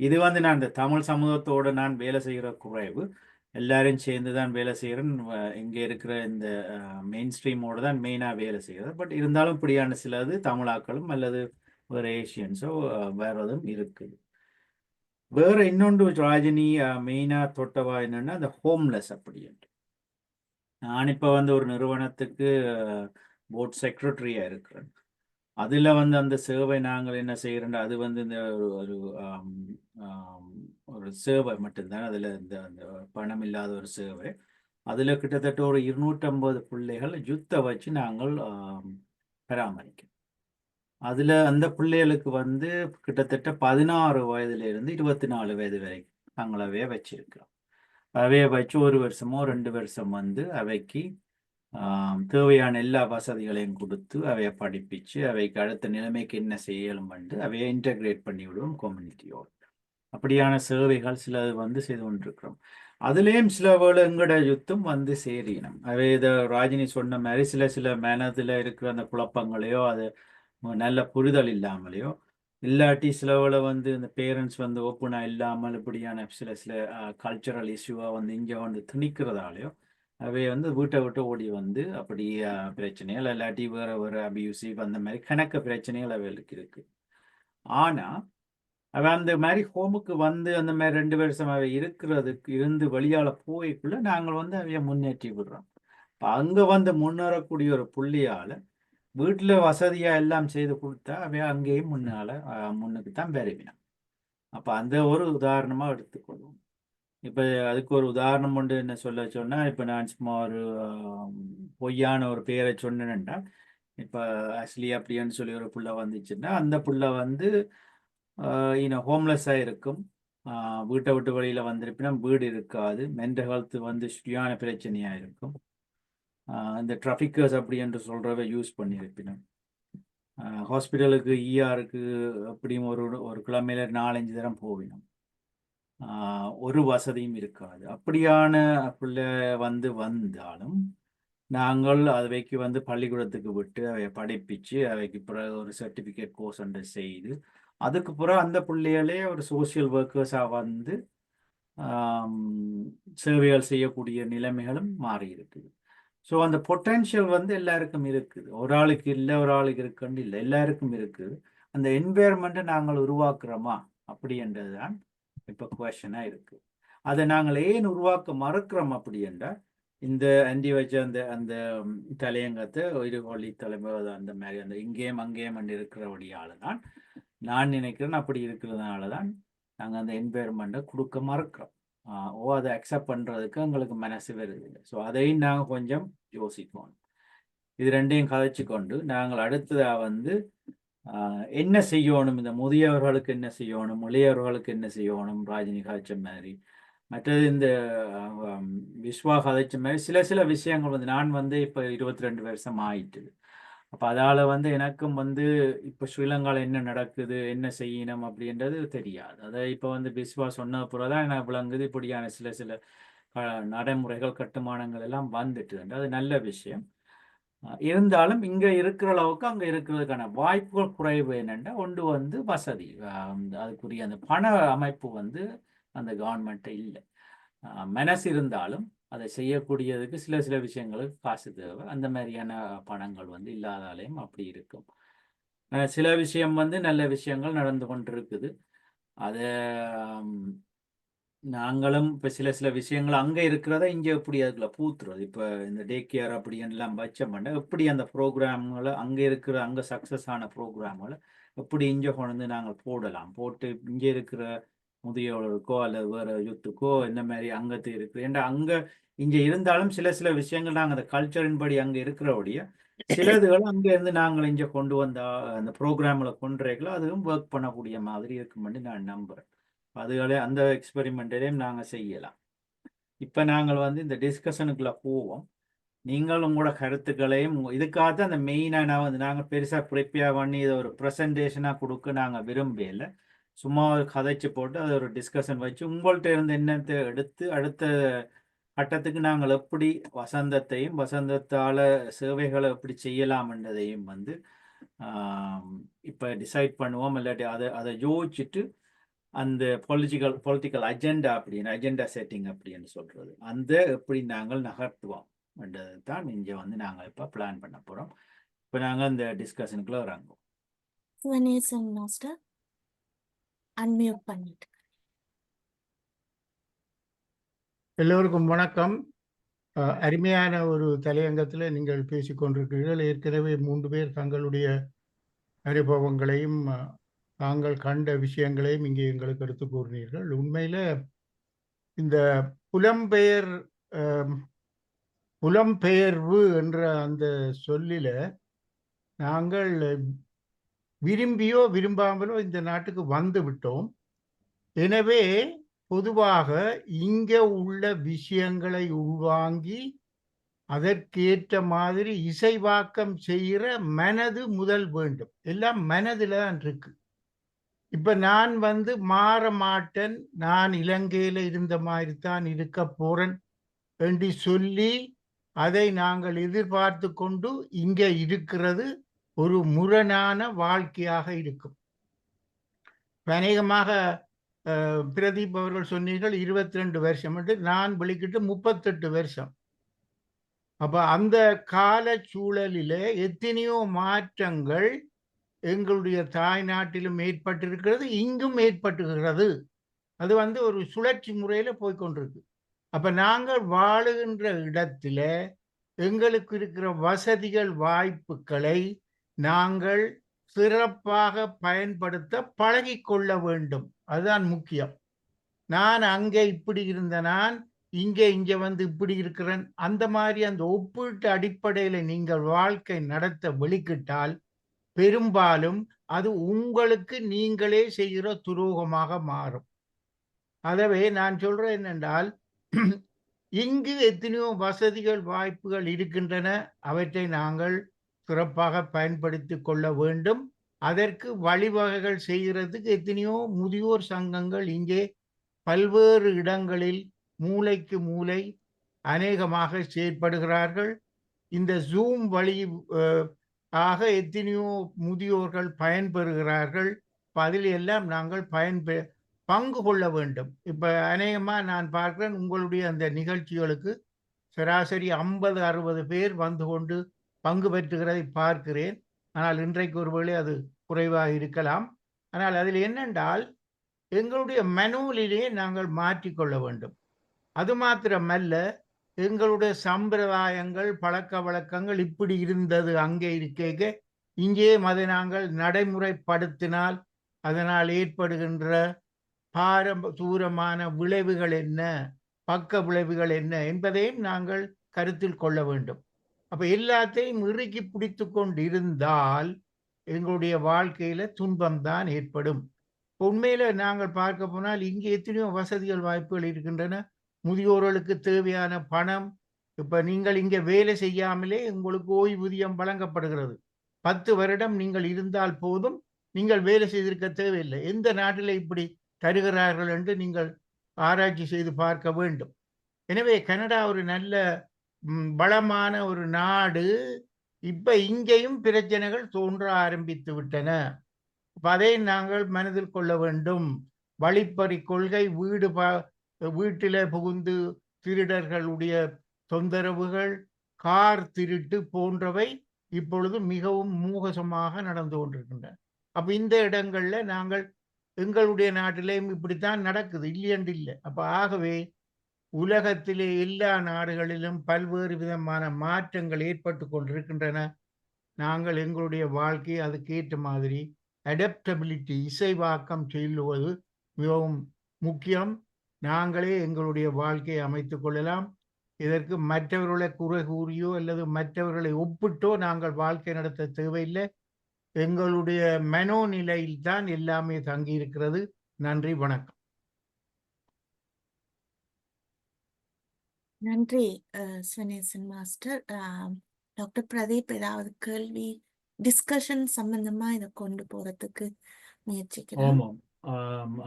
இது வந்து நான் இந்த தமிழ் சமூகத்தோட நான் வேலை செய்கிற குறைவு, எல்லாரும் சேர்ந்து தான் வேலை செய்கிறேன். இங்கே இருக்கிற இந்த மெயின் ஸ்ட்ரீமோட தான் மெயினாக வேலை செய்கிறது. பட் இருந்தாலும் இப்படியான சிலது தமிழாக்களும் அல்லது வேறு ஏஷியன்ஸோ வேற எதுவும் இருக்குது. வேற இன்னொன்று ராஜினி மெயினாக தொட்டவா என்னன்னா அந்த ஹோம்லெஸ் அப்படின்ட்டு. நான் இப்போ வந்து ஒரு நிறுவனத்துக்கு போர்ட் செக்ரட்டரியாக இருக்கிறேன். அதில் வந்து அந்த சேவை நாங்கள் என்ன செய்கிறோம், அது வந்து இந்த ஒரு ஒரு சேவை மட்டும்தான், அதில் இந்த அந்த பணம் இல்லாத ஒரு சேவை. அதில் கிட்டத்தட்ட ஒரு 250 பிள்ளைகள் யுத்தை வச்சு நாங்கள் பராமரிக்கிறோம். அதில் அந்த பிள்ளைகளுக்கு வந்து கிட்டத்தட்ட 16 வயதுலேருந்து 24 வயது வரைக்கும் நாங்களவே வச்சிருக்கிறோம். அவைய வச்சு 1 வருஷமோ 2 வருஷம் வந்து அவைக்கு தேவையான எல்லா வசதிகளையும் கொடுத்து அவையை படிப்பிச்சு அவைக்கு அடுத்த நிலைமைக்கு என்ன செய்யலும் வந்து அவையை இன்டகிரேட் பண்ணி விடுவோம் கம்யூனிட்டியோடு. அப்படியான சேவைகள் சில வந்து செய்து கொண்டிருக்கிறோம். அதுலேயும் சில வேளை எங்கட யுத்தம் வந்து சேரினம். அவை இதை ராஜினி சொன்ன மாதிரி சில மனதில் இருக்கிற அந்த குழப்பங்களையோ அது நல்ல புரிதல் இல்லாமலையோ இல்லாட்டி சில வேளை வந்து இந்த பேரண்ட்ஸ் வந்து ஓப்பனாக இல்லாமல் இப்படியான சில கல்ச்சரல் இஷ்யூவாக வந்து இங்கே வந்து திணிக்கிறதாலையோ அவை வந்து வீட்டை விட்டு ஓடி வந்து அப்படி பிரச்சனைகள் இல்லாட்டி வேறு அபியூசிவ் அந்த மாதிரி கணக்கு பிரச்சனைகள் அவைகளுக்கு இருக்கு. ஆனால் அவன் அந்த மாதிரி ஹோமுக்கு வந்து அந்த மாதிரி 2 வருஷம் அவை இருக்கிறதுக்கு இருந்து வெளியால் போய்க்குள்ள நாங்கள் வந்து அவைய முன்னேற்றி விடுறோம். இப்போ அங்கே வந்து முன்னேறக்கூடிய ஒரு புள்ளியால் வீட்டில் வசதியாக எல்லாம் செய்து கொடுத்தா அவைய அங்கேயும் முன்னுக்கு தான் பெறுவினோம். அப்போ அந்த ஒரு உதாரணமாக எடுத்துக்கொள்வோம். இப்போ அதுக்கு ஒரு உதாரணம் ஒன்று என்ன சொன்னால், இப்போ நான் சும்மா ஒரு பொய்யான ஒரு பேரை சொன்னேன்டா, இப்போ அஸ்லி அப்படின்னு சொல்லி ஒரு புள்ள வந்துச்சுன்னா அந்த புள்ள வந்து ஹோம்லெஸ்ஸாக இருக்கும், வீட்டை விட்டு வெளியில் வந்திருப்பினா வீடு இருக்காது, மென்டல் ஹெல்த் வந்து சரியான பிரச்சனையாக இருக்கும், இந்த ட்ராஃபிக்கர்ஸ் அப்படி என்று சொல்கிறவ யூஸ் பண்ணியிருப்பினோம், ஹாஸ்பிட்டலுக்கு இஆருக்கு அப்படியும் ஒரு கிழமையில 4-5 தரம் போவினோம், ஒரு வசதியும் இருக்காது. அப்படியான பிள்ளை வந்தாலும் நாங்கள் அவைக்கு வந்து பள்ளிக்கூடத்துக்கு விட்டு அவையை படிப்பிச்சு அவைக்கு பிறகு ஒரு சர்டிஃபிகேட் கோர்ஸ் ஒன்று செய்து அதுக்கு பிறகு அந்த பிள்ளைகளே ஒரு சோசியல் ஒர்க்கர்ஸாக வந்து சேவைகள் செய்யக்கூடிய நிலைமைகளும் மாறி இருக்குது. ஸோ அந்த பொட்டென்ஷியல் வந்து எல்லாருக்கும் இருக்குது, ஒரு ஆளுக்கு இல்லை ஒரு ஆளுக்கு இருக்குன்னு இல்லை, எல்லாருக்கும் இருக்குது. அந்த என்வாயர்மெண்ட்டை நாங்கள் உருவாக்குறோமா அப்படின்றது தான் இப்போ குவெஷனாக இருக்குது. அதை நாங்கள் ஏன் உருவாக்க மறுக்கிறோம் அப்படி என்றால், இந்த அண்டி வச்ச அந்த தலையங்கத்தை இருகொள்ளி தலைமை அந்த மாதிரி அந்த இங்கேயும் அங்கேயும் இருக்கிறபடியால் தான் நான் நினைக்கிறேன். அப்படி இருக்கிறதுனால தான் நாங்கள் அந்த என்வாயர்மெண்ட்டை கொடுக்க மறுக்கிறோம். அதை அக்செப்ட் பண்ணுறதுக்கு எங்களுக்கு மனசு வருது. ஸோ அதையும் நாங்கள் கொஞ்சம் யோசிக்கணும். இது ரெண்டையும் கதைச்சு கொண்டு நாங்கள் அடுத்ததாக வந்து என்ன செய்யணும், இந்த முதியவர்களுக்கு என்ன செய்யணும், இளையவர்களுக்கு என்ன செய்யணும், ராஜினி கதைச்ச மாதிரி, மற்றது இந்த விஸ்வா கதைச்ச மாதிரி சில விஷயங்கள் வந்து நான் வந்து இப்போ 22 வருஷம் ஆயிட்டு. அப்போ அதால் வந்து எனக்கும் வந்து இப்போ ஸ்ரீலங்காவில் என்ன நடக்குது என்ன செய்யணும் அப்படின்றது தெரியாது. அதை இப்போ வந்து விஸ்வா சொன்ன பிறகுதான் எனக்கு விளங்குது இப்படியான சில நடைமுறைகள் கட்டுமானங்கள் எல்லாம் வந்துட்டு. அது நல்ல விஷயம். இருந்தாலும் இங்கே இருக்கிற அளவுக்கு அங்கே இருக்கிறதுக்கான வாய்ப்புகள் குறைவு. என்னென்னா ஒன்று வந்து வசதி, அதுக்குரிய அந்த பண அமைப்பு வந்து அந்த கவர்மெண்ட்டை இல்லை. மனசு இருந்தாலும் அதை செய்யக்கூடியதுக்கு சில விஷயங்களுக்கு காசு தேவை. அந்த மாதிரியான பணங்கள் வந்து இல்லாதாலையும் அப்படி இருக்கும். சில விஷயம் வந்து நல்ல விஷயங்கள் நடந்து கொண்டிருக்குது. அதை நாங்களும் இப்போ சில விஷயங்கள் அங்கே இருக்கிறத இங்கே எப்படி அதுக்குள்ள பூத்துறது. இப்போ இந்த டே கேர் அப்படின்லாம் வச்சோம்னா எப்படி அந்த ப்ரோக்ராம்களை அங்கே இருக்கிற அங்கே சக்ஸஸ் ஆன ப்ரோக்ராம்களை எப்படி இங்கே கொண்டு நாங்கள் போட்டு இங்கே இருக்கிற முதியோருக்கோ அல்லது வேறு யூத்துக்கோ இந்த மாதிரி அங்கத்து இருக்குது. ஏன்னா அங்கே இங்கே இருந்தாலும் சில விஷயங்கள் நாங்கள் அந்த கல்ச்சரின் படி அங்கே இருக்கிறபடியே சிலதுகள் அங்கே இருந்து நாங்கள் இங்கே கொண்டு வந்த அந்த ப்ரோக்ராமில் கொண்டுறீங்களோ அதுவும் ஒர்க் பண்ணக்கூடிய மாதிரி இருக்குமென்று நான் நம்புகிறேன். அதுகளே அந்த எக்ஸ்பெரிமெண்ட்டையும் நாங்கள் செய்யலாம். இப்போ நாங்கள் வந்து இந்த டிஸ்கஷனுக்குள்ளே போவோம். நீங்கள் உங்களோட கருத்துக்களையும் இதுக்காக அந்த மெயினாக நான் வந்து நாங்கள் பெருசாக ப்ரிப்பேர் பண்ணி இதை ஒரு ப்ரெசன்டேஷனாக கொடுக்க நாங்கள் விரும்பல. சும்மா ஒரு கதைச்சு போட்டு அதை ஒரு டிஸ்கஷன் வச்சு உங்கள்கிட்ட இருந்து என்னத்தை எடுத்து அடுத்த கட்டத்துக்கு நாங்கள் எப்படி வசந்தத்தால் சேவைகளை எப்படி செய்யலாம்ன்றதையும் வந்து இப்போ டிசைட் பண்ணுவோம். இல்லாட்டி அதை யோசிச்சுட்டு அந்த பொலிட்டிக்கல் அஜெண்டா செட்டிங் அப்படின்னு சொல்கிறது அந்த எப்படி நாங்கள் நகர்த்துவோம் என்றது தான் இங்கே வந்து நாங்கள் இப்போ பிளான் பண்ண போகிறோம். இப்போ நாங்கள் அந்த டிஸ்கஷனுக்குள்ள இறங்குவோம். சிவனேசன் மாஸ்டர் அன்மியூட் பண்ணிட்டு. எல்லோருக்கும் வணக்கம். அருமையான ஒரு தலையங்கத்தில் நீங்கள் பேசிக்கொண்டிருக்கிறீர்கள். ஏற்கனவே 3 பேர் தங்களுடைய அனுபவங்களையும் தாங்கள் கண்ட விஷயங்களையும் இங்கே எங்களுக்கு எடுத்து கூறினீர்கள். உண்மையில் இந்த புலம்பெயர்வு என்ற அந்த சொல்லில நாங்கள் விரும்பியோ விரும்பாமலோ இந்த நாட்டுக்கு வந்து விட்டோம். எனவே பொதுவாக இங்கே உள்ள விஷயங்களை உள்வாங்கி அதற்கேற்ற மாதிரி இசைவாக்கம் செய்கிற மனது முதல் வேண்டும். எல்லாம் மனதில் தான் இருக்கு. இப்ப நான் வந்து மாற மாட்டேன், நான் இலங்கையில இருந்த மாதிரி தான் இருக்க போறேன் என்று சொல்லி அதை நாங்கள் எதிர்பார்த்து கொண்டு இங்கே இருக்கிறது ஒரு முரணான வாழ்க்கையாக இருக்கும். அநேகமாக பிரதீப் அவர்கள் சொன்னீர்கள் 22 வருஷம் என்று. நான் வெளிக்கிட்டு 38 வருஷம். அப்ப அந்த கால சூழலிலே எத்தனையோ மாற்றங்கள் எங்களுடைய தாய் நாட்டிலும் ஏற்பட்டிருக்கிறது, இங்கும் ஏற்பட்டுகிறது. அது வந்து ஒரு சுழற்சி முறையில போய்கொண்டிருக்கு. அப்ப நாங்கள் வாழுகின்ற இடத்துல எங்களுக்கு இருக்கிற வசதிகள் வாய்ப்புகளை நாங்கள் சிறப்பாக பயன்படுத்த பழகிக்கொள்ள வேண்டும். அதுதான் முக்கியம். நான் அங்கே இப்படி இருந்த நான் இங்கே வந்து இப்படி இருக்கிறேன், அந்த மாதிரி அந்த ஒப்பீட்டு அடிப்படையில நீங்கள் வாழ்க்கை நடத்த வெளிக்கிட்டால் பெரும்பாலும் அது உங்களுக்கு நீங்களே செய்கிற துரோகமாக மாறும். ஆகவே நான் சொல்றேன் என்னென்றால், இங்கு எத்தனையோ வசதிகள் வாய்ப்புகள் இருக்கின்றன, அவற்றை நாங்கள் சிறப்பாக பயன்படுத்தி கொள்ள வேண்டும். அதற்கு வழிவகைகள் செய்கிறதுக்கு எத்தனையோ முதியோர் சங்கங்கள் இங்கே பல்வேறு இடங்களில் மூலைக்கு மூலை அநேகமாக செயற்படுகிறார்கள். இந்த ஜூம் வழி ஆக எத்தனையோ முதியோர்கள் பயன்பெறுகிறார்கள். அதில் எல்லாம் நாங்கள் பங்கு கொள்ள வேண்டும். இப்ப அநேகமா நான் பார்க்கிறேன் உங்களுடைய அந்த நிகழ்ச்சிகளுக்கு சராசரி 50-60 பேர் வந்து கொண்டு பங்கு பெற்றுகிறதை பார்க்கிறேன். ஆனால் இன்றைக்கு ஒருவேளை அது குறைவாக இருக்கலாம். ஆனால் அதில் என்னென்றால் எங்களுடைய மனோலிலே நாங்கள் மாற்றிக்கொள்ள வேண்டும். அது மாத்திரமல்ல, எங்களுடைய சம்பிரதாயங்கள் பழக்க வழக்கங்கள் இப்படி இருந்தது அங்கே இருக்க, இங்கே அதை நாங்கள் நடைமுறைப்படுத்தினால் அதனால் ஏற்படுகின்ற பாரதூரமான விளைவுகள் என்ன, பக்க விளைவுகள் என்ன என்பதையும் நாங்கள் கருத்தில் கொள்ள வேண்டும். அப்ப எல்லாத்தையும் இறுக்கி பிடித்து கொண்டு இருந்தால் எங்களுடைய வாழ்க்கையில துன்பம்தான் ஏற்படும். உண்மையில நாங்கள் பார்க்க போனால் இங்கே எத்தனையோ வசதிகள் வாய்ப்புகள் இருக்கின்றன. முதியோர்களுக்கு தேவையான பணம், இப்ப நீங்கள் இங்கே வேலை செய்யாமலே உங்களுக்கு ஓய்வூதியம் வழங்கப்படுகிறது. 10 வருடம் நீங்கள் இருந்தால் போதும், நீங்கள் வேலை செய்திருக்க தேவையில்லை. எந்த நாட்டில் இப்படி தருகிறார்கள் என்று நீங்கள் ஆராய்ச்சி செய்து பார்க்க வேண்டும். எனவே கனடா ஒரு நல்ல வளமான ஒரு நாடு. இப்ப இங்கேயும் பிரச்சனைகள் தோன்ற ஆரம்பித்து விட்டன. அதை நாங்கள் மனதில் கொள்ள வேண்டும். வழிப்பறி கொள்கை, வீட்டில புகுந்து திருடர்களுடைய தொந்தரவுகள், கார் திருட்டு போன்றவை இப்பொழுது மிகவும் மோசமாக நடந்து கொண்டிருக்கின்றன. அப்ப இந்த இடங்கள்ல நாங்கள் எங்களுடைய நாட்டிலேயும் இப்படித்தான் நடக்குது, இல்லையென்று இல்லை. அப்ப ஆகவே உலகத்திலே எல்லா நாடுகளிலும் பல்வேறு விதமான மாற்றங்கள் ஏற்பட்டு கொண்டிருக்கின்றன. நாங்கள் எங்களுடைய வாழ்க்கையை அதுக்கேற்ற மாதிரி அடாப்டபிலிட்டி, இசைவாக்கம் செய்வது மிகவும் முக்கியம். நாங்களே எங்களுடைய வாழ்க்கையை அமைத்துக் கொள்ளலாம். இதற்கு மற்றவர்களை குறை கூறியோ அல்லது மற்றவர்களை ஒப்பிட்டோ நாங்கள் வாழ்க்கை நடத்த தேவையில்லை. எங்களுடைய மனோநிலையில் தான் எல்லாமே தங்கியிருக்கிறது. நன்றி, வணக்கம். நன்றி ஸ்வனேசன் மாஸ்டர். டாக்டர் பிரதீப் ஏதாவது கேள்வி டிஸ்கஷன் சம்பந்தமா இதை கொண்டு போறதுக்கு முயற்சிக்கிறோம். ஆமாம்.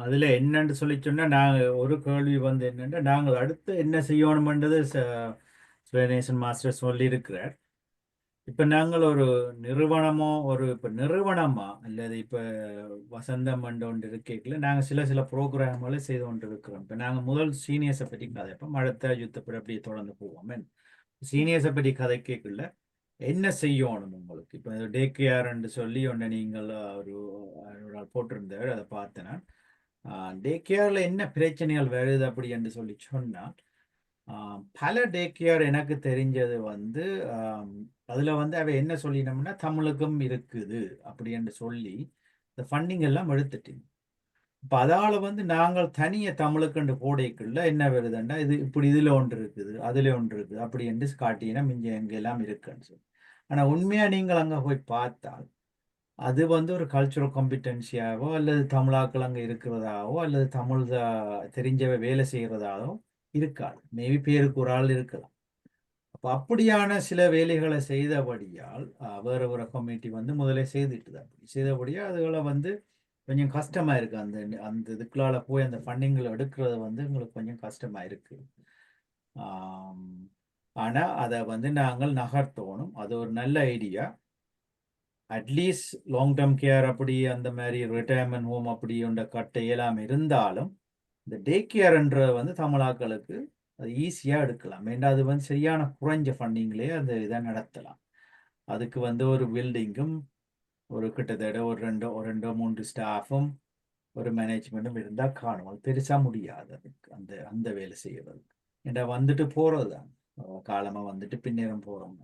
அதுல என்னன்னு சொல்லி சொன்னா நாங்க ஒரு கேள்வி வந்து என்னன்னா நாங்கள் அடுத்து என்ன செய்யணும்ன்றது ஸ்வனேசன் மாஸ்டர் சொல்லியிருக்கிறார். இப்ப நாங்கள் ஒரு நிறுவனமோ இப்ப நிறுவனமா அல்லது இப்ப வசந்தம் ஒன்று இருக்கைக்குள்ள நாங்கள் சில ப்ரோக்ராம்களை செய்து கொண்டு இருக்கிறோம். இப்ப நாங்கள் முதல் சீனியர்ஸை பற்றி கதைப்போம், அடுத்த யுத்தப்படி அப்படியே தொடர்ந்து போவோம். சீனியர்ஸை பற்றி கதைக்குள்ள என்ன செய்யணும் உங்களுக்கு? இப்போ டே கேர்ன்னு சொல்லி ஒன்று நீங்கள் ஒரு போட்டிருந்தார், அதை பார்த்தேன்னா டே கேரில் என்ன பிரச்சனைகள் வருது அப்படி என்று சொல்லி சொன்னால் பல டே கேர் எனக்கு தெரிஞ்சது வந்து அதில் வந்து அவ என்ன சொல்லினோம்னா தமிழுக்கும் இருக்குது அப்படி என்று சொல்லி இந்த ஃபண்டிங் எல்லாம் எடுத்துட்டீங்க. இப்போ அதால் வந்து நாங்கள் தனிய தமிழுக்குண்டு போடைக்குள்ள என்ன வருதுன்னா இது இப்படி இதில் ஒன்று இருக்குது அதில் ஒன்று இருக்குது அப்படி என்று காட்டினா இங்கே எங்கெல்லாம் இருக்குன்னு சொல்லி. ஆனால் உண்மையாக நீங்கள் அங்கே போய் பார்த்தால் அது வந்து ஒரு கல்ச்சுரல் காம்பிடென்சியாவோ அல்லது தமிழாக்கள் அங்கே இருக்கிறதாவோ அல்லது தமிழ் தெரிஞ்சவ வேலை செய்கிறதாவோ இருக்காது. மேபி பேருக்கு ஒரு ஆள் இருக்கலாம். அப்போ அப்படியான சில வேலைகளை செய்தபடியால் வேறு ஒரு கமிட்டி வந்து முதலே செய்துட்டுது. அப்படி செய்தபடியால் அதுகளை வந்து கொஞ்சம் கஷ்டமாக இருக்குது. அந்த இதுக்குள்ளால போய் அந்த ஃபண்டிங்களை எடுக்கிறது வந்து எங்களுக்கு கொஞ்சம் கஷ்டமாக இருக்குது. ஆனால் அதை வந்து நாங்கள் நகர்த்தணும். அது ஒரு நல்ல idea. At least long term care அப்படி அந்த மாதிரி ரிட்டையர்மெண்ட் ஹோம் அப்படி உண்ட கட்டை எல்லாம் இருந்தாலும் இந்த டே கேர்ன்ற வந்து தமிழாக்களுக்கு அது ஈஸியாக எடுக்கலாம். ஏன்னா அது வந்து சரியான குறைஞ்ச ஃபண்டிங்லேயே அந்த இதை நடத்தலாம். அதுக்கு வந்து ஒரு பில்டிங்கும் ஒரு கிட்டத்தட்ட ஒரு ரெண்டோ 3 ஸ்டாஃபும் ஒரு மேனேஜ்மெண்ட்டும் இருந்தால் காணும். அது பெருசாக முடியாது அதுக்கு அந்த வேலை செய்யறதுக்கு. ஏன்னா வந்துட்டு போகிறது தான் காலமாக வந்துட்டு பின்னேறம் போகிறோம்.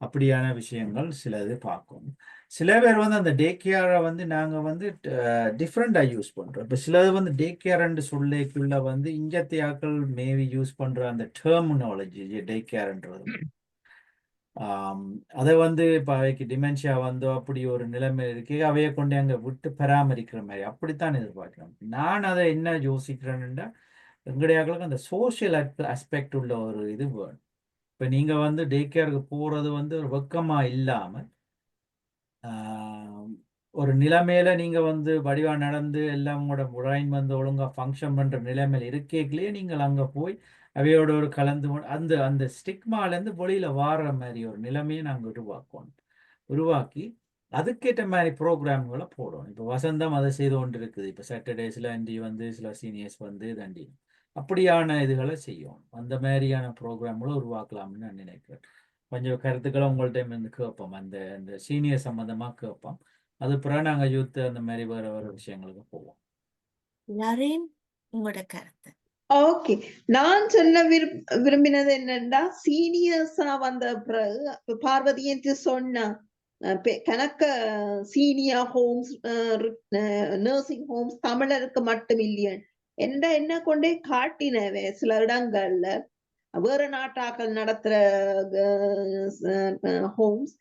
அப்படியான விஷயங்கள் சிலது பார்க்கணும். சில பேர் வந்து அந்த டே கேரை வந்து நாங்கள் வந்து டிஃப்ரெண்டாக யூஸ் பண்ணுறோம். இப்போ சிலது வந்து டே கேர்ன்னு சொல்லிக்குள்ள வந்து இஞ்சத்தியாக்கள் மேவி யூஸ் பண்ணுற அந்த டெர்மினாலஜி டே கேர்ன்றது அதை வந்து இப்போ அவைக்கு டிமென்ஷியா வந்தோ அப்படி ஒரு நிலைமை இருக்கு, அவையை கொண்டு அங்கே விட்டு பராமரிக்கிற மாதிரி அப்படித்தான் எதிர்பார்க்கிறேன். நான் அதை என்ன யோசிக்கிறேன்னா எங்களுடையாக்களுக்கு அந்த சோஷியல் அஸ்பெக்ட் உள்ள ஒரு இது வேணும். இப்போ நீங்கள் வந்து டே கேருக்கு போகிறது வந்து ஒரு வெக்கமாக இல்லாமல் ஒரு நிலைமையில நீங்கள் வந்து வடிவாக நடந்து எல்லாம் உங்களோட பிரைன் வந்து ஒழுங்காக ஃபங்க்ஷன் பண்ணுற நிலைமையில் இருக்கேக்கிலேயே நீங்கள் அங்கே போய் அவையோட ஒரு கலந்து அந்த அந்த ஸ்டிக்மாலேருந்து வெளியில் வாடுற மாதிரி ஒரு நிலைமையை நாங்கள் உருவாக்கி அதுக்கேற்ற மாதிரி ப்ரோக்ராம்களை போடணும். இப்போ வசந்தம் அதை செய்து கொண்டு இருக்குது. இப்போ சாட்டர்டேஸில் அண்டி வந்து சில சீனியர்ஸ் வந்து தண்டி அப்படியான இதுகளை செய்யணும். அந்த மாதிரியான ப்ரோக்ராம்களை உருவாக்கலாம்னு நான் நினைக்கிறேன். கொஞ்சம் கருத்துக்களை உங்கள்கிட்ட வந்து கேட்போம், அந்த சீனியர் சம்மந்தமாக கேட்போம். அது பிறகு நாங்கள் யூத் அந்த மாதிரி வேறு விஷயங்களுக்கு போவோம். நரேன், உங்களோட கருத்து. ஓகே, நான் சொல்ல விரும்பினது என்னன்னா சீனியர்ஸா வந்த பிறகு பார்வதியன் சொன்ன கணக்க சீனியர் ஹோம்ஸ் நர்சிங் ஹோம்ஸ் தமிழருக்கு மட்டும் இல்லையா என்ன கொண்டே காட்டினவே சில இடங்கள்ல வேற நாட்டாக்கள் நடத்துற ஹோம்ஸ்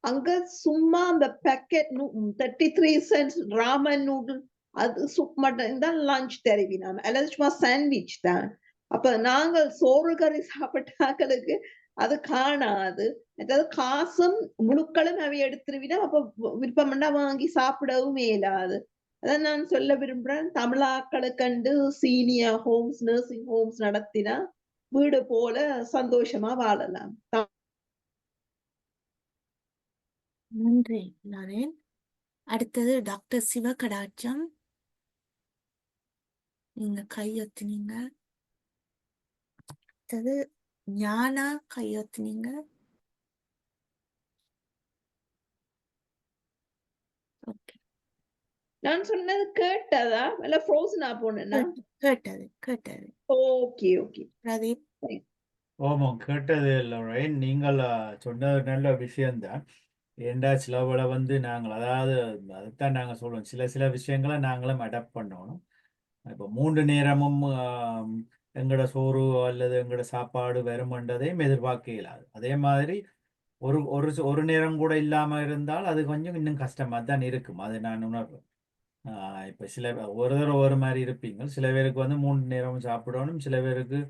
அங்க சும்மா அந்த பேக்கெட் 33 cents ராமன் நூடுல் அது சூப் மட்டும் தான் லஞ்ச் தருவினாங்க, அல்லது சும்மா சாண்ட்விச் தான். அப்ப நாங்கள் சோறு கறி சாப்பிட்டாக்களுக்கு அது காணாது. அதாவது காசும் முழுக்களும் அவை எடுத்துருவினா அப்ப விருப்பம்னா வாங்கி சாப்பிடவும் இயலாது. அதான் நான் சொல்ல விரும்புறேன், தமிழாக்களுக்கண்டு சீனியர் ஹோம்ஸ் நர்சிங் ஹோம்ஸ் நடத்தினா வீடு போல சந்தோஷமா வாழலாம். நன்றி நரேன். அடுத்தது டாக்டர் சிவகடாட்சம், நீங்க கையொத்துனீங்க. அடுத்தது ஞானா கையொத்துனீங்க. ஓகே, நான் சொன்னது கேட்டதா இல்ல ஃப்ரோசனா போனேன்னா? கேட்டது. Okay okay Pradeep. ஆமாம், கேட்டது இல்லை. நீங்கள் சொன்னது நல்ல விஷயம்தான். ஏண்டா சிலவளை வந்து நாங்கள் அதாவது அதுதான் நாங்கள் சொல்லுவோம், சில விஷயங்களை நாங்களும் அடாப்ட் பண்ணணும். இப்போ 3 நேரமும் எங்களோட சோறு அல்லது எங்களோட சாப்பாடு வருமன்றதையும் எதிர்பார்க்க இயலாது. அதே மாதிரி ஒரு நேரம் கூட இல்லாம இருந்தால் அது கொஞ்சம் இன்னும் கஷ்டமா தான் இருக்கும். அது நான் உணர்றேன். இப்ப ஒரு தடவை ஒரு மாதிரி இருப்பீங்க. சில பேருக்கு வந்து 3 நேரம் சாப்பிடணும், சில பேருக்கு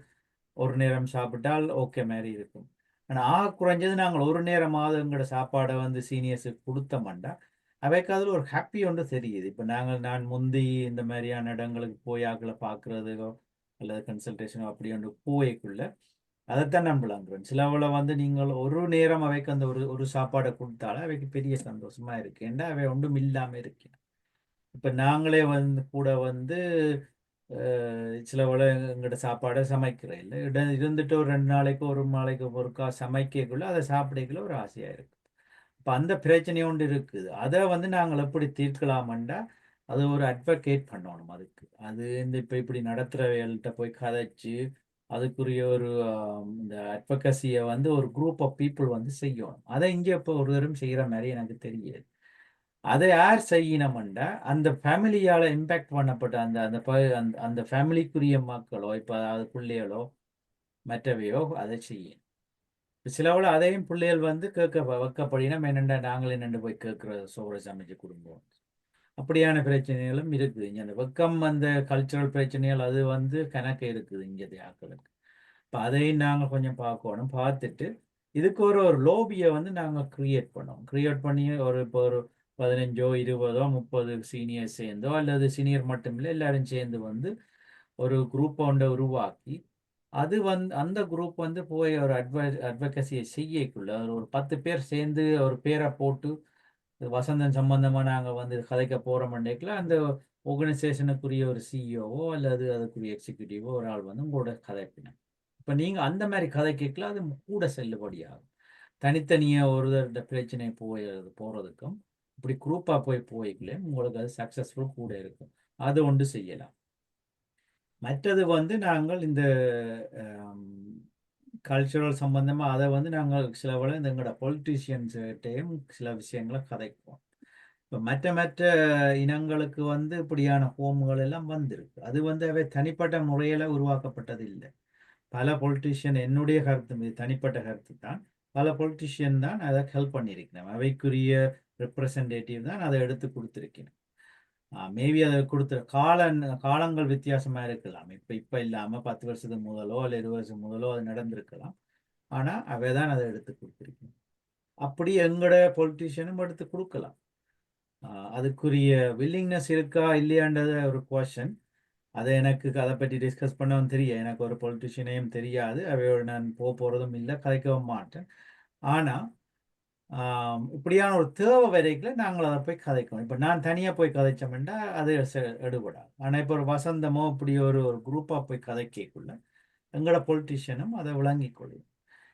ஒரு நேரம் சாப்பிட்டால் ஓகே மாதிரி இருக்கும். ஆனா குறைஞ்சது நாங்கள் ஒரு நேரமாவது எங்களோட சாப்பாடை வந்து சீனியர்ஸுக்கு கொடுத்தோம்டா அவைக்கு அதில் ஒரு ஹாப்பி ஒன்று தெரியுது. இப்போ நான் முந்தி இந்த மாதிரியான இடங்களுக்கு போய் ஆக்களை பார்க்குறதுக்கோ அல்லது கன்சல்டேஷனோ அப்படி ஒன்று போய்க்குள்ள அதைத்தான் நான் விளங்குறேன். சிலவளை வந்து நீங்கள் ஒரு நேரம் அவைக்கு அந்த ஒரு சாப்பாடை கொடுத்தாலும் அவைக்கு பெரிய சந்தோஷமா இருக்கு. ஏன்னா அவை ஒன்றும் இல்லாமல் இருக்கு. இப்போ நாங்களே வந்து கூட வந்து சிலவளை எங்கள்கிட்ட சாப்பாடை சமைக்கிறேன் இல்லை இருந்துட்டு ஒரு 2 நாளைக்கு ஒரு நாளைக்கு ஒருக்கா சமைக்கக்குள்ள அதை சாப்பிடக்குள்ள ஒரு ஆசையாக இருக்கு. இப்போ அந்த பிரச்சனை ஒன்று இருக்குது. அதை வந்து நாங்கள் எப்படி தீர்க்கலாமண்டா அது ஒரு அட்வொகேட் பண்ணணும். அதுக்கு அது இப்போ இப்படி நடத்துகிறவர்கள்ட்ட போய் கதைச்சு அதுக்குரிய ஒரு இந்த அட்வொகசியை வந்து ஒரு குரூப் ஆஃப் பீப்புள் வந்து செய்யணும். அதை இங்கே இப்போ ஒரு தரம் செய்கிற மாதிரி எனக்கு தெரியாது. அதை யார் செய்யணும்டா அந்த ஃபேமிலியால் இம்பேக்ட் பண்ணப்பட்ட அந்த அந்த அந்த ஃபேமிலிக்குரிய மக்களோ இப்போ அதாவது பிள்ளைகளோ மற்றவையோ அதை செய்யணும். சிலவள அதையும் பிள்ளைகள் வந்து கேட்க வைக்கப்படினா என்னென்ன நாங்களே நின்று போய் கேட்குற சோறு சமைச்சு குடும்பம் அப்படியான பிரச்சனைகளும் இருக்குது. இங்கே அந்த வெக்கம் அந்த கல்ச்சுரல் பிரச்சனைகள் அது வந்து கணக்கு இருக்குது இங்கே ஆக்களுக்கு. இப்போ அதையும் நாங்கள் கொஞ்சம் பார்க்கணும். பார்த்துட்டு இதுக்கு ஒரு லோபியை வந்து நாங்கள் க்ரியேட் பண்ணோம். க்ரியேட் பண்ணி இப்போ ஒரு 15 20 30 சீனியர் சேர்ந்தோ அல்லது சீனியர் மட்டும் இல்லை எல்லாரும் சேர்ந்து வந்து ஒரு குரூப்பை ஒன்றை உருவாக்கி அது வந்து அந்த குரூப் வந்து போய் ஒரு அட்வொகசியை செய்யக்குள்ள ஒரு 10 பேர் சேர்ந்து ஒரு பேரை போட்டு வசந்தன் சம்பந்தமா நாங்கள் வந்து கதைக்க போகிறோம்டேக்கில் அந்த ஆர்கனைசேஷனுக்குரிய ஒரு சிஇஓவோ அல்லது அதுக்குரிய எக்ஸிக்யூட்டிவோ ஒரு ஆள் வந்து உங்களோட கதைப்பினேன். இப்போ நீங்கள் அந்த மாதிரி கதை கேட்கல அது கூட செல்லுபடியாகும். தனித்தனியாக ஒரு பிரச்சனை போகிறதுக்கும் இப்படி குரூப்பாக போய்க்கல உங்களுக்கு அது சக்ஸஸ்ஃபுல் கூட இருக்கும். அது ஒன்று செய்யலாம். மற்றது வந்து நாங்கள் இந்த கல்ச்சுரல் சம்பந்தமாக அதை வந்து நாங்கள் சிலவளை இந்த எங்களோட பொலிட்டீஷியன்ஸ்கிட்டையும் சில விஷயங்களை கதைக்குவோம். இப்போ மற்ற இனங்களுக்கு வந்து இப்படியான ஹோம்கள் எல்லாம் வந்திருக்கு. அது வந்து அவை தனிப்பட்ட முறையில் உருவாக்கப்பட்டது இல்லை. பல பொலிட்டீஷியன் என்னுடைய கருத்து தனிப்பட்ட கருத்து தான் பல பொலிட்டீஷியன் தான் அதை ஹெல்ப் பண்ணியிருக்கிறேன். அவைக்குரிய ரெப்ரசன்டேட்டிவ் தான் அதை எடுத்து கொடுத்துருக்கிறேன். மேபி அதை கொடுத்துற காலங்கள் வித்தியாசமாக இருக்கலாம். இப்போ இல்லாமல் 10 வருஷத்துக்கு முதலோ இல்லை 20 வருஷம் முதலோ அது நடந்திருக்கலாம். ஆனால் அவை தான் அதை எடுத்து கொடுத்துருக்கணும். அப்படி எங்களோட பொலிட்டீஷியனும் எடுத்து கொடுக்கலாம். அதுக்குரிய வில்லிங்னஸ் இருக்கா இல்லையான்றது ஒரு குவெஸ்சன். அதை எனக்கு அதை பற்றி டிஸ்கஸ் பண்ணவும் தெரியும். எனக்கு ஒரு பொலிட்டீஷியனையும் தெரியாது. அவையோடு நான் போகிறதும் இல்லை, கதைக்கவும் மாட்டேன். ஆனால் இப்படியான ஒரு தேவை வரைக்கும் நாங்கள் அதை போய் கதைக்கணும். இப்போ நான் தனியாக போய் கதைச்சோம்னா அது எடுபடாது. ஆனால் இப்போ ஒரு வசந்தமோ இப்படி ஒரு குரூப்பாக போய் கதைக்கக்குள்ள எங்களோட பொலிட்டீஷியனும் அதை விளங்கி கொள்ளும்.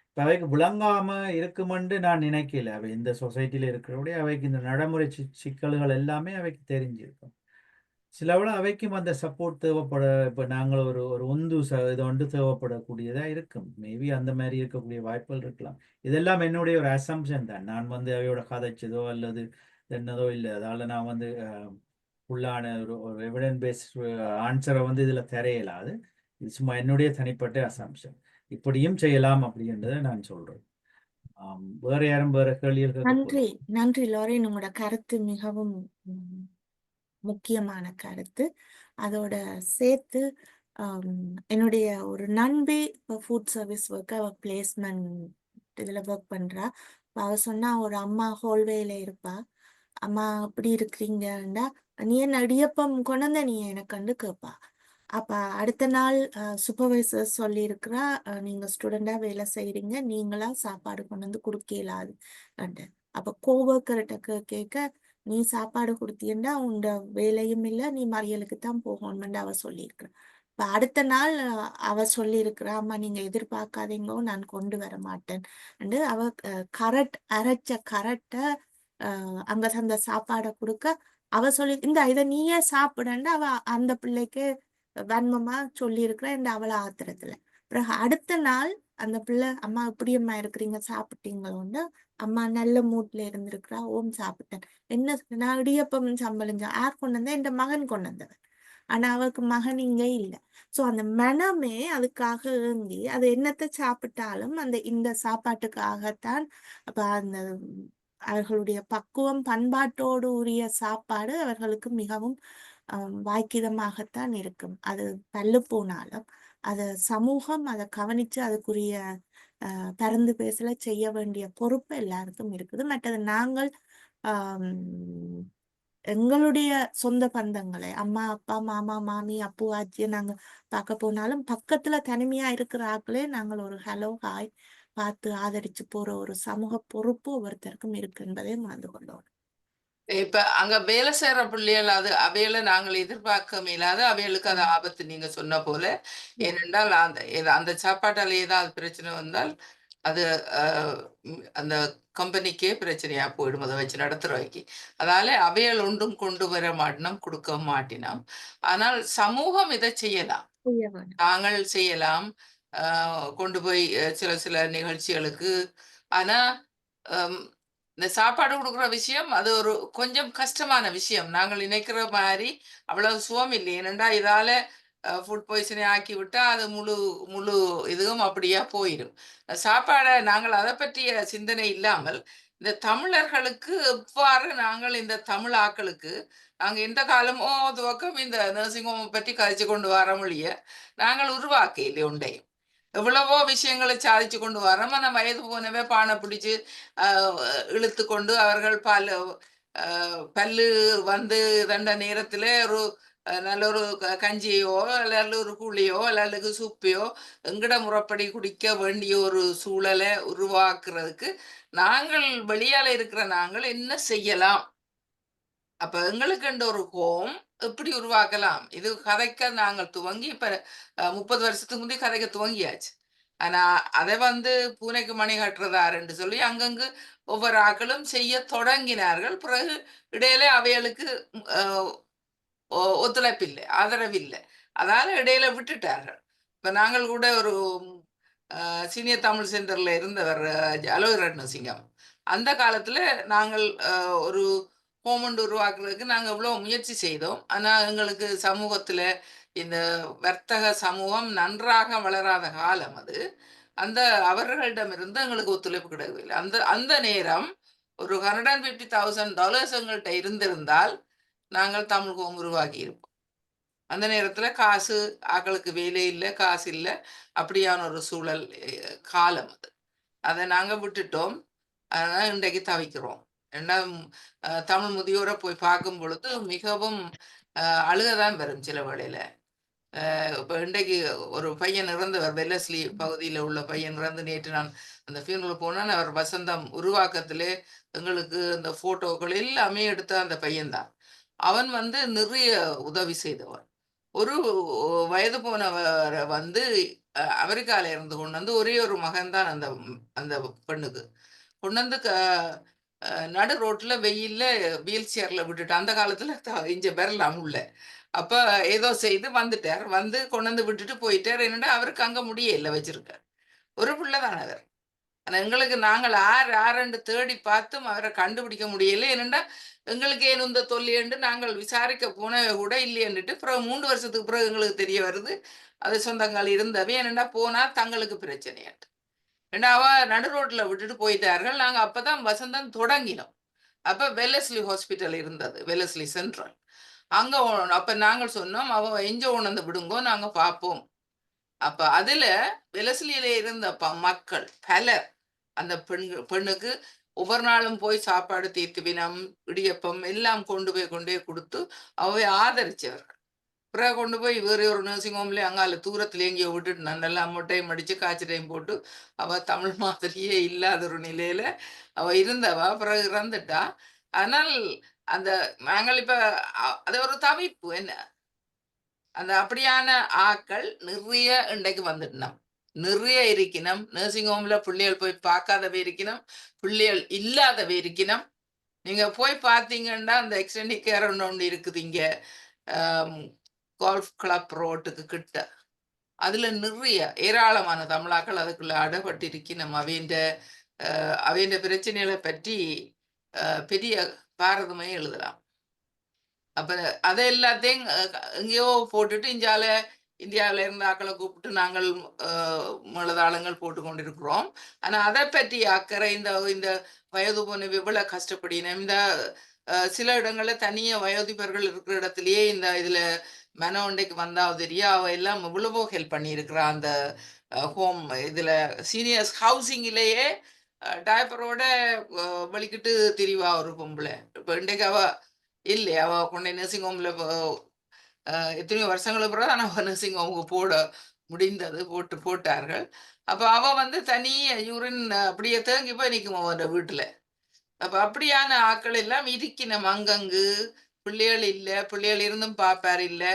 இப்போ அவைக்கு விளங்காமல் இருக்குமென்று நான் நினைக்கல. அவை இந்த சொசைட்டியில் இருக்கிறபடி அவைக்கு இந்த நடைமுறை சிக்கல்கள் எல்லாமே அவைக்கு தெரிஞ்சிருக்கும். சிலவிட அவைக்கும் அந்த சப்போர்ட் தேவைப்பட இப்போ நாங்கள் ஒரு உந்து இது ஒன்று தேவைப்படக்கூடியதாக இருக்கும். மேபி அந்த மாதிரி இருக்கக்கூடிய வாய்ப்புகள் இருக்கலாம். இதெல்லாம் என்னுடைய ஒரு அசம்ஷன் தான். நான் வந்து அவையோட கதைச்சதோ அல்லது என்னதோ இல்லை. அதால் நான் வந்து ஃபுல்லான ஒரு எவிடன்ஸ் பேஸ்ட் ஆன்சரை வந்து இதில் தெரியலாது. இது சும்மா என்னுடைய தனிப்பட்ட அசம்ஷன். இப்படியும் செய்யலாம் அப்படின்றத நான் சொல்கிறேன். வேற யாரும் வேற கேள்விகள்? நன்றி லாரேன். உங்களோட கருத்து மிகவும் முக்கியமான கருத்து. அதோட சேர்த்து என்னுடைய ஒரு நண்பி இப்போ ஃபுட் சர்வீஸ் ஒர்க் அவ பிளேஸ்மெண்ட் இதில் ஒர்க் பண்ணுறா. இப்போ அவ சொன்னா ஒரு அம்மா ஹோல்வேல இருப்பா. அம்மா அப்படி இருக்கிறீங்கன்னா நீ என்ன இடியப்பம் கொண்டு நீ எனக்கு கண்டு கேட்பா. அப்போ அடுத்த நாள் சூப்பர்வைசர் சொல்லியிருக்கிறா நீங்க ஸ்டூடெண்டா வேலை செய்கிறீங்க, நீங்களா சாப்பாடு கொண்டு வந்து கொடுக்கலாது. அப்போ கோவர்க்கர்கிட்ட கேட்க நீ சாப்பாடு கொடுத்தீங்கன்னா உண்ட வேலையும் இல்லை, நீ மறியலுக்கு தான் போகணும்னு அவ சொல்லியிருக்கிறா. இப்போ அடுத்த நாள் அவ சொல்லியிருக்கிறா அம்மா நீங்க எதிர்பார்க்காதீங்கோ நான் கொண்டு வர மாட்டேன். அவ அரைச்ச கரெக்டை அங்க அந்த சாப்பாடை கொடுக்க அவ சொல்லி இந்த இதை நீயே சாப்பிடன்னு அவ அந்த பிள்ளைக்கு வன்மமா சொல்லியிருக்கிறா இந்த அவளை ஆத்திரத்துல. பிறகு அடுத்த நாள் அந்த பிள்ளை அம்மா இப்படி அம்மா இருக்கிறீங்க சாப்பிட்டீங்களோன்னு அம்மா நல்ல மூட்ல இருந்திருக்கிறா. ஓம் சாப்பிட்டேன். என்ன நான் இடியப்பம் சம்பளிஞ்சா யார் கொண்டு வந்தா என் மகன் கொண்டு வந்தவன். ஆனா அவருக்கு மகன் இங்க இல்ல. சோ அந்த மனமே அதுக்காக ஏங்கி அது என்னத்தை சாப்பிட்டாலும் அந்த இந்த சாப்பாட்டுக்காகத்தான். அப்ப அந்த அவர்களுடைய பக்குவம் பண்பாட்டோடு உரிய சாப்பாடு அவர்களுக்கு மிகவும் வாய்க்கிதமாகத்தான் இருக்கும். அது பல்லு போனாலும் அத சமூகம் அதை கவனிச்சு அதுக்குரிய பரந்து பேசல செய்ய வேண்டிய பொறுப்பு எல்லாருக்கும் இருக்குது. மற்றது நாங்கள் ஆம், எங்களுடைய சொந்த பந்தங்களை அம்மா அப்பா மாமா மாமி அப்பு ஆச்சியை நாங்க பார்க்க போனாலும் பக்கத்துல தனிமையா இருக்கிற ஆட்களே நாங்கள் ஒரு ஹலோ ஹாய் பார்த்து ஆதரிச்சு போற ஒரு சமூக பொறுப்பு ஒவ்வொருத்தருக்கும் இருக்கு என்பதை மறந்து கொண்டோம். இப்ப அங்க வேலை செய்யற பிள்ளைகள் அது அவையில நாங்கள் எதிர்பார்க்க மேலாத அவைகளுக்கு அது ஆபத்து நீங்க சொன்ன போல. ஏனென்றால் அந்த சாப்பாட்டால ஏதாவது பிரச்சனை வந்தால் அது அந்த கம்பெனிக்கே பிரச்சனையா போயிடும் அதை வச்சு நடத்துறவைக்கு. அதால அவைகள் ஒன்றும் கொண்டு வர மாட்டினோம், கொடுக்க மாட்டினோம். ஆனால் சமூகம் இதை செய்யலாம், நாங்கள் செய்யலாம். கொண்டு போய் சில சில நிகழ்ச்சிகளுக்கு. ஆனா இந்த சாப்பாடு கொடுக்குற விஷயம் அது ஒரு கொஞ்சம் கஷ்டமான விஷயம். நாங்கள் நினைக்கிற மாதிரி அவ்வளவு சுகம் இல்லை. ஏனென்றா இதால ஃபுட் பாய்சனை ஆக்கி விட்டா அது முழு முழு இதுவும் அப்படியா போயிடும். சாப்பாடை நாங்கள் அதை பற்றிய சிந்தனை இல்லாமல் இந்த தமிழர்களுக்கு எவ்வாறு நாங்கள் இந்த தமிழ் ஆக்களுக்கு நாங்கள் எந்த காலமோ துவக்கம் இந்த நர்சிங் ஹோம் பற்றி கழிச்சு கொண்டு வர மொழிய நாங்கள் உருவாக்க இல்லை உண்டையும். எவ்வளவோ விஷயங்களை சாதிச்சு கொண்டு வரோம். நம்ம வயது போனவே பானை பிடிச்சு இழுத்து கொண்டு அவர்கள் பல்லு வந்து தண்ட நேரத்துல ஒரு நல்ல ஒரு கஞ்சியோ அல்லது ஒரு கூழியோ அல்லது சூப்பையோ எங்கட முறைப்படி குடிக்க வேண்டிய ஒரு சூழலை உருவாக்குறதுக்கு நாங்கள் வெளியால இருக்கிற நாங்கள் என்ன செய்யலாம்? அப்ப எங்களுக்கு ஒரு ஹோம் எப்படி உருவாக்கலாம்? இது கதைக்க நாங்கள் துவங்கி இப்ப 30 வருஷத்துக்கு முந்தைய கதைக்க துவங்கியாச்சு. ஆனா அதை பூனைக்கு மணி கட்டுறதாருன்னு சொல்லி அங்கங்கு ஒவ்வொரு ஆக்களும் செய்ய தொடங்கினார்கள். பிறகு இடையில அவைகளுக்கு ஒத்துழைப்பில்லை, ஆதரவில்லை. அதால இடையில விட்டுட்டார்கள். இப்ப நாங்கள் கூட ஒரு சீனியர் தமிழ் சென்டர்ல இருந்தவர் அலோகரட்னசிங்கம். அந்த காலத்துல நாங்கள் ஒரு ஹோமண்ட் உருவாக்குறதுக்கு நாங்கள் இவ்வளோ முயற்சி செய்தோம். ஆனால் எங்களுக்கு சமூகத்தில் இந்த வர்த்தக சமூகம் நன்றாக வளராத காலம் அது. அந்த அவர்களிடமிருந்து எங்களுக்கு ஒத்துழைப்பு கிடைக்கவில்லை. அந்த அந்த நேரம் ஒரு $150,000 எங்கள்கிட்ட இருந்திருந்தால் நாங்கள் தமிழ் ஹோம் உருவாக்கி இருப்போம். அந்த நேரத்தில் காசு ஆக்களுக்கு வேலை இல்லை, காசு இல்லை, அப்படியான ஒரு சூழல் காலம் அது. அதை நாங்கள் விட்டுட்டோம். அதனால் இன்றைக்கு தவிக்கிறோம். ஏன்னா தமிழ் முதியோரை போய் பார்க்கும் பொழுது மிகவும் அழுகதான் வரும் சில வேளையில. இப்போ இன்றைக்கு ஒரு பையன் இறந்தவர், வெல்லஸ்லி பகுதியில் உள்ள பையன் இறந்து நேற்று நான் அந்த ஃபியூனல் போனால் அவர் வசந்தம் உருவாக்கத்திலே எங்களுக்கு அந்த ஃபோட்டோக்கள் எல்லாமே எடுத்த அந்த பையன்தான். அவன் நிறைய உதவி செய்தவன். ஒரு வயது போனவரை அமெரிக்கால இருந்து கொண்டு ஒரே ஒரு மகன் தான் அந்த அந்த பெண்ணுக்கு கொண்டு நடு ரோட்ல வெயில்ல வீல் சேர்ல விட்டுட்டு அந்த காலத்துல இஞ்ச பெறலாம் உள்ள. அப்ப ஏதோ செய்து வந்துட்டார், கொண்டு விட்டுட்டு போயிட்டார். என்னடா அவருக்கு அங்க முடியல வச்சிருக்கார். ஒரு பிள்ளைதான் அவர். ஆனா எங்களுக்கு நாங்கள் ஆறுண்டு தேடி பார்த்தும் அவரை கண்டுபிடிக்க முடியல. என்னண்டா எங்களுக்கு ஏன் இந்த தொல்லியண்டு நாங்கள் விசாரிக்க போனவே கூட இல்லையன்னுட்டு பிறகு 3 வருஷத்துக்கு பிறகு எங்களுக்கு தெரிய வருது அது சொந்தங்கள் இருந்தவை. என்னண்டா போனா தங்களுக்கு பிரச்சனையாட்டு. அவ நடு ரோட்ல விட்டுட்டு போயிட்டார்கள். நாங்க அப்பதான் வசந்தம் தொடங்கினோம். அப்ப வெல்லஸ்லி ஹாஸ்பிட்டல் இருந்தது, வெல்லஸ்லி சென்ட்ரல். அங்க அப்ப நாங்கள் சொன்னோம் அவ எஞ்ச உணர்ந்து விடுங்கோ, நாங்க பார்ப்போம். அப்ப அதுல வெல்லஸ்லியில இருந்த மக்கள் பலர் அந்த பெண்ணுக்கு ஒவ்வொரு நாளும் போய் சாப்பாடு தீர்த்துவினம் இடியப்பம் எல்லாம் கொண்டு போய் கொடுத்து அவை ஆதரிச்சவர்கள். பிறகு கொண்டு போய் வேறு ஒரு நர்சிங் ஹோம்ல அங்கால தூரத்துல எங்கேயோ விட்டுட்டு நல்லா முட்டையும் அடிச்சு காய்ச்சலையும் போட்டு அவ தமிழ் மாதிரியே இல்லாத ஒரு நிலையில அவ இருந்தவா பிறகு இறந்துட்டா. ஆனால் அந்த நாங்கள் இப்ப அது ஒரு தவிப்பு என்ன, அந்த அப்படியான ஆக்கள் நிறைய இன்றைக்கு வந்துட்டோம், நிறைய இருக்கணும். நர்சிங் ஹோம்ல பிள்ளைகள் போய் பார்க்காதவை இருக்கணும், பிள்ளைகள் இல்லாதவை இருக்கணும். நீங்க போய் பார்த்தீங்கன்னா அந்த எக்ஸ்டெண்டிக் கேர் ஒன்று இருக்குது இங்க கோல்ஃப் கிளப் ரோட்டுக்கு கிட்ட. அதுல நிறைய ஏராளமான தமிழாக்கள் அதுக்குள்ள அடப்பட்டிருக்கி நம்ம அவையின் பிரச்சனைகளை பற்றி பெரிய பாரதமே எழுதலாம். அப்ப அதை எல்லாத்தையும் எங்கேயோ போட்டுட்டு இந்தியாவில இருந்து ஆக்களை கூப்பிட்டு நாங்கள் மேளதாளங்கள் போட்டு கொண்டிருக்கிறோம். ஆனா அதை பற்றி அக்கறை இந்த இந்த வயது போன இவ்வளவு கஷ்டப்படின இந்த சில இடங்கள்ல தனிய வயோதிபர்கள் இருக்கிற இடத்துலயே இந்த இதுல மன ஒண்டைக்கு வந்தா தெரியா அவ எல்லாம் இவ்வளவோ ஹெல்ப் பண்ணி இருக்கிறா. அந்த ஹோம் இதுல சீனியர்ஸ் ஹவுசிங்லேயே டயப்பரோட வலிக்கிட்டு திரிவா ஒரு பொம்பளை. இப்போ இன்றைக்கு அவ இல்லை, அவ கொண்டே நர்சிங் ஹோம்ல எத்தனையோ வருஷங்களுக்கு பிறகு ஆனால் நர்சிங் ஹோமுக்கு முடிந்தது, போட்டார்கள். அப்ப அவ வந்து தனி யூரின் அப்படியே தேங்கி போய் நிற்கும் அவன் வீட்டுல. அப்ப அப்படியான ஆட்கள் எல்லாம் இருக்கணும் அங்கங்கு. பிள்ளைகள் இல்லை, பிள்ளைகள் இருந்தும் பார்ப்பார் இல்லை,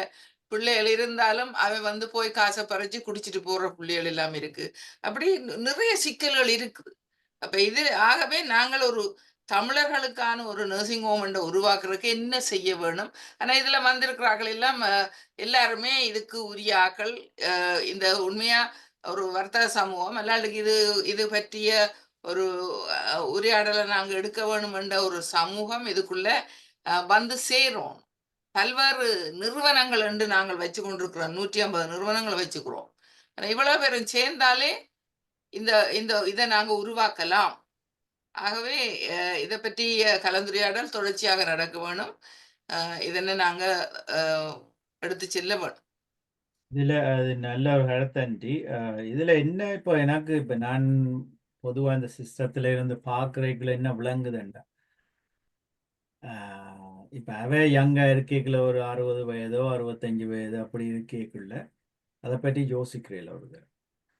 பிள்ளைகள் இருந்தாலும் அவ வந்து போய் காசை பறிச்சு குடிச்சிட்டு போற பிள்ளைகள் எல்லாம் இருக்கு. அப்படி நிறைய சிக்கல்கள் இருக்குது. அப்ப இது ஆகவே நாங்கள் ஒரு தமிழர்களுக்கான ஒரு நர்சிங் ஹோம் உருவாக்குறதுக்கு என்ன செய்ய வேணும்? ஆனா இதுல வந்திருக்கிற ஆக்கள் எல்லாம் எல்லாருமே இதுக்கு உரிய ஆக்கள். இந்த உண்மையா ஒரு வர்த்தக சமூகம் எல்லாத்துக்கு இது பற்றிய ஒரு உரையாடலை நாங்க எடுக்க வேணும் என்ற ஒரு சமூகம் இதுக்குள்ள வந்து சேரும். பல்வேறு நிறுவனங்கள் என்று நாங்கள் வச்சு கொண்டிருக்கிறோம். 150 நிறுவனங்களை வச்சுக்கிறோம். ஆனா இவ்வளவு பேரும் சேர்ந்தாலே இந்த இந்த இதை நாங்க உருவாக்கலாம். ஆகவே இதை பற்றி கலந்துரையாடல் தொடர்ச்சியாக நடக்க வேணும். இதனை நாங்க எடுத்து செல்ல வேணும். இதுல அது நல்ல ஒரு கருத்தன்றி இதுல என்ன இப்போ எனக்கு இப்ப நான் பொதுவா இந்த சிஸ்டத்துல இருந்து பார்க்கறதுக்குள்ள என்ன விளங்குதுண்டா, இப்ப அவை யங்கா இருக்கைக்குள்ள ஒரு 60 வயதோ 65 வயதோ அப்படி இருக்கைக்குள்ள அதை பற்றி யோசிக்கிறேன். அவருக்கு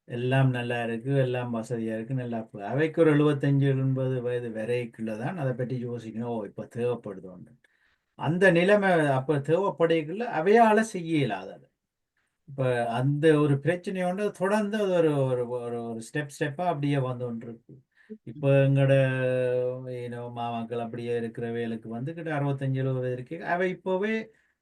எல்லாம் நல்லா இருக்கு, எல்லாம் வசதியா இருக்கு, நல்லா அவைக்கு ஒரு 75 80 வயது வரைக்குள்ளதான் அதை பற்றி யோசிக்கணும். ஓ இப்ப தேவைப்படுது ஒன்று அந்த நிலைமை. அப்ப தேவைப்படைக்குள்ள அவையால செய்ய இயலாது. இப்ப அந்த ஒரு பிரச்சனையோட தொடர்ந்து அது ஒரு ஒரு ஒரு ஒரு ஸ்டெப்பா அப்படியே வந்து கொண்டு இருக்கு. இப்போ எங்கட மாமாக்கள் அப்படியே இருக்கிற வேலுக்கு வந்து கிட்ட 65 70 இருக்கு. அவை இப்போவே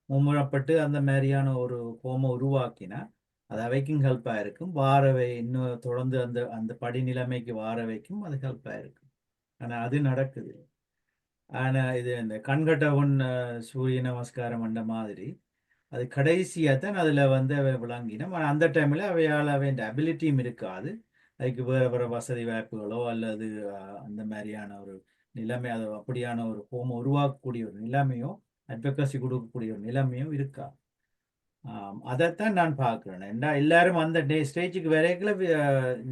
மும்முரப்பட்டு அந்த மாதிரியான ஒரு ஹோமை உருவாக்கினா அது அவைக்கும் ஹெல்ப்பாக இருக்கும். வாரவை இன்னும் தொடர்ந்து அந்த அந்த படிநிலைமைக்கு வாரவைக்கும் அது ஹெல்ப்பாக இருக்கும். ஆனா அது நடக்குது. ஆனா இது இந்த கண்கட்டவன் சூரிய நமஸ்காரம் அந்த மாதிரி அது கடைசியாக தான் அதில் வந்து அவை விளங்கினோம். அந்த டைமில் அவையால் அவையின் அபிலிட்டியும் இருக்காது. அதுக்கு வேறு வேறு வசதி வாய்ப்புகளோ அல்லது அந்த மாதிரியான ஒரு நிலைமை, அது அப்படியான ஒரு ஹோமை உருவாக்கக்கூடிய ஒரு நிலைமையோ அட்வொகசி கொடுக்கக்கூடிய ஒரு நிலைமையும் இருக்கா. அதைத்தான் நான் பார்க்குறேன். எல்லாரும் அந்த ஸ்டேஜுக்கு வரைக்குள்ள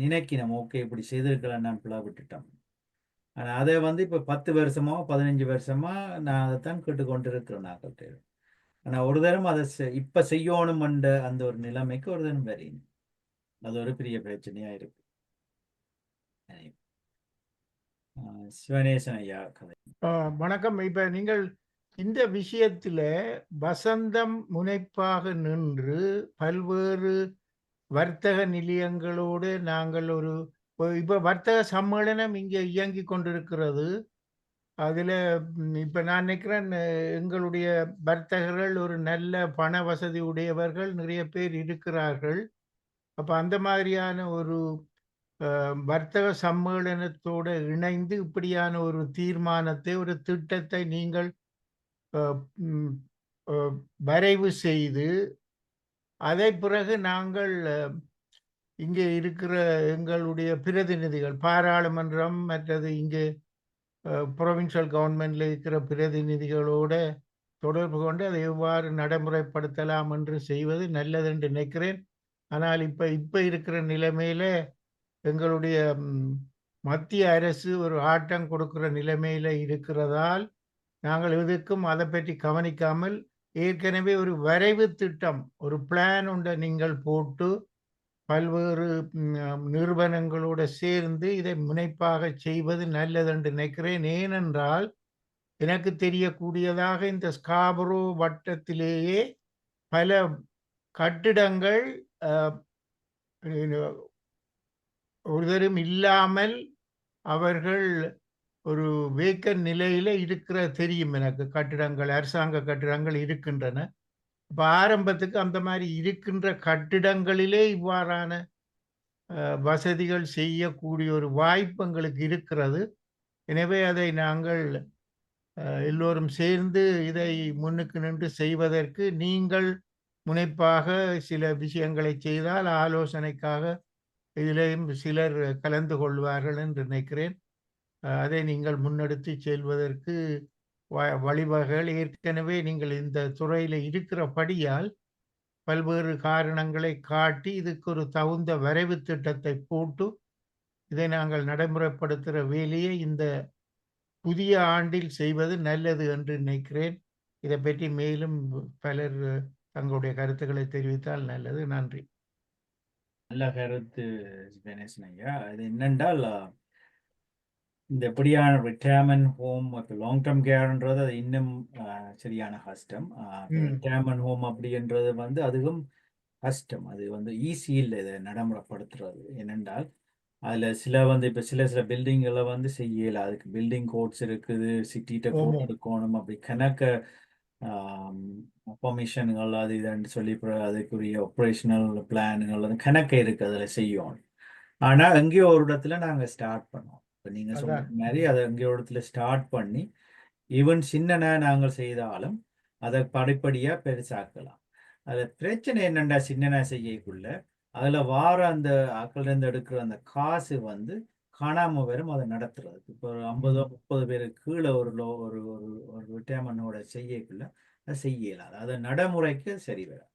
நினைக்கணும், ஓகே இப்படி செய்திருக்கலாம், நான் பிள்ளை விட்டுட்டோம். ஆனால் அதை வந்து இப்போ 10 வருஷமா 15 வருஷமா நான் அதைத்தான் கேட்டுக்கொண்டு இருக்கிறேன். நான் ஆனால் ஒரு தரம் அதை இப்ப செய்யணும் அந்த ஒரு நிலைமைக்கு ஒரு தரம் வரையணும். அது ஒரு பெரிய பிரச்சனையா இருக்கு. சிவனேசன் ஐயா கதை. வணக்கம். இப்ப நீங்கள் இந்த விஷயத்துல வசந்தம் முனைப்பாக நின்று பல்வேறு வர்த்தக நிலையங்களோடு நாங்கள் இப்ப வர்த்தக சம்மேளனம் இங்க இயங்கி கொண்டிருக்கிறது. அதுல இப்ப நான் நினைக்கிறேன் எங்களுடைய வர்த்தகர்கள் ஒரு நல்ல பண வசதி உடையவர்கள் நிறைய பேர் இருக்கிறார்கள். அப்ப அந்த மாதிரியான ஒரு வர்த்தக சம்மேளனத்தோட இணைந்து இப்படியான ஒரு தீர்மானத்தை, ஒரு திட்டத்தை நீங்கள் வரைவு செய்து அதை பிறகு நாங்கள் இங்கே இருக்கிற எங்களுடைய பிரதிநிதிகள், பாராளுமன்றம் மற்றது இங்கே ப்ரொவின்சியல் கவர்மெண்ட்ல இருக்கிற பிரதிநிதிகளோட தொடர்பு கொண்டு அதை எவ்வாறு நடைமுறைப்படுத்தலாம் என்று செய்வது நல்லது என்று நினைக்கிறேன். ஆனால் இப்ப இருக்கிற நிலைமையில எங்களுடைய மத்திய அரசு ஒரு ஆட்டம் கொடுக்கிற நிலைமையில இருக்கிறதால் நாங்கள் எதுக்கும் அதை பற்றி கவனிக்காமல் ஏற்கனவே ஒரு வரைவு திட்டம், ஒரு பிளான் ஒன்றை நீங்கள் போட்டு பல்வேறு நிறுவனங்களோடு சேர்ந்து இதை முனைப்பாக செய்வது நல்லது என்று நினைக்கிறேன். ஏனென்றால் எனக்கு தெரியக்கூடியதாக இந்த ஸ்காபரோ வட்டத்திலேயே பல கட்டிடங்கள் ஒருவரும் இல்லாமல் அவர்கள் ஒரு வேக்கன் நிலையில இருக்கிற தெரியும் எனக்கு. கட்டிடங்கள், அரசாங்க கட்டிடங்கள் இருக்கின்றன. இப்ப ஆரம்பத்துக்கு அந்த மாதிரி இருக்கின்ற கட்டிடங்களிலே இவ்வாறான வசதிகள் செய்யக்கூடிய ஒரு வாய்ப்பு எங்களுக்கு இருக்கிறது. எனவே அதை நாங்கள் எல்லோரும் சேர்ந்து இதை முன்னுக்கு நின்று செய்வதற்கு நீங்கள் முனைப்பாக சில விஷயங்களை செய்தால் ஆலோசனைக்காக இதிலேயும் சிலர் கலந்து கொள்வார்கள் என்று நினைக்கிறேன். அதை நீங்கள் முன்னெடுத்து செல்வதற்கு வழிவகைகள் ஏற்கனவே நீங்கள் இந்த துறையில் இருக்கிறபடியால் பல்வேறு காரணங்களை காட்டி இதுக்கு ஒரு தகுந்த வரைவு திட்டத்தை போட்டு இதை நாங்கள் நடைமுறைப்படுத்துகிற வேலையை இந்த புதிய ஆண்டில் செய்வது நல்லது என்று நினைக்கிறேன். இதை பற்றி மேலும் பலர் தங்களுடைய கருத்துக்களை தெரிவித்தால் நல்லது. நன்றி. நல்ல கருத்து கணேசன் ஐயா. அது என்னென்றால் இந்த எப்படியான ரிட்டையர்மெண்ட் ஹோம் லாங் டேர்ம் கேர்ன்றது அது இன்னும் சரியான கஷ்டம். ரிட்டையர்மெண்ட் ஹோம் அப்படின்றது வந்து அதுவும் கஷ்டம். அது வந்து ஈஸி இல்லை இதை நடைமுறைப்படுத்துறது. ஏனென்றால் அதில் சில வந்து இப்போ சில பில்டிங்களை வந்து செய்யலை. அதுக்கு பில்டிங் கோட்ஸ் இருக்குது, சிட்டிகிட்ட கோட் எடுக்கணும், அப்படி கணக்க பர்மிஷன்கள் அது இதுன்னு சொல்லி அதுக்குரிய ஆப்ரேஷனல் பிளானுங்கள் வந்து கணக்கு இருக்குது, அதில் செய்யணும். ஆனால் எங்கேயோ ஒரு இடத்துல நாங்கள் ஸ்டார்ட் பண்ணோம். இப்போ நீங்கள் சொன்ன மாதிரி அதை எங்கேயோ ஒரு இடத்துல ஸ்டார்ட் பண்ணி ஈவன் சின்னன நாங்கள் செய்தாலும் அதை படிப்படியாக பெருசாக்கலாம். அதில் பிரச்சனை என்னென்னா சின்னன செய்யக்குள்ள அதில் வார அந்த ஆக்கள்லேருந்து எடுக்கிற அந்த காசு வந்து காணாமல் வரும் அதை நடத்துறதுக்கு. இப்போ ஒரு 50-30 பேருக்கு கீழே ஒரு ஒரு ரிட்டையர்மெண்டோட செய்யக்குள்ள அதை செய்யலாம். அதை நடைமுறைக்கு சரி வரும்.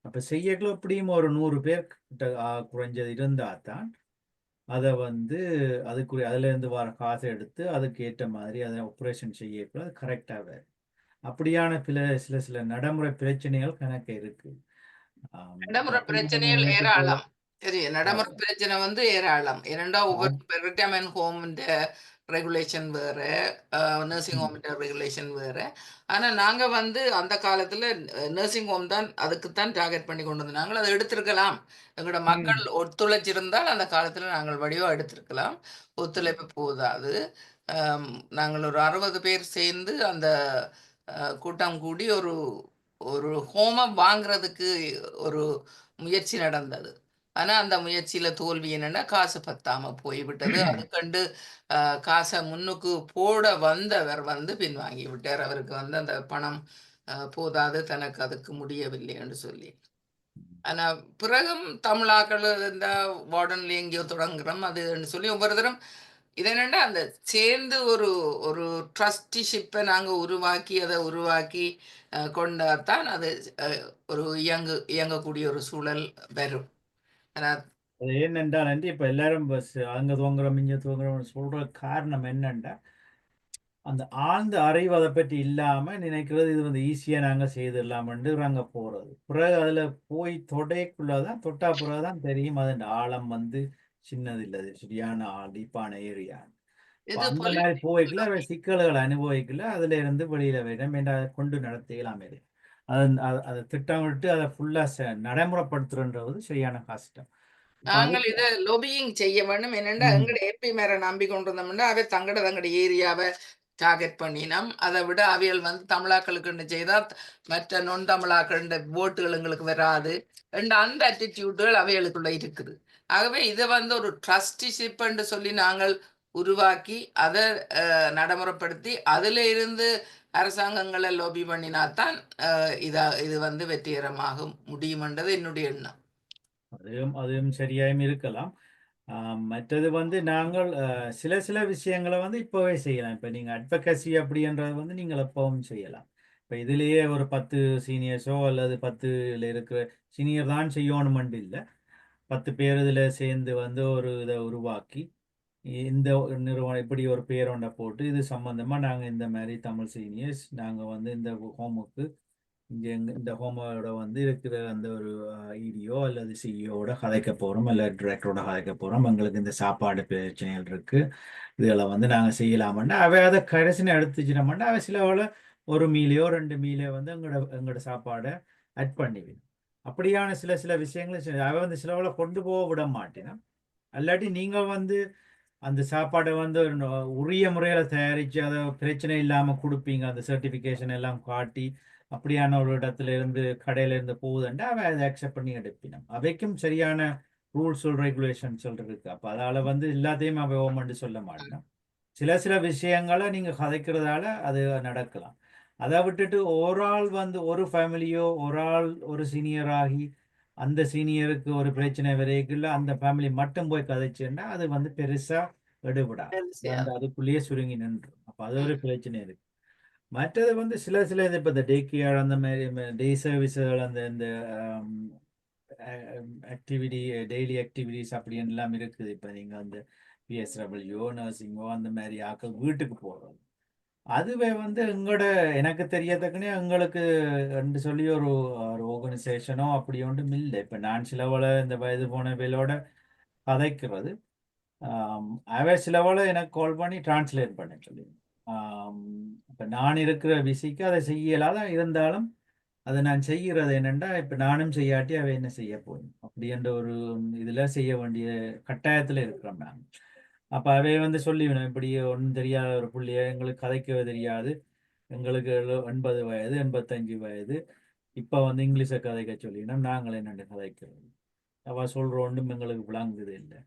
அப்போ செய்யக்குள்ள எப்படியும் ஒரு 100 பேர் கிட்ட குறைஞ்சது இருந்தால் தான் அதை வந்து அதுக்குரிய அதுலேருந்து வர காசை எடுத்து அதுக்கு ஏற்ற மாதிரி அதை ஆப்ரேஷன் செய்யக்குள்ள அது கரெக்டாக வரும். அப்படியான சில நடைமுறை பிரச்சனைகள் கணக்கு இருக்கு. நடைமுறை பிரச்சனைகள் ஏராளம். சரி, நடைமுறை பிரச்சனை வந்து ஏராளம். ஏனெண்டா ஒவ்வொரு ரிட்டையர்மெண்ட் ஹோம் ரெகுலேஷன் வேற, நர்சிங் ஹோம் ரெகுலேஷன் வேற. ஆனா நாங்க வந்து அந்த காலத்துல நர்சிங் ஹோம் தான் அதுக்குத்தான் டார்கெட் பண்ணி கொண்டு வந்து நாங்கள் அதை எடுத்திருக்கலாம். எங்களோட மக்கள் ஒத்துழைச்சிருந்தால் அந்த காலத்துல நாங்கள் வடிவா எடுத்திருக்கலாம். ஒத்துழைப்பு போதாது. நாங்கள் ஒரு 60 பேர் சேர்ந்து அந்த கூட்டம் கூடி ஒரு ஹோமம் வாங்குறதுக்கு ஒரு முயற்சி நடந்தது. ஆனா அந்த முயற்சியில தோல்வி என்னன்னா காசு பத்தாம போய்விட்டது. அது கண்டு காசை முன்னுக்கு போட வந்தவர் வந்து பின்வாங்கி விட்டார். அவருக்கு வந்து அந்த பணம் போதாது, தனக்கு அதுக்கு முடியவில்லை என்று சொல்லி. ஆனா பிறகும் தமிழாக்கள் இந்த வார்டன்ல எங்கேயோ தொடங்குறோம் அதுன்னு சொல்லி ஒவ்வொரு தரம் இது என்னன்னா அந்த சேர்ந்து ஒரு ட்ரஸ்டிஷிப்பை நாங்கள் உருவாக்கி கொண்டாதான் அது ஒரு இயங்கக்கூடிய ஒரு சூழல் வரும். அது என்னென்றால் இப்போ எல்லாரும் அங்க துவங்குறோம் இங்க துவங்குறோம் சொல்ற காரணம் என்னண்டா அந்த ஆழ்ந்த அறிவு அதை பற்றி இல்லாம நினைக்கிறது இது வந்து ஈஸியா நாங்க செய்திடலாம்னு நாங்க போறது. பிறகு அதுல போய் தொடைக்குள்ளதான் தொட்டா பிறகுதான் தெரியும் அதன் ஆழம் வந்து சின்னது இல்லை, சரியான டீப்பான ஏரியா. அந்த மாதிரி போய்க்கல சிக்கல்களை அனுபவிக்கல, அதுல இருந்து வெளியில வேணும் என்ற கொண்டு நடத்தலாம். அதை திட்டமிட்டு அதை ஃபுல்லா நடைமுறைப்படுத்துறன்றது சரியான கஷ்டம். நாங்கள் இதை லொபியிங் செய்ய வேண்டும். என்னென்னா எங்கட எம்பி மேல நம்பி கொண்டிருந்தோம்னா அவை தங்கட ஏரியாவை டார்கெட் பண்ணினோம். அதை விட அவைகள் வந்து தமிழாக்களுக்கு செய்தால் மற்ற நொன் தமிழாக்கள் ஓட்டுகள் எங்களுக்கு வராது அந்த அட்டிடியூடுகள் அவைகளுக்குள்ள இருக்குது. ஆகவே இதை வந்து ஒரு ட்ரஸ்டிஷிப் என்று சொல்லி நாங்கள் உருவாக்கி அதை நடைமுறைப்படுத்தி அதில் இருந்து அரசாங்கங்களை லோபி பண்ணினாத்தான் இது வந்து வெற்றிகரமாக முடியுமென்றது என்னுடைய எண்ணம். அதுவும் சரியாயும் இருக்கலாம். மற்றது வந்து நாங்கள் சில விஷயங்களை வந்து இப்போவே செய்யலாம். இப்போ நீங்கள் அட்வொகசி அப்படின்றது வந்து நீங்கள் எப்பவும் செய்யலாம். இப்போ இதுலேயே ஒரு 10 சீனியர்ஸோ அல்லது 10 இருக்கிற சீனியர் தான் செய்யணுமென்று இல்லை, 10 பேர் இதில் சேர்ந்து வந்து ஒரு இதை உருவாக்கி இந்த நிறுவனம் இப்படி ஒரு பேர் ஒன்றை போட்டு இது சம்பந்தமாக நாங்கள் இந்த மாதிரி தமிழ் சீனியர்ஸ் நாங்கள் வந்து இந்த ஹோமுக்கு இங்கே இந்த ஹோமோட வந்து இருக்கிற அந்த ஒரு இடியோ அல்லது சிஇஓட கதைக்க போகிறோம், இல்லை டிரெக்டரோட கதைக்க போகிறோம், எங்களுக்கு இந்த சாப்பாடு பிரச்சனைகள் இருக்குது, இதில் வந்து நாங்கள் செய்யலாமன்னா அவை அதை கடைசின்னு எடுத்துச்சினோம்னா அவை சிலவில் ஒரு மீலையோ 2 மீலையோ வந்து எங்களோட சாப்பாடை அட் பண்ணிவிடும். அப்படியான சில விஷயங்களை அவை வந்து சிலவில் கொண்டு போக விட மாட்டேன்னா, அல்லாட்டி நீங்கள் வந்து அந்த சாப்பாடை வந்து உரிய முறையில் தயாரித்து அதை பிரச்சனை இல்லாமல் கொடுப்பீங்க, அந்த சர்டிஃபிகேஷன் எல்லாம் காட்டி அப்படியான ஒரு இடத்துல இருந்து கடையில இருந்து போகுதுண்டா அவன் அதை அக்செப்ட் பண்ணி எடுப்பினோம். அவைக்கும் சரியான ரூல்ஸ் ரெகுலேஷன்ஸ் இருக்கு. அப்போ அதால வந்து எல்லாத்தையும் அவன் ஓமண்டு சொல்ல மாட்டான். சில விஷயங்களை நீங்க கதைக்கிறதால அது நடக்கலாம். அதை விட்டுட்டு ஒரு ஆள் வந்து ஒரு ஃபேமிலியோ ஒரு ஆள் ஒரு சீனியர் ஆகி அந்த சீனியருக்கு ஒரு பிரச்சனை வரைக்குள்ள அந்த ஃபேமிலி மட்டும் போய் கதைச்சுன்னா அது வந்து பெருசா எடுபடாது. வேலை அது வந்து செய்யாது. அதுக்குள்ளேயே சுருங்கி நின்றும். அப்ப அது ஒரு பிரச்சனை இருக்கு. மற்றது வந்து சில இது இப்போ இந்த டே கேர் அந்த மாதிரி டே சர்வீஸுகள் அந்த இந்த ஆக்டிவிட்டி டெய்லி ஆக்டிவிட்டிஸ் அப்படின்னு எல்லாம் இருக்குது. இப்போ நீங்கள் அந்த பிஎஸ்டபிள்யூ நர்சிங்கோ அந்த மாதிரி ஆக்கள் வீட்டுக்கு போகிறது அதுவே வந்து எங்களோட எனக்கு தெரியத்தக்கனே எங்களுக்கு என்று சொல்லி ஒரு ஆர்கனைசேஷனோ அப்படி ஒன்றும் இல்லை. இப்போ நான் சிலவளை இந்த வயது போன வேலோட கதைக்கிறது அவை சிலவளை எனக்கு கால் பண்ணி டிரான்ஸ்லேட் பண்ண சொல்லி இப்போ நான் இருக்கிற விசிக்கு அதை செய்யலாம் இருந்தாலும் அதை நான் செய்கிறது என்னென்னா இப்போ நானும் செய்யாட்டி அவை என்ன செய்ய போகும் அப்படின்ற ஒரு இதில் செய்ய வேண்டிய கட்டாயத்தில் இருக்கிறோம் நான். அப்போ அவை வந்து சொல்லிவிடும் இப்படி ஒன்றும் தெரியாத ஒரு புள்ளிய எங்களுக்கு கதைக்க தெரியாது, எங்களுக்கு 80 வயது 85 வயது இப்போ வந்து இங்கிலீஷை கதைக்க சொல்லினா நாங்கள் என்னென்ன கதைக்கிறது அவள் சொல்கிற ஒன்றும் எங்களுக்கு விளங்குது இல்லை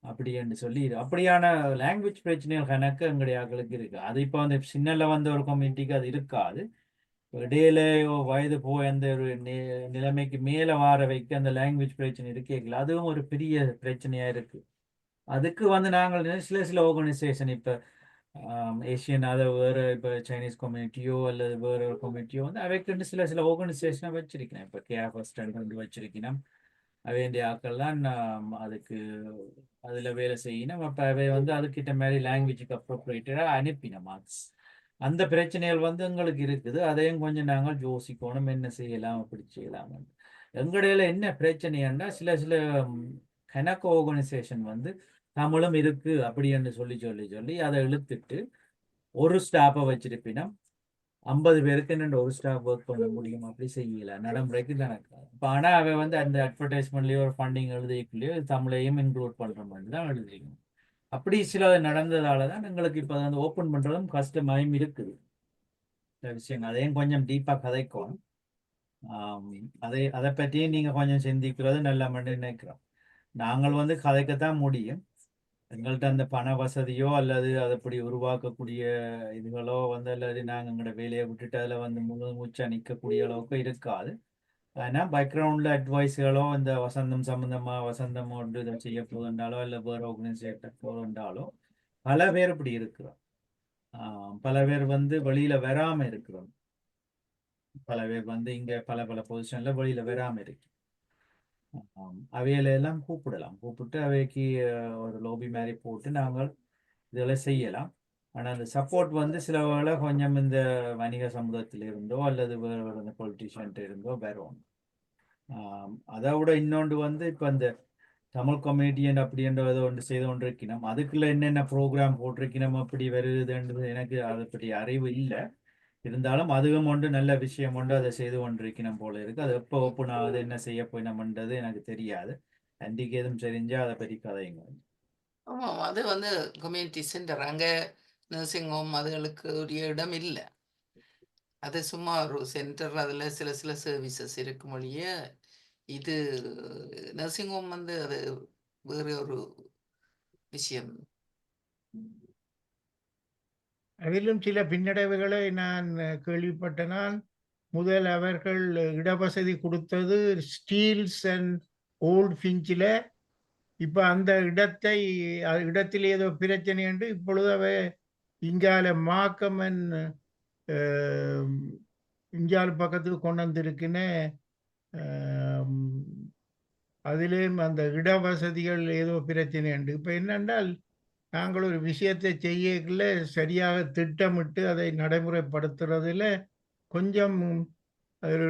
அப்படி என்று சொல்லி அப்படியான லாங்குவேஜ் பிரச்சனைகள் கணக்கு எங்களுடைய ஆக்களுக்கு இருக்கு. அது இப்போ வந்து சின்னல வந்து ஒரு கம்யூனிட்டிக்கு அது இருக்காது. இடையில வயது போய் அந்த ஒரு நிலைமைக்கு மேல வார வைக்க அந்த லாங்குவேஜ் பிரச்சனை இருக்கேங்களா அதுவும் ஒரு பெரிய பிரச்சனையா இருக்கு. அதுக்கு வந்து நாங்கள் சில ஆர்கனைசேஷன் இப்போ ஏஷியன் அதை வேறு இப்போ சைனீஸ் கம்யூனிட்டியோ அல்லது வேறு ஒரு கம்யூனிட்டியோ வந்து அவைக்கு சில ஆர்கனைசேஷனை வச்சிருக்கிறேன். இப்போ கேர் ஃபர்ஸ்ட் வந்து வச்சிருக்கணும். வேண்டிய ஆக்கள்லாம் அதுக்கு அதில் வேலை செய்யணும். அப்போ அவை வந்து அதுக்கிட்ட மாதிரி லாங்குவேஜுக்கு அப்ரோப்ரியேட்டடாக அனுப்பின மார்க்ஸ் அந்த பிரச்சனைகள் வந்து எங்களுக்கு இருக்குது. அதையும் கொஞ்சம் நாங்கள் யோசிக்கணும் என்ன செய்யலாம் அப்படி செய்யலாம். எங்கடையில என்ன பிரச்சனைன்னா சில கணக்கு ஆர்கனைசேஷன் வந்து தமிழும் இருக்கு அப்படி என்று சொல்லி அதை இழுத்துட்டு ஒரு ஸ்டாஃபை வச்சிருப்பினா 50 பேருக்கு என்ன ஒரு ஸ்டாஃப் ஒர்க் பண்ண முடியும் அப்படி செய்யல நடைமுறைக்கு நடக்காது. இப்போ ஆனால் அவ வந்து அந்த அட்வர்டைஸ்மெண்ட்லேயோ ஒரு ஃபண்டிங் எழுதிக்குள்ளேயோ தமிழையும் இன்க்ளூட் பண்ணுற மாதிரி தான் எழுதிக்கணும். அப்படி சில நடந்ததால தான் எங்களுக்கு இப்போ வந்து ஓப்பன் பண்ணுறதும் கஷ்டமாயும் இருக்குது. சில விஷயங்கள் அதையும் கொஞ்சம் டீப்பாக கதைக்கும். அதை பற்றியும் நீங்கள் கொஞ்சம் சிந்திக்கிறது நல்ல மாதிரி நினைக்கிறோம். நாங்கள் வந்து கதைக்கத்தான் முடியும். எங்கள்கிட்ட அந்த பண வசதியோ அல்லது அதை உருவாக்கக்கூடிய இதுகளோ வந்து அல்லது நாங்கள் எங்களோட வேலையை விட்டுட்டு அதில் வந்து முழு மூச்சா நிற்கக்கூடிய அளவுக்கு இருக்காது. ஆனால் பேக்ரவுண்டில் அட்வைஸுகளோ இந்த வசந்தம் சம்மந்தமாக வசந்தம் ஒன்று இதை செய்ய போதுண்டாலோ இல்லை வேறு ஆர்கனைசேஷன் போதுண்டாலோ பல பேர் இப்படி இருக்கிறோம். பல பேர் வந்து வெளியில் வராமல் இருக்கிறோம். பல பேர் வந்து இங்கே பல பொசிஷனில் வெளியில் வராமல் இருக்கு. அவையிலெல்லாம் கூப்பிட்டு அவைக்கு ஒரு லோபி மாதிரி போட்டு நாங்கள் இதெல்லாம் செய்யலாம். ஆனால் அந்த சப்போர்ட் வந்து சில வேளை கொஞ்சம் இந்த வணிக சமூகத்தில் இருந்தோ அல்லது வேறு பொலிட்டிஷியன்ட்டு இருந்தோ வரும். அதை விட இன்னொன்று வந்து இப்போ இந்த தமிழ் கம்யூனிட்டி அப்படின்றத ஒன்று செய்து கொண்டு இருக்கணும். அதுக்குள்ள என்னென்ன ப்ரோக்ராம் போட்டிருக்கணும் அப்படி வருதுன்றது எனக்கு அதை பற்றி அறிவு இல்லை. இருந்தாலும் அதுவும் ஒன்று நல்ல விஷயம் ஒன்று அதை செய்து கொண்டிருக்கணும் போல இருக்கு. அது எப்போ ஓப்பன் ஆகுது என்ன செய்ய போயினோம்ன்றது எனக்கு தெரியாது. அன்றைக்கு எதுவும் தெரிஞ்சால் அதை பற்றி கதைங்க. ஆமாம், அது வந்து கம்யூனிட்டி சென்டர் அங்கே நர்சிங் ஹோம் அதுகளுக்கு உரிய இடம் இல்லை. அது சும்மா ஒரு சென்டர், அதில் சில சர்வீசஸ் இருக்கும் ஒழிய இது நர்சிங் ஹோம் வந்து அது வேறு ஒரு விஷயம். அதிலும் சில பின்னடைவுகளை நான் கேள்விப்பட்டனால் முதல் அவர்கள் இடவசதி கொடுத்தது ஸ்டீல்ஸ் அண்ட் ஓல்ட் ஃபிஞ்சில். இப்போ அந்த இடத்தில் ஏதோ பிரச்சனை என்று இப்பொழுது அவை இங்கால மாக்கமன் இங்கால பக்கத்துக்கு கொண்டு வந்திருக்குன்னு அதிலேயும் அந்த இடவசதிகள் ஏதோ பிரச்சனை உண்டு. இப்போ என்னென்றால் நாங்கள் ஒரு விஷயத்தை செய்யக்குள்ள சரியாக திட்டமிட்டு அதை நடைமுறைப்படுத்துறதுல கொஞ்சம் ஒரு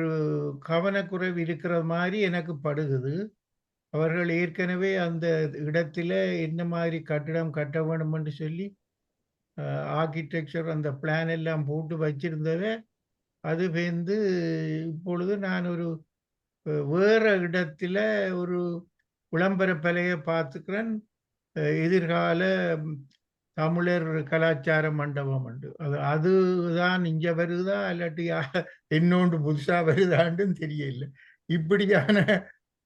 கவனக்குறைவு இருக்கிற மாதிரி எனக்கு படுகுது. அவர்கள் ஏற்கனவே அந்த இடத்துல என்ன மாதிரி கட்டிடம் கட்ட வேண்டும் என்று சொல்லி ஆர்கிடெக்சர் அந்த பிளான் எல்லாம் போட்டு வச்சிருந்தத அது வந்து இப்பொழுது நான் ஒரு வேற இடத்துல ஒரு விளம்பர பலகையை பார்த்துக்கிறேன். எதிர்கால தமிழர் கலாச்சார மண்டபம் உண்டு. அதுதான் இங்க வருதா இல்லாட்டி இன்னொன்று புதுசா வருதான்னு தெரியல. இப்படியான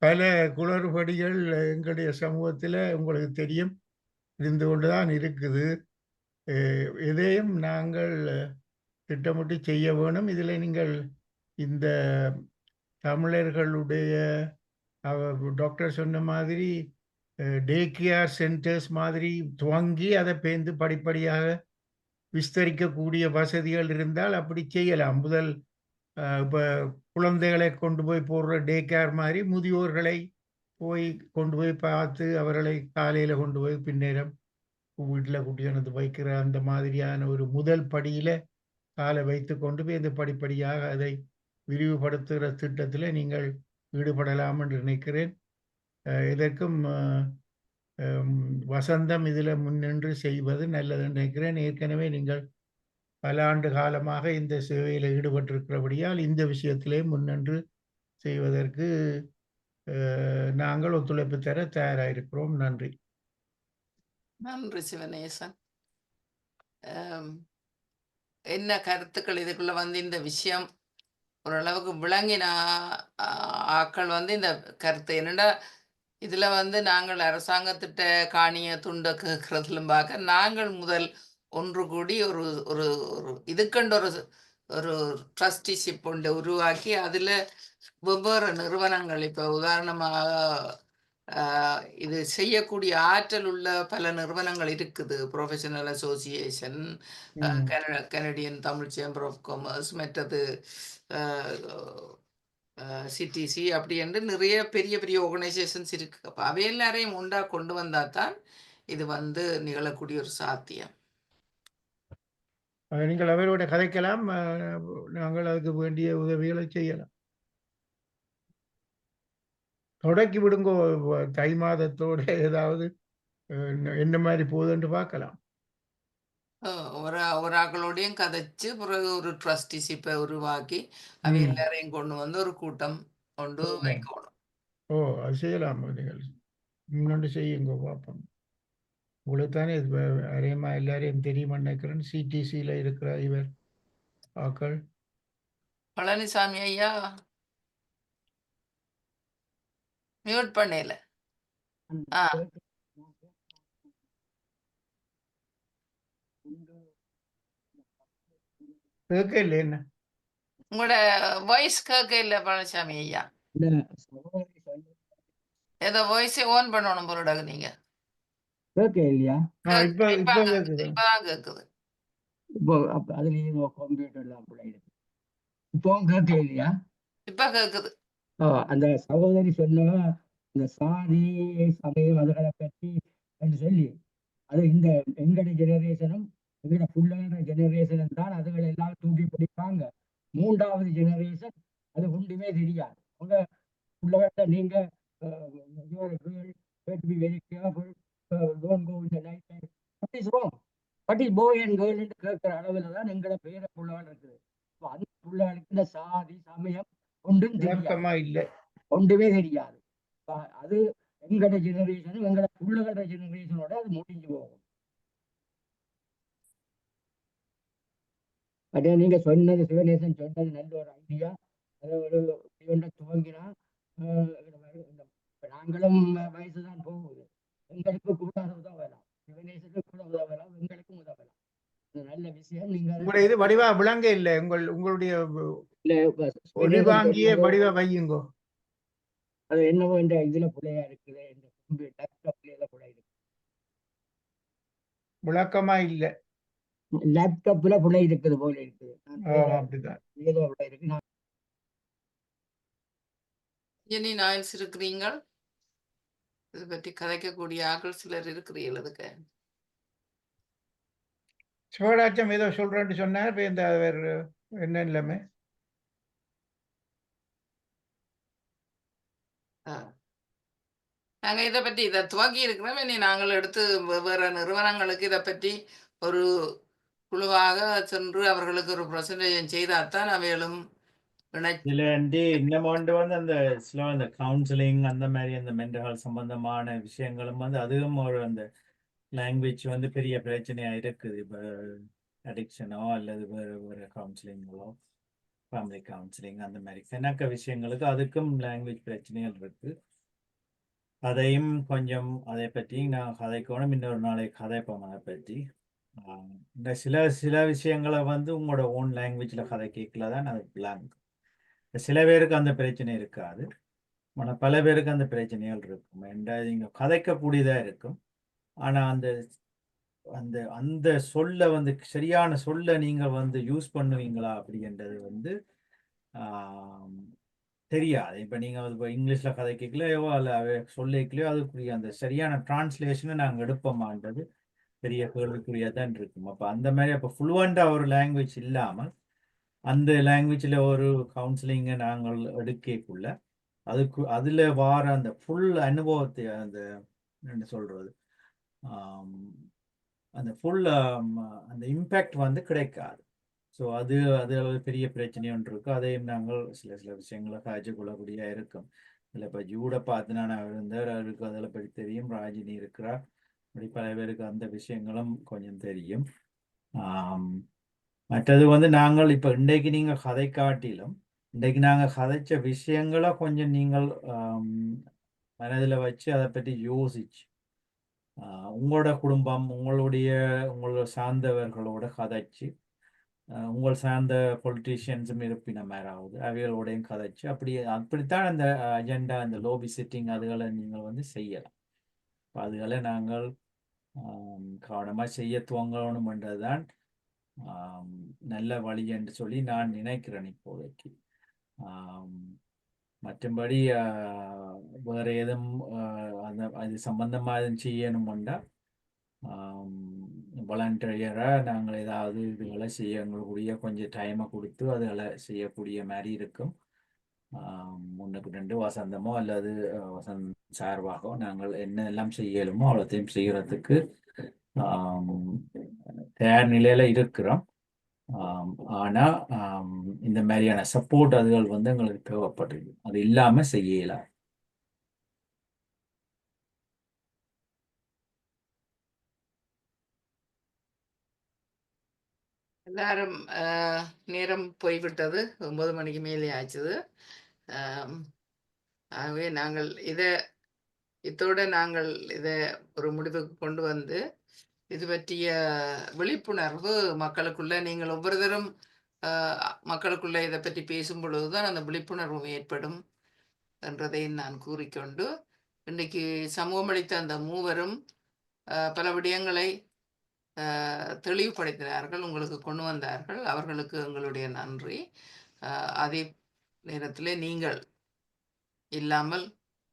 பல குளறுபடிகள் எங்களுடைய சமூகத்துல உங்களுக்கு தெரியும் இருந்து கொண்டுதான் இருக்குது. இதையும் நாங்கள் திட்டமிட்டு செய்ய வேணும். இதில் நீங்கள் இந்த தமிழர்களுடைய டாக்டர் சொன்ன மாதிரி டே கேர் சென்டர்ஸ் மாதிரி துவங்கி அதை பேர்ந்து படிப்படியாக விஸ்தரிக்கக்கூடிய வசதிகள் இருந்தால் அப்படி செய்யலாம். முதல் இப்போ குழந்தைகளை கொண்டு போய் போடுற டே கேர் மாதிரி முதியோர்களை போய் கொண்டு போய் பார்த்து அவர்களை காலையில் கொண்டு போய் பின்னேரம் வீட்டில் குட்டியானது வைக்கிற அந்த மாதிரியான ஒரு முதல் படியில் காலை வைத்து கொண்டு போய் இந்த படிப்படியாக அதை விரிவுபடுத்துகிற திட்டத்தில் நீங்கள் ஈடுபடலாம் என்று நினைக்கிறேன். இதற்கும் வசந்தம் இதில் முன்னின்று செய்வது நல்லது நினைக்கிறேன். ஏற்கனவே நீங்கள் பல ஆண்டு காலமாக இந்த சேவையில் ஈடுபட்டிருக்கிறபடியால் இந்த விஷயத்திலே முன்னின்று செய்வதற்கு நாங்கள் ஒத்துழைப்பு தர தயாராக நன்றி. நன்றி சிவநேசன். என்ன கருத்துக்கள் இதுக்குள்ள வந்து இந்த விஷயம் ஓரளவுக்கு விளங்கின ஆக்கள் வந்து இந்த கருத்து என்னடா இதுல வந்து நாங்கள் அரசாங்கத்திட்ட காணிய துண்ட கேட்கறதுலும் பார்க்க நாங்கள் முதல் ஒன்று கூடி ஒரு ஒரு ஒரு இதுக்கண்டு ஒரு ட்ரஸ்டிஷிப் ஒன்று உருவாக்கி அதுல வெவ்வேறு நிறுவனங்கள் இப்போ உதாரணமாக இது செய்யக்கூடிய ஆற்றல் உள்ள பல நிறுவனங்கள் இருக்குது. Professional association, Canadian Tamil chamber of commerce, மற்றது சிடிசி, அப்படி என்று நிறைய பெரிய பெரிய ஆர்கனைசேஷன்ஸ் இருக்கு. அப்போ அவை எல்லாரையும் உண்டா கொண்டு வந்தா தான் இது வந்து நிகழக்கூடிய ஒரு சாத்தியம். நீங்கள் அவரோட கதைக்கலாம், நாங்கள் அதுக்கு வேண்டிய உதவிகளை செய்யலாம். தொடக்கி விடுங்கோ, தை மாதத்தோட ஏதாவது என்ன மாதிரி போகுதுன்னு பார்க்கலாம். ஒரு ஆக்களோடையும் கதைச்சு பிறகு ஒரு ட்ரஸ்டிஷிப்பை உருவாக்கி அவை எல்லாரையும் கொண்டு வந்து ஒரு கூட்டம் கொண்டு வைக்கணும். அது செய்யலாம். நீங்கள் முன்னாடி செய்யுங்க பார்ப்போம். உங்களுக்கு தானே அரையமா எல்லாரையும் தெரியுமா நினைக்கிறேன். சிடிசியில் இருக்கிற இவர் ஆக்கள் பழனிசாமி ஐயா மியூட் பண்ணல. கேட்க இல்லை, என்ன உங்களோட வாய்ஸ் கேட்க இல்லை பழனிசாமி ஐயா. ஏதோ வாய்ஸை ஓன் பண்ணணும் பொருடாக நீங்க. கேட்க இல்லையா? இப்பதான் கேக்குது. இப்போ அதுலயும் கம்ப்யூட்டர்ல அப்ளை இருக்கு. இப்போ கேட்க இல்லையா? இப்ப கேக்குது. அந்த சகோதரி சொன்ன இந்த சாதி சமயம் அதுகளை பற்றி என்று சொல்லி அது இந்த எங்கட ஜெனரேஷனும் எங்கட புள்ளன்ற ஜெனரேஷனும் தான் அதுகளை எல்லாம் தூக்கி பிடிப்பாங்க. மூன்றாவது ஜெனரேஷன் அது ஒன்றுமே தெரியாது. உங்க புள்ளகிட்ட நீங்க very careful, don't go in the night time. What is wrong? What is boy and girl என்று கேட்கிற அளவில் தான் எங்களை பேர புள்ளகள் இருக்குது. அந்த புள்ளகளுக்கு இந்த சாதி சமயம் ஒன்றும் தெரியாது, ஒன்றுமே தெரியாது. அது எங்கட ஜெனரேஷனும் எங்கட புள்ளகள ஜெனரேஷனோட அது முடிஞ்சு போகும். அதே நீங்க சொன்னது சிவநேசன் சொன்னது நல்ல ஒரு ஐடியா. அது ஒரு துவங்கினா நாங்களும் வயசுதான் போகுது, எங்களுக்கு கூட உதவலாம், சிவநேசனுக்கு கூட உதவலாம், எங்களுக்கும் உதவலாம். நல்ல விஷயம். நீங்க இது வடிவா விளங்க இல்லை, உங்களுடைய வாங்கிய வடிவா வையுங்கோ. அது என்னவோ இந்த இதுல புள்ளையா இருக்குது, இந்த லேப்டாப்ல கூட இருக்கு, விளக்கமா இல்ல. லேப்டாப்ல புள்ளை இருக்குது போல இருக்குது. அப்படிதான் ஏதோ இருக்கு. இனி நாயன்ஸ் இருக்கிறீங்க, இதை பற்றி கதைக்கக்கூடிய ஆக்கள் சிலர் இருக்கிறீர்கள். அதுக்கு சிவராஜம் ஏதோ சொல்றேன்னு சொன்னார். இந்த என்ன இல்லாம நாங்க இதை பற்றி இதை துவக்கி இருக்கிறோம். இனி நாங்கள் எடுத்து வெவ்வேறு நிறுவனங்களுக்கு இதை பற்றி ஒரு குழுவாக சென்று அவர்களுக்கு ஒரு பிரசன்டேஷன் செய்தால்தான் அவைகளும் இதுல இன்னும் வந்து அந்த சில அந்த கவுன்சிலிங் அந்த மாதிரி அந்த மென்டல் ஹெல்த் சம்பந்தமான விஷயங்களும் வந்து அதுவும் ஒரு அந்த லாங்குவேஜ் வந்து பெரிய பிரச்சனையா இருக்குது. இப்போ அடிக்ஷனோ அல்லது வேறு கவுன்சிலிங்களோ, ஃபேமிலி கவுன்சிலிங் அந்த மாதிரி சினக்க விஷயங்களுக்கு அதுக்கும் லாங்குவேஜ் பிரச்சனைகள் இருக்கு. அதையும் கொஞ்சம் அதை பற்றி நான் கதைக்கணும். இன்னொரு நாளை கதைப்போம் அதை பற்றி. இந்த சில சில விஷயங்களை வந்து உங்களோட ஓன் லாங்குவேஜில் கதை கேட்கல தான் அது பிளாங்க். சில பேருக்கு அந்த பிரச்சனை இருக்காது, ஆனால் பல பேருக்கு அந்த பிரச்சனைகள் இருக்கும். ஏன்டா நீங்கள் கதைக்கக்கூடியதாக இருக்கும், ஆனால் அந்த அந்த அந்த சொல்ல வந்து சரியான சொல்ல நீங்கள் வந்து யூஸ் பண்ணுவீங்களா அப்படின்றது வந்து ஆம், தெரியாது. இப்போ நீங்கள் இப்போ இங்கிலீஷில் கதைக்கலையோ அல்ல சொல்லிக்கலையோ அதுக்குரிய அந்த சரியான டிரான்ஸ்லேஷனை நாங்கள் எடுப்போமான்றது பெரிய கேள்விக்குறியாக தான் இருக்கும். அப்போ அந்த மாதிரி அப்போ ஃப்ளூவெண்டாக ஒரு லாங்குவேஜ் இல்லாமல் அந்த லாங்குவேஜில் ஒரு கவுன்சிலிங்கை நாங்கள் எடுக்கக்குள்ள அதுக்கு அதில் வார அந்த ஃபுல் அனுபவத்தை அந்த என்ன சொல்கிறது அந்த ஃபுல் அந்த இம்பேக்ட் வந்து கிடைக்காது. ஸோ அது அது ஒரு பெரிய பிரச்சனை ஒன்று இருக்கும். அதையும் நாங்கள் சில சில விஷயங்களை காய்ச்சி கொள்ளக்கூடிய இருக்கும். இதில் இப்போ ஜூடை பார்த்து நான் இருந்தார், அவருக்கு அதில் பற்றி தெரியும். ராஜினி இருக்கிறார், அப்படி பல பேருக்கு அந்த விஷயங்களும் கொஞ்சம் தெரியும். மற்றது வந்து நாங்கள் இப்போ இன்றைக்கு நீங்கள் கதை காட்டிலும் இன்றைக்கு நாங்கள் கதைச்ச விஷயங்களை கொஞ்சம் நீங்கள் மனதில் வச்சு அதை பற்றி யோசிச்சு உங்களோட குடும்பம் உங்களோட சார்ந்தவர்களோட கதைச்சு உங்கள் சார்ந்த பொலிட்டீஷியன்ஸும் இருப்பின மேலாவது அவைகளோடையும் கதைச்சு அப்படித்தான் அந்த அஜெண்டா அந்த லோபி செட்டிங் அதுகளை நீங்கள் வந்து செய்யலாம். அதுகளை நாங்கள் கவனமாக செய்ய துவங்கணும்ன்றதுதான் நல்ல வழி என்று சொல்லி நான் நினைக்கிறேன் இப்போதைக்கு. மற்றபடி வேறு எதுவும் அது சம்பந்தமாக எதுவும் செய்யணும்னா வாலண்டியராக நாங்கள் ஏதாவது இதுகளை செய்யக்கூடிய கொஞ்சம் டைமை கொடுத்து அதுகளை செய்யக்கூடிய மாதிரி இருக்கும். 1-2 வசந்தமோ அல்லது வசந்த் சார்பாகவோ நாங்கள் என்ன எல்லாம் செய்யலுமோ அவ்வளோத்தையும் செய்கிறதுக்கு தயார் நிலையில் இருக்கிறோம். ஆனால் இந்த மாதிரியான சப்போர்ட் அதுகள் வந்து எங்களுக்கு தேவைப்படுது, அது இல்லாமல் செய்யலாம். எல்லாரும் நேரம் போய்விட்டது, 9 மணிக்கு மேலே ஆச்சுது. ஆகவே நாங்கள் இதோட நாங்கள் இதை ஒரு முடிவுக்கு கொண்டு வந்து இது பற்றிய விழிப்புணர்வு மக்களுக்குள்ள நீங்கள் ஒவ்வொருத்தரும் மக்களுக்குள்ள இதை பற்றி பேசும் பொழுதுதான் அந்த விழிப்புணர்வு ஏற்படும் என்றதை நான் கூறிக்கொண்டு இன்றைக்கு சமூகம் அளித்த அந்த மூவரும் பல விடயங்களை தெளிவுபடுத்தினார்கள், உங்களுக்கு கொண்டு வந்தார்கள். அவர்களுக்கு எங்களுடைய நன்றி. அதே நேரத்தில் நீங்கள் இல்லாமல்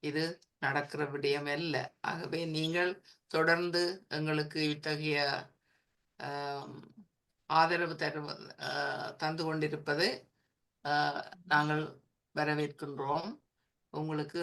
இது நடக்கிற விடயம் அல்ல. ஆகவே நீங்கள் தொடர்ந்து எங்களுக்கு இத்தகைய ஆதரவு தந்து கொண்டிருப்பதை நாங்கள் வரவேற்கின்றோம். உங்களுக்கு